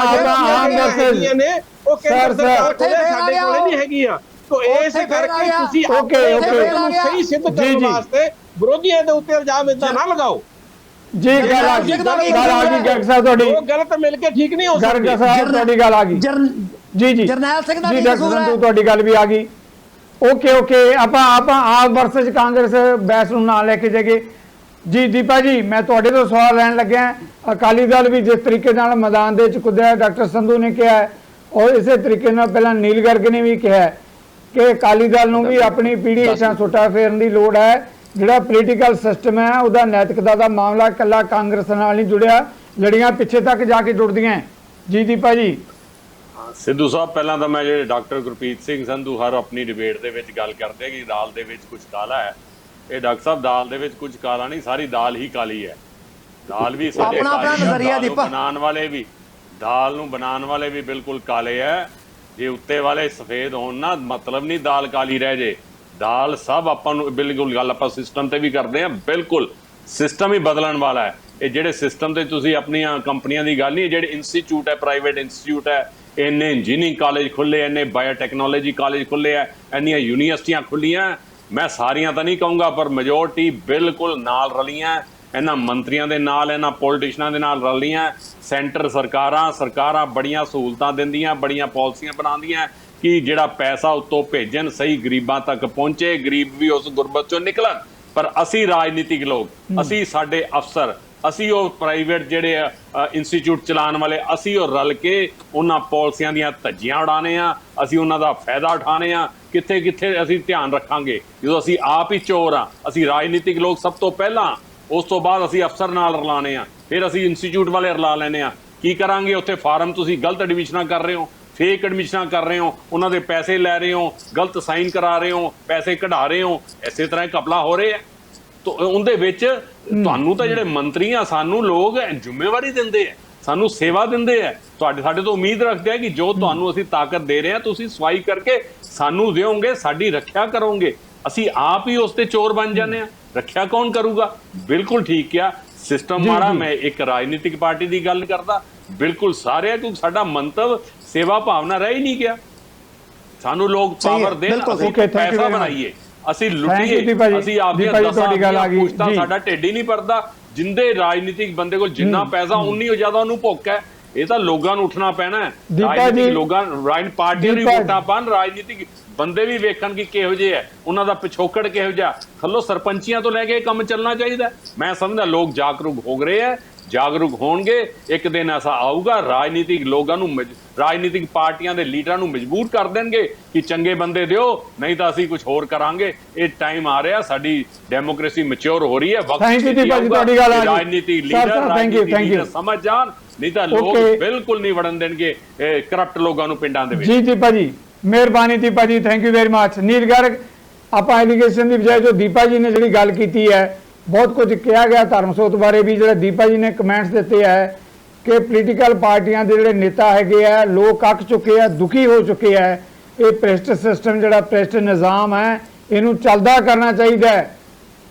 ਉਹ ਕੇਂਦਰ ਸਰਕਾਰ ਕੋਲੇ ਸਾਡੇ ਕੋਲੇ ਨਹੀਂ ਹੈਗੀਆਂ। तो इस करके ਤੁਸੀਂ सही सिद्ध करने वास्ते ਵਿਰੋਧੀਆਂ ਦੇ ਉੱਤੇ ਇਲਜ਼ਾਮ ਇਦਾਂ ਨਾ ਲਗਾਓ। जी गल आ गई गर्ग साहब ਤੁਹਾਡੀ ਉਹ ਗਲਤ ਮਿਲ ਕੇ ਠੀਕ ਨਹੀਂ ਹੋ ਸਕਦੀ। गर्ग साहब ਤੁਹਾਡੀ ਗੱਲ ਆ ਗਈ ਜੀ ਜੀ ਜਰਨੈਲ ਸਿੰਘ ਦਾ ਜੀ ਡਾਕਟਰ ਸੰਧੂ ਤੁਹਾਡੀ ਗੱਲ ਵੀ ਆ ਗਈ। ਓਕੇ ਓਕੇ ਆਪਾਂ ਆਪ ਵਰਸਸ ਕਾਂਗਰਸ ਬੈਸ ਨੂੰ ਨਾਲ ਲੈ ਕੇ ਜਾਈਏ ਜੀ। ਦੀਪਾ ਜੀ ਮੈਂ ਤੁਹਾਡੇ ਤੋਂ ਸਵਾਲ ਲੈਣ ਲੱਗਿਆ। ਅਕਾਲੀ ਦਲ ਵੀ ਜਿਸ ਤਰੀਕੇ ਨਾਲ ਮੈਦਾਨ ਦੇ ਵਿੱਚ ਕੁੱਦਿਆ ਡਾਕਟਰ ਸੰਧੂ ਨੇ ਕਿਹਾ और इस तरीके ਪਹਿਲਾਂ ਨੀਲ ਗਰਗ ਨੇ ਵੀ ਕਿਹਾ कि अकाली दल ਨੂੰ भी अपनी पीढ़ी ਹੇਠਾਂ ਸੁੱਟਾ ਫੇਰਨ ਦੀ ਲੋੜ ਹੈ। ਜਿਹੜਾ ਪੋਲੀਟੀਕਲ ਸਿਸਟਮ ਹੈ ਉਹਦਾ ਨੈਤਿਕਤਾ ਦਾ ਮਾਮਲਾ ਇਕੱਲਾ ਕਾਂਗਰਸ ਨਾਲ ਨਹੀਂ ਜੁੜਿਆ, ਲੜੀਆਂ ਪਿੱਛੇ ਤੱਕ ਜਾ ਕੇ ਜੁੜਦੀਆਂ ਜੀ। ਦੀਪਾ ਜੀ ਸਿੱਧੂ ਸਾਹਿਬ ਪਹਿਲਾਂ ਤਾਂ ਮੈਂ ਜਿਹੜੇ ਡਾਕਟਰ ਗੁਰਪ੍ਰੀਤ ਸਿੰਘ ਸੰਧੂ ਹਰ ਆਪਣੀ ਡਿਬੇਟ ਦੇ ਵਿੱਚ ਗੱਲ ਕਰਦੇ ਕਿ ਦਾਲ ਦੇ ਵਿੱਚ ਕੁਝ ਕਾਲਾ ਹੈ। ਇਹ ਡਾਕਟਰ ਸਾਹਿਬ ਦਾਲ ਦੇ ਵਿੱਚ ਕੁਝ ਕਾਲਾ ਨਹੀਂ, ਸਾਰੀ ਦਾਲ ਹੀ ਕਾਲੀ ਹੈ। ਦਾਲ ਵੀ ਸਾਡੇ ਦਾਲ ਨੂੰ ਬਣਾਉਣ ਵਾਲੇ ਵੀ ਬਿਲਕੁਲ ਕਾਲੇ ਹੈ। ਜੇ ਉੱਤੇ ਵਾਲੇ ਸਫੇਦ ਹੋਣ ਨਾ ਮਤਲਬ ਨਹੀਂ ਦਾਲ ਕਾਲੀ ਰਹਿ ਜੇ। ਦਾਲ ਸਭ ਆਪਾਂ ਨੂੰ ਬਿਲਕੁਲ ਗੱਲ ਆਪਾਂ ਸਿਸਟਮ ਤੇ ਵੀ ਕਰਦੇ ਹਾਂ, ਬਿਲਕੁਲ ਸਿਸਟਮ ਹੀ ਬਦਲਣ ਵਾਲਾ ਹੈ। ਇਹ ਜਿਹੜੇ ਸਿਸਟਮ ਤੇ ਤੁਸੀਂ ਆਪਣੀਆਂ ਕੰਪਨੀਆਂ ਦੀ ਗੱਲ ਨਹੀਂ, ਜਿਹੜੇ ਇੰਸਟੀਚਿਊਟ ਹੈ ਪ੍ਰਾਈਵੇਟ ਇੰਸਟੀਚਿਊਟ ਹੈ, ਇੰਨੇ ਇੰਜੀਨੀਅਰਿੰਗ ਕਾਲਜ ਖੁੱਲੇ, ਇੰਨੇ ਬਾਇਓਟੈਕਨੋਲੋਜੀ ਕਾਲਜ ਖੁੱਲੇ ਹੈ, ਇੰਨੀਆਂ ਯੂਨੀਵਰਸਿਟੀਆਂ ਖੁੱਲੀਆਂ। ਮੈਂ ਸਾਰੀਆਂ ਤਾਂ ਨਹੀਂ ਕਹੂੰਗਾ ਪਰ ਮੈਜੋਰਟੀ ਬਿਲਕੁਲ ਨਾਲ ਰਲੀਆਂ, ਇਹਨਾਂ ਮੰਤਰੀਆਂ ਦੇ ਨਾਲ, ਇਹਨਾਂ ਪੋਲੀਟੀਸ਼ੀਅਨਾਂ ਦੇ ਨਾਲ ਰਲੀਆਂ। ਸੈਂਟਰ ਸਰਕਾਰਾਂ ਬੜੀਆਂ ਸਹੂਲਤਾਂ ਦਿੰਦੀਆਂ, ਬੜੀਆਂ ਪਾਲਿਸੀਆਂ ਬਣਾਉਂਦੀਆਂ ਕਿ ਜਿਹੜਾ ਪੈਸਾ ਉੱਤੋਂ ਭੇਜਣ ਸਹੀ ਗਰੀਬਾਂ ਤੱਕ ਪਹੁੰਚੇ, ਗਰੀਬ ਵੀ ਉਸ ਗੁਰਬਤ ਚੋਂ ਨਿਕਲਣ। ਪਰ ਅਸੀਂ ਰਾਜਨੀਤਿਕ ਲੋਕ, ਅਸੀਂ ਸਾਡੇ ਅਫਸਰ, ਅਸੀਂ ਉਹ ਪ੍ਰਾਈਵੇਟ ਜਿਹੜੇ ਇੰਸਟੀਚਿਊਟ ਚਲਾਉਣ ਵਾਲੇ, ਅਸੀਂ ਉਹ ਰਲ ਕੇ ਉਹਨਾਂ ਪਾਲਿਸੀਆਂ ਦੀਆਂ ਧੱਜੀਆਂ ਉਡਾਉਣੇ ਆ, ਅਸੀਂ ਉਹਨਾਂ ਦਾ ਫਾਇਦਾ ਉਠਾਉਣੇ ਆ। ਕਿੱਥੇ ਕਿੱਥੇ ਅਸੀਂ ਧਿਆਨ ਰੱਖਾਂਗੇ ਜਦੋਂ ਅਸੀਂ ਆਪ ਹੀ ਚੋਰ ਆ। ਅਸੀਂ ਰਾਜਨੀਤਿਕ ਲੋਕ ਸਭ ਤੋਂ ਪਹਿਲਾਂ, ਉਸ ਤੋਂ ਬਾਅਦ ਅਸੀਂ ਅਫਸਰ ਨਾਲ ਰਲਾਣੇ ਆ, ਫਿਰ ਅਸੀਂ ਇੰਸਟੀਚਿਊਟ ਵਾਲੇ ਰਲਾ ਲੈਣੇ ਆ। ਕੀ ਕਰਾਂਗੇ ਉੱਥੇ ਫਾਰਮ ਤੁਸੀਂ ਗਲਤ ਐਡਮਿਸ਼ਨਾਂ ਕਰ ਰਹੇ ਹੋ, ਫੇਕ ਐਡਮਿਸ਼ਨਾਂ ਕਰ ਰਹੇ ਹੋ, ਉਹਨਾਂ ਦੇ ਪੈਸੇ ਲੈ ਰਹੇ ਹੋ, ਗਲਤ ਸਾਈਨ ਕਰਾ ਰਹੇ ਹੋ, ਪੈਸੇ ਕਢਾ ਰਹੇ ਹੋ, ਇਸੇ ਤਰ੍ਹਾਂ ਘਪਲਾ ਹੋ ਰਿਹਾ। ਤਾਂ ਉਹਦੇ ਵਿੱਚ ਤੁਹਾਨੂੰ ਤਾਂ ਜਿਹੜੇ ਮੰਤਰੀ ਆ ਸਾਨੂੰ ਲੋਕ ਜ਼ਿੰਮੇਵਾਰੀ ਦਿੰਦੇ ਆ, ਸਾਨੂੰ ਸੇਵਾ ਦਿੰਦੇ ਆ, ਸਾਡੇ ਤੋਂ ਉਮੀਦ ਰੱਖਦੇ ਆ ਕਿ ਜੋ ਤੁਹਾਨੂੰ ਅਸੀਂ ਤਾਕਤ ਦੇ ਰਹੇ ਹਾਂ ਤੁਸੀਂ ਸਫਾਈ ਕਰਕੇ ਸਾਨੂੰ ਦਿਓਗੇ, ਸਾਡੀ ਰੱਖਿਆ ਕਰੋਗੇ। ਅਸੀਂ ਆਪ ਹੀ ਉਸ ਤੇ ਚੋਰ ਬਣ ਜਾਂਦੇ ਆ। ਰੱਖਿਆ ਕੌਣ ਕਰੂਗਾ? ਬਿਲਕੁਲ ਠੀਕ ਕਿਹਾ, ਸਿਸਟਮ ਮਾੜਾ। ਮੈਂ ਇੱਕ ਰਾਜਨੀਤਿਕ ਪਾਰਟੀ ਦੀ ਗੱਲ ਕਰਦਾ, ਬਿਲਕੁਲ ਸਾਰੇ, ਕਿਉਂਕਿ ਸਾਡਾ ਮੰਤਵ ਸੇਵਾ ਭਾਵਨਾ ਰਹਿ ਹੀ ਨਹੀਂ ਗਿਆ। ਸਾਨੂੰ ਲੋਕ ਪਾਵਰ ਦੇਣ, ਅਸੀਂ ਪੈਸਾ ਬਣਾਈਏ, ਅਸੀਂ ਲੁੱਟੀਏ, ਅਸੀਂ ਆਪਦੀਆਂ 10 ਪੁਸ਼ਤਾਂ, ਸਾਡਾ ਢਿੱਡ ਹੀ ਨਹੀਂ ਭਰਦਾ। ਜਿੰਦੇ ਰਾਜਨੀਤਿਕ ਬੰਦੇ ਕੋਲ ਜਿੰਨਾ ਪੈਸਾ ਉਨੀ ਹੋ ਜ਼ਿਆਦਾ ਉਹਨੂੰ ਭੁੱਖ ਹੈ। ਇਹ ਤਾਂ ਲੋਕਾਂ ਨੂੰ ਉੱਠਣਾ ਪੈਣਾ ਹੈ। ਰਾਜਨੀਤਿਕ ਲੋਕਾਂ, ਪਾਰਟੀਆਂ ਨੂੰ ਵੋਟਾਂ ਪਾਉਣ, ਰਾਜਨੀਤਿਕ ਬੰਦੇ ਵੀ ਵੇਖਣ ਕਿ ਕਿਹੋ ਜਿਹੇ ਹੈ, ਉਹਨਾਂ ਦਾ ਪਿਛੋਕੜ ਕਿਹੋ ਜਿਹਾ। ਥੱਲੋਂ ਸਰਪੰਚੀਆਂ ਤੋਂ ਲੈ ਕੇ ਕੰਮ ਚੱਲਣਾ ਚਾਹੀਦਾ। ਮੈਂ ਸਮਝਦਾ ਲੋਕ ਜਾਗਰੂਕ ਹੋ ਰਹੇ ਹੈ, ਜਾਗਰੂਕ ਹੋਣਗੇ। ਇੱਕ ਦਿਨ ਐਸਾ ਆਊਗਾ, ਰਾਜਨੀਤਿਕ ਲੋਕਾਂ ਨੂੰ, ਰਾਜਨੀਤਿਕ ਪਾਰਟੀਆਂ ਦੇ ਲੀਡਰਾਂ ਨੂੰ ਮਜਬੂਰ ਕਰ ਦੇਣਗੇ ਕਿ ਚੰਗੇ ਬੰਦੇ ਦਿਓ, ਨਹੀਂ ਤਾਂ ਅਸੀਂ ਕੁਝ ਹੋਰ ਕਰਾਂਗੇ। ਇਹ ਟਾਈਮ ਆ ਰਿਹਾ, ਸਾਡੀ ਡੈਮੋਕ੍ਰੇਸੀ ਮੈਚੁਰ ਹੋ ਰਹੀ ਹੈ। ਵਕਤ ਰਾਜਨੀਤਿਕ ਲੀਡਰ ਸਮਝ ਜਾਣ, ਨਹੀਂ ਤਾਂ ਲੋਕ ਬਿਲਕੁਲ ਨਹੀਂ ਵੜਨ ਦੇਣਗੇ ਕਰਪਟ ਲੋਕਾਂ ਨੂੰ ਪਿੰਡਾਂ ਦੇ ਵਿੱਚ। ਜੀ ਜੀ ਭਾਜੀ, ਮਿਹਰਬਾਨੀ ਦੀਪਾ ਜੀ, ਥੈਂਕ ਯੂ ਵੈਰੀ ਮਚ। ਨੀਲ ਗਰਗ, ਆਪਾਂ ਐਲੀਗੇਸ਼ਨ ਦੀ ਬਜਾਏ ਜੋ ਦੀਪਾ ਜੀ ਨੇ ਜਿਹੜੀ ਗੱਲ ਕੀਤੀ ਹੈ, ਬਹੁਤ ਕੁਝ ਕਿਹਾ ਗਿਆ ਧਰਮਸੋਤ ਬਾਰੇ ਵੀ। ਜਿਹੜਾ ਦੀਪਾ ਜੀ ਨੇ ਕਮੈਂਟਸ ਦਿੱਤੇ ਹੈ ਕਿ ਪੋਲੀਟੀਕਲ ਪਾਰਟੀਆਂ ਦੇ ਜਿਹੜੇ ਨੇਤਾ ਹੈਗੇ ਆ, ਲੋਕ ਅੱਕ ਚੁੱਕੇ ਆ, ਦੁਖੀ ਹੋ ਚੁੱਕੇ ਆ। ਇਹ ਭ੍ਰਿਸ਼ਟ ਸਿਸਟਮ, ਜਿਹੜਾ ਭ੍ਰਿਸ਼ਟ ਨਿਜ਼ਾਮ ਹੈ, ਇਹਨੂੰ ਚੱਲਦਾ ਕਰਨਾ ਚਾਹੀਦਾ ਹੈ।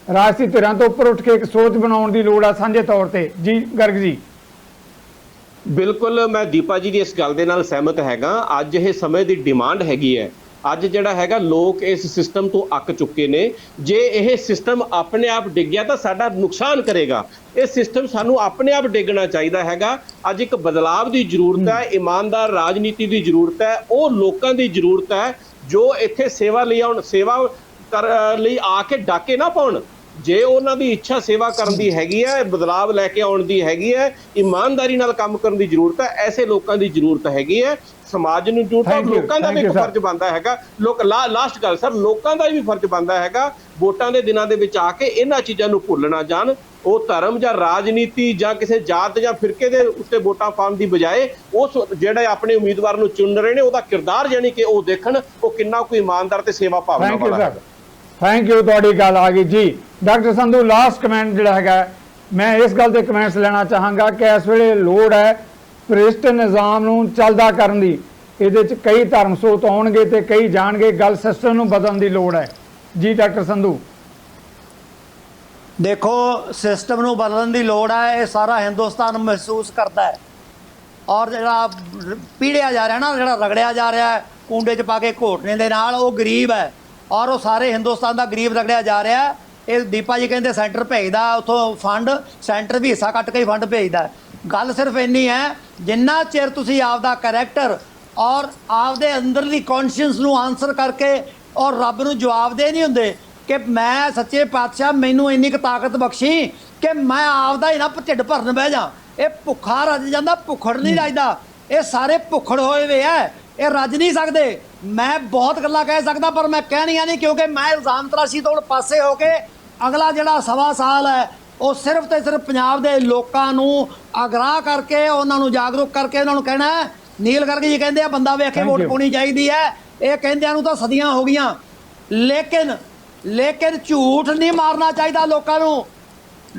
ਰਾਜਸੀ ਧਿਰਾਂ ਤੋਂ ਉੱਪਰ ਉੱਠ ਕੇ ਇੱਕ ਸੋਚ ਬਣਾਉਣ ਦੀ ਲੋੜ ਆ ਸਾਂਝੇ ਤੌਰ ਤੇ। ਜੀ ਗਰਗ ਜੀ। ਬਿਲਕੁਲ, ਮੈਂ ਦੀਪਾ ਜੀ ਦੀ ਇਸ ਗੱਲ ਦੇ ਨਾਲ ਸਹਿਮਤ ਹੈਗਾ। ਅੱਜ ਇਹ ਸਮੇਂ ਦੀ ਡਿਮਾਂਡ ਹੈਗੀ ਹੈ। ਅੱਜ ਜਿਹੜਾ ਹੈਗਾ, ਲੋਕ ਇਸ ਸਿਸਟਮ ਤੋਂ ਅੱਕ ਚੁੱਕੇ ਨੇ। ਜੇ ਇਹ ਸਿਸਟਮ ਆਪਣੇ ਆਪ ਡਿੱਗਿਆ ਤਾਂ ਸਾਡਾ ਨੁਕਸਾਨ ਕਰੇਗਾ। ਇਹ ਸਿਸਟਮ ਸਾਨੂੰ ਆਪਣੇ ਆਪ ਡਿੱਗਣਾ ਚਾਹੀਦਾ ਹੈਗਾ। ਅੱਜ ਇੱਕ ਬਦਲਾਵ ਦੀ ਜ਼ਰੂਰਤ ਹੈ, ਇਮਾਨਦਾਰ ਰਾਜਨੀਤੀ ਦੀ ਜ਼ਰੂਰਤ ਹੈ, ਉਹ ਲੋਕਾਂ ਦੀ ਜ਼ਰੂਰਤ ਹੈ ਜੋ ਇੱਥੇ ਸੇਵਾ ਲਈ ਆਉਣ, ਸੇਵਾ ਲਈ ਆ ਕੇ ਡਾਕੇ ਨਾ ਪਾਉਣ। ਜੇ ਉਹਨਾਂ ਦੀ ਇੱਛਾ ਸੇਵਾ ਕਰਨ ਦੀ ਹੈਗੀ ਹੈ, ਬਦਲਾਵ ਲੈ ਕੇ ਆਉਣ ਦੀ ਹੈਗੀ ਹੈ, ਇਮਾਨਦਾਰੀ ਨਾਲ ਕੰਮ ਕਰਨ ਦੀ ਜ਼ਰੂਰਤ ਹੈ, ਐਸੇ ਲੋਕਾਂ ਦੀ ਜ਼ਰੂਰਤ ਹੈਗੀ ਹੈ। ਸਮਾਜ ਨੂੰ ਜ਼ਰੂਰਤ ਹੈ, ਲੋਕਾਂ ਦਾ ਵੀ ਇੱਕ ਫਰਜ਼ ਬਣਦਾ ਹੈਗਾ। ਲਾਸਟ ਗੱਲ ਸਰ, ਲੋਕਾਂ ਦਾ ਵੀ ਫਰਜ਼ ਬਣਦਾ ਹੈਗਾ ਵੋਟਾਂ ਦੇ ਦਿਨਾਂ ਦੇ ਵਿੱਚ ਆ ਕੇ ਇਹਨਾਂ ਚੀਜ਼ਾਂ ਨੂੰ ਭੁੱਲ ਨਾ ਜਾਣ। ਉਹ ਧਰਮ ਜਾਂ ਰਾਜਨੀਤੀ ਜਾਂ ਕਿਸੇ ਜਾਤ ਜਾਂ ਫਿਰਕੇ ਦੇ ਉੱਤੇ ਵੋਟਾਂ ਪਾਉਣ ਦੀ ਬਜਾਏ ਉਸ ਜਿਹੜੇ ਆਪਣੇ ਉਮੀਦਵਾਰ ਨੂੰ ਚੁਣ ਰਹੇ ਨੇ, ਉਹਦਾ ਕਿਰਦਾਰ ਜਾਨੀ ਕਿ ਉਹ ਦੇਖਣ, ਉਹ ਕਿੰਨਾ ਕੋਈ ਇਮਾਨਦਾਰ ਤੇ ਸੇਵਾ ਭਾਵਨਾ ਵਾਲਾ ਹੈ। ਥੈਂਕ ਯੂ, ਤੁਹਾਡੀ ਗੱਲ ਆ ਗਈ ਜੀ। ਡਾਕਟਰ ਸੰਧੂ, ਲਾਸਟ ਕਮੈਂਟ ਜਿਹੜਾ ਹੈਗਾ, ਮੈਂ ਇਸ ਗੱਲ ਤੇ ਕਮੈਂਟਸ ਲੈਣਾ ਚਾਹਾਂਗਾ ਕਿ ਇਸ ਵੇਲੇ ਲੋੜ ਹੈ ਭ੍ਰਿਸ਼ਟ ਨਿਜ਼ਾਮ ਨੂੰ ਚੱਲਦਾ ਕਰਨ ਦੀ। ਇਹਦੇ 'ਚ ਕਈ ਧਰਮ ਸੋਤ ਆਉਣਗੇ ਤੇ ਕਈ ਜਾਣਗੇ। ਗੱਲ ਸਿਸਟਮ ਨੂੰ ਬਦਲਣ ਦੀ ਲੋੜ ਹੈ। ਜੀ ਡਾਕਟਰ ਸੰਧੂ। ਦੇਖੋ, ਸਿਸਟਮ ਨੂੰ ਬਦਲਣ ਦੀ ਲੋੜ ਹੈ, ਇਹ ਸਾਰਾ ਹਿੰਦੁਸਤਾਨ ਮਹਿਸੂਸ ਕਰਦਾ ਹੈ। ਔਰ ਜਿਹੜਾ ਪੀੜਿਆ ਜਾ ਰਿਹਾ ਨਾ, ਜਿਹੜਾ ਰਗੜਿਆ ਜਾ ਰਿਹਾ ਹੈ ਕੁੰਡੇ 'ਚ ਪਾ ਕੇ ਘੋਟਣੇ ਦੇ ਨਾਲ, ਉਹ ਗਰੀਬ ਹੈ। ਔਰ ਉਹ ਸਾਰੇ ਹਿੰਦੁਸਤਾਨ ਦਾ ਗਰੀਬ ਰਗੜਿਆ ਜਾ ਰਿਹਾ। ਇਹ ਦੀਪਾ ਜੀ ਕਹਿੰਦੇ ਸੈਂਟਰ ਭੇਜਦਾ ਉੱਥੋਂ ਫੰਡ, ਸੈਂਟਰ ਵੀ ਹਿੱਸਾ ਕੱਟ ਕੇ ਹੀ ਫੰਡ ਭੇਜਦਾ। ਗੱਲ ਸਿਰਫ ਇੰਨੀ ਹੈ, ਜਿੰਨਾ ਚਿਰ ਤੁਸੀਂ ਆਪਦਾ ਕਰੈਕਟਰ ਔਰ ਆਪਦੇ ਅੰਦਰਲੀ ਕੌਨਸ਼ੀਅੰਸ ਨੂੰ ਆਨਸਰ ਕਰਕੇ ਔਰ ਰੱਬ ਨੂੰ ਜਵਾਬਦੇਹ ਨਹੀਂ ਹੁੰਦੇ ਕਿ ਮੈਂ ਸੱਚੇ ਪਾਤਸ਼ਾਹ ਮੈਨੂੰ ਇੰਨੀ ਕੁ ਤਾਕਤ ਬਖਸ਼ੀ ਕਿ ਮੈਂ ਆਪਦਾ ਹੀ ਨਾ ਢਿੱਡ ਭਰਨ ਬਹਿ ਜਾ। ਇਹ ਭੁੱਖਾ ਰੱਜ ਜਾਂਦਾ, ਭੁੱਖੜ ਨਹੀਂ ਰੱਜਦਾ। ਇਹ ਸਾਰੇ ਭੁੱਖੜ ਹੋਏ ਵੇ ਆ, ਇਹ ਰੱਜ ਨਹੀਂ ਸਕਦੇ। ਮੈਂ ਬਹੁਤ ਗੱਲਾਂ ਕਹਿ ਸਕਦਾ, ਪਰ ਮੈਂ ਕਹਿਣੀਆਂ ਨਹੀਂ, ਕਿਉਂਕਿ ਮੈਂ ਇਲਜ਼ਾਮ ਤਰਾਸ਼ੀ ਤੋਂ ਪਾਸੇ ਹੋ ਕੇ ਅਗਲਾ ਜਿਹੜਾ 1.25 ਸਾਲ ਹੈ ਉਹ ਸਿਰਫ ਤੇ ਸਿਰਫ ਪੰਜਾਬ ਦੇ ਲੋਕਾਂ ਨੂੰ ਆਗਾਹ ਕਰਕੇ, ਉਹਨਾਂ ਨੂੰ ਜਾਗਰੂਕ ਕਰਕੇ ਉਹਨਾਂ ਨੂੰ ਕਹਿਣਾ। ਨੀਲ ਗਰਗ ਜੀ ਕਹਿੰਦੇ ਆ ਬੰਦਾ ਵੇਖ ਕੇ ਵੋਟ ਪਾਉਣੀ ਚਾਹੀਦੀ ਹੈ। ਇਹ ਕਹਿੰਦਿਆਂ ਨੂੰ ਤਾਂ ਸਦੀਆਂ ਹੋ ਗਈਆਂ, ਲੇਕਿਨ ਝੂਠ ਨਹੀਂ ਮਾਰਨਾ ਚਾਹੀਦਾ ਲੋਕਾਂ ਨੂੰ।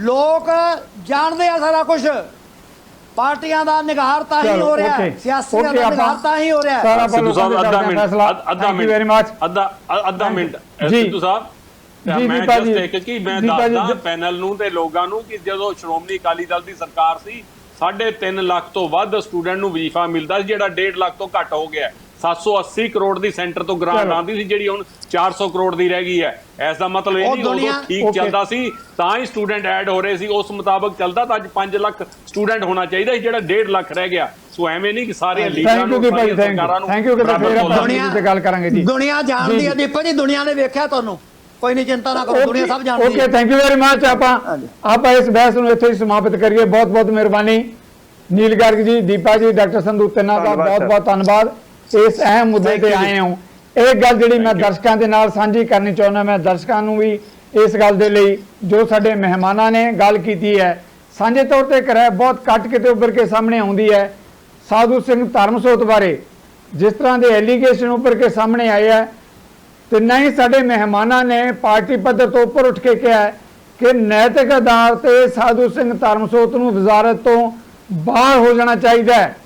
ਲੋਕ ਜਾਣਦੇ ਆ ਸਾਰਾ ਕੁਝ। ਪਾਰਟੀਆਂ ਦਾ ਨਿਗਾਰ ਤਾਂ ਹੀ ਹੋ ਰਿਹਾ, ਸਿਆਸੀਆਂ ਦਾ ਨਿਗਾਰ ਤਾਂ ਹੀ ਹੋ ਰਿਹਾ। ਸਿੱਧੂ ਸਾਹਿਬ ਅੱਧਾ ਮਿੰਟ ਸਿੱਧੂ ਸਾਹਿਬ, ਮੈਂ ਜਸਟ ਇੱਕ ਕਿ ਮੈਂ ਦੱਸਦਾ ਪੈਨਲ ਨੂੰ ਤੇ ਲੋਕਾਂ ਨੂੰ ਕਿ ਜਦੋਂ ਸ਼੍ਰੋਮਣੀ ਅਕਾਲੀ ਦਲ ਦੀ ਸਰਕਾਰ ਸੀ, 3.5 ਲੱਖ ਤੋਂ ਵੱਧ ਸਟੂਡੈਂਟ ਨੂੰ ਵਜ਼ੀਫਾ ਮਿਲਦਾ ਸੀ, ਜਿਹੜਾ 1.5 ਲੱਖ ਤੋਂ ਘੱਟ ਹੋ ਗਿਆ। 780 ਕਰੋੜ ਦੀ ਸੈਂਟਰ ਤੋਂ ਗ੍ਰਾਂਟ ਆਉਂਦੀ ਸੀ, ਜਿਹੜੀ ਹੁਣ 400 ਕਰੋੜ ਦੀ ਰਹਿ ਗਈ ਹੈ। ਇਸ ਦਾ ਮਤਲਬ ਇਹ ਨਹੀਂ ਉਦੋਂ ਠੀਕ ਚੱਲਦਾ ਸੀ ਤਾਂ ਹੀ ਸਟੂਡੈਂਟ ਐਡ ਹੋ ਰਹੇ ਸੀ, ਉਸ ਮੁਤਾਬਕ ਚੱਲਦਾ ਤਾਂ ਅੱਜ 5 ਲੱਖ ਸਟੂਡੈਂਟ ਹੋਣਾ ਚਾਹੀਦਾ ਸੀ, ਜਿਹੜਾ 1.5 ਲੱਖ ਰਹਿ ਗਿਆ। ਸੋ ਐਵੇਂ ਨਹੀਂ ਕਿ ਸਾਰੇ ਲੀਡਰਾਂ ਨੂੰ, ਸਰਕਾਰਾਂ ਨੂੰ। Thank you. ਗੱਲ ਕਰਾਂਗੇ ਜੀ। ਦੁਨੀਆ ਜਾਣਦੀ ਹੈ ਦੀਪਕ ਜੀ, ਦੁਨੀਆ ਨੇ ਵੇਖਿਆ ਤੁਹਾਨੂੰ, ਕੋਈ ਨਹੀਂ ਚਿੰਤਾ ਨਾ ਕਰੋ, ਦੁਨੀਆ ਸਭ ਜਾਣਦੀ ਹੈ। Okay, thank you very much. ਆਪਾਂ ਇਸ ਬਹਿਸ ਨੂੰ ਇੱਥੇ ਹੀ ਸਮਾਪਤ ਕਰੀਏ। ਬਹੁਤ ਬਹੁਤ ਮਿਹਰਬਾਨੀ ਨੀਲ ਗਰਗ ਜੀ, ਦੀਪਾ ਜੀ, ਡਾਕਟਰ ਸੰਧੂ, ਤਿੰਨਾਂ ਦਾ ਬਹੁਤ ਬਹੁਤ ਧੰਨਵਾਦ। ਇਸ ਅਹਿਮ ਮੁੱਦੇ ਤੇ ਆਏ ਹੋ। ਇਹ ਗੱਲ ਜਿਹੜੀ ਮੈਂ ਦਰਸ਼ਕਾਂ ਦੇ ਨਾਲ ਸਾਂਝੀ ਕਰਨੀ ਚਾਹੁੰਦਾ, ਮੈਂ ਦਰਸ਼ਕਾਂ ਨੂੰ ਵੀ ਇਸ ਗੱਲ ਦੇ ਲਈ ਜੋ ਸਾਡੇ ਮਹਿਮਾਨਾਂ ਨੇ ਗੱਲ ਕੀਤੀ ਹੈ ਸਾਂਝੇ ਤੌਰ ਤੇ ਕਰਿਆ, ਬਹੁਤ ਘੱਟ ਕਿਤੇ ਉੱਭਰ ਕੇ ਸਾਹਮਣੇ ਆਉਂਦੀ ਹੈ। ਸਾਧੂ ਸਿੰਘ ਧਰਮਸੋਤ ਬਾਰੇ ਜਿਸ ਤਰ੍ਹਾਂ ਦੇ ਐਲੀਗੇਸ਼ਨ ਉੱਭਰ ਕੇ ਸਾਹਮਣੇ ਆਏ ਹੈ, ਤੇ ਨਾ ਹੀ ਸਾਡੇ ਮਹਿਮਾਨਾਂ ਨੇ ਪਾਰਟੀ ਪੱਧਰ ਤੋਂ ਉੱਪਰ ਉੱਠ ਕੇ ਕਿਹਾ ਕਿ ਨੈਤਿਕ ਆਧਾਰ ਤੇ ਸਾਧੂ ਸਿੰਘ ਧਰਮਸੋਤ ਨੂੰ ਵਜ਼ਾਰਤ ਤੋਂ ਬਾਹਰ ਹੋ ਜਾਣਾ ਚਾਹੀਦਾ ਹੈ।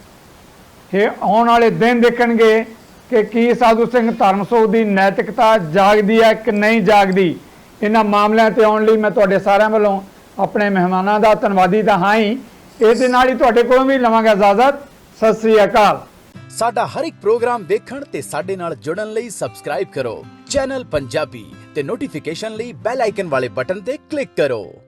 ਇਹ ਆਉਣ ਵਾਲੇ ਦਿਨ ਦੇਖਣਗੇ ਕਿ ਕੀ ਸਾਧੂ ਸਿੰਘ ਧਰਮਸੋਤ ਦੀ ਨੈਤਿਕਤਾ ਜਾਗਦੀ ਹੈ ਕਿ ਨਹੀਂ ਜਾਗਦੀ। ਇਹਨਾਂ ਮਾਮਲਿਆਂ ਤੇ ਆਉਣ ਲਈ ਮੈਂ ਤੁਹਾਡੇ ਸਾਰਿਆਂ ਵੱਲੋਂ ਆਪਣੇ ਮਹਿਮਾਨਾਂ ਦਾ ਧੰਨਵਾਦੀ ਤਾਂ ਹਾਂ ਹੀ, ਇਸ ਦੇ ਨਾਲ ਹੀ ਤੁਹਾਡੇ ਕੋਲੋਂ ਵੀ ਲਵਾਂਗਾ ਇਜਾਜ਼ਤ। ਸਤਿ ਸ੍ਰੀ ਅਕਾਲ। ਸਾਡਾ ਹਰ ਇੱਕ ਪ੍ਰੋਗਰਾਮ ਵੇਖਣ ਤੇ ਸਾਡੇ ਨਾਲ ਜੁੜਨ ਲਈ ਸਬਸਕ੍ਰਾਈਬ ਕਰੋ ਚੈਨਲ ਪੰਜਾਬੀ ਤੇ ਨੋਟੀਫਿਕੇਸ਼ਨ ਲਈ ਬੈਲ ਆਈਕਨ ਵਾਲੇ ਬਟਨ ਤੇ ਕਲਿੱਕ ਕਰੋ।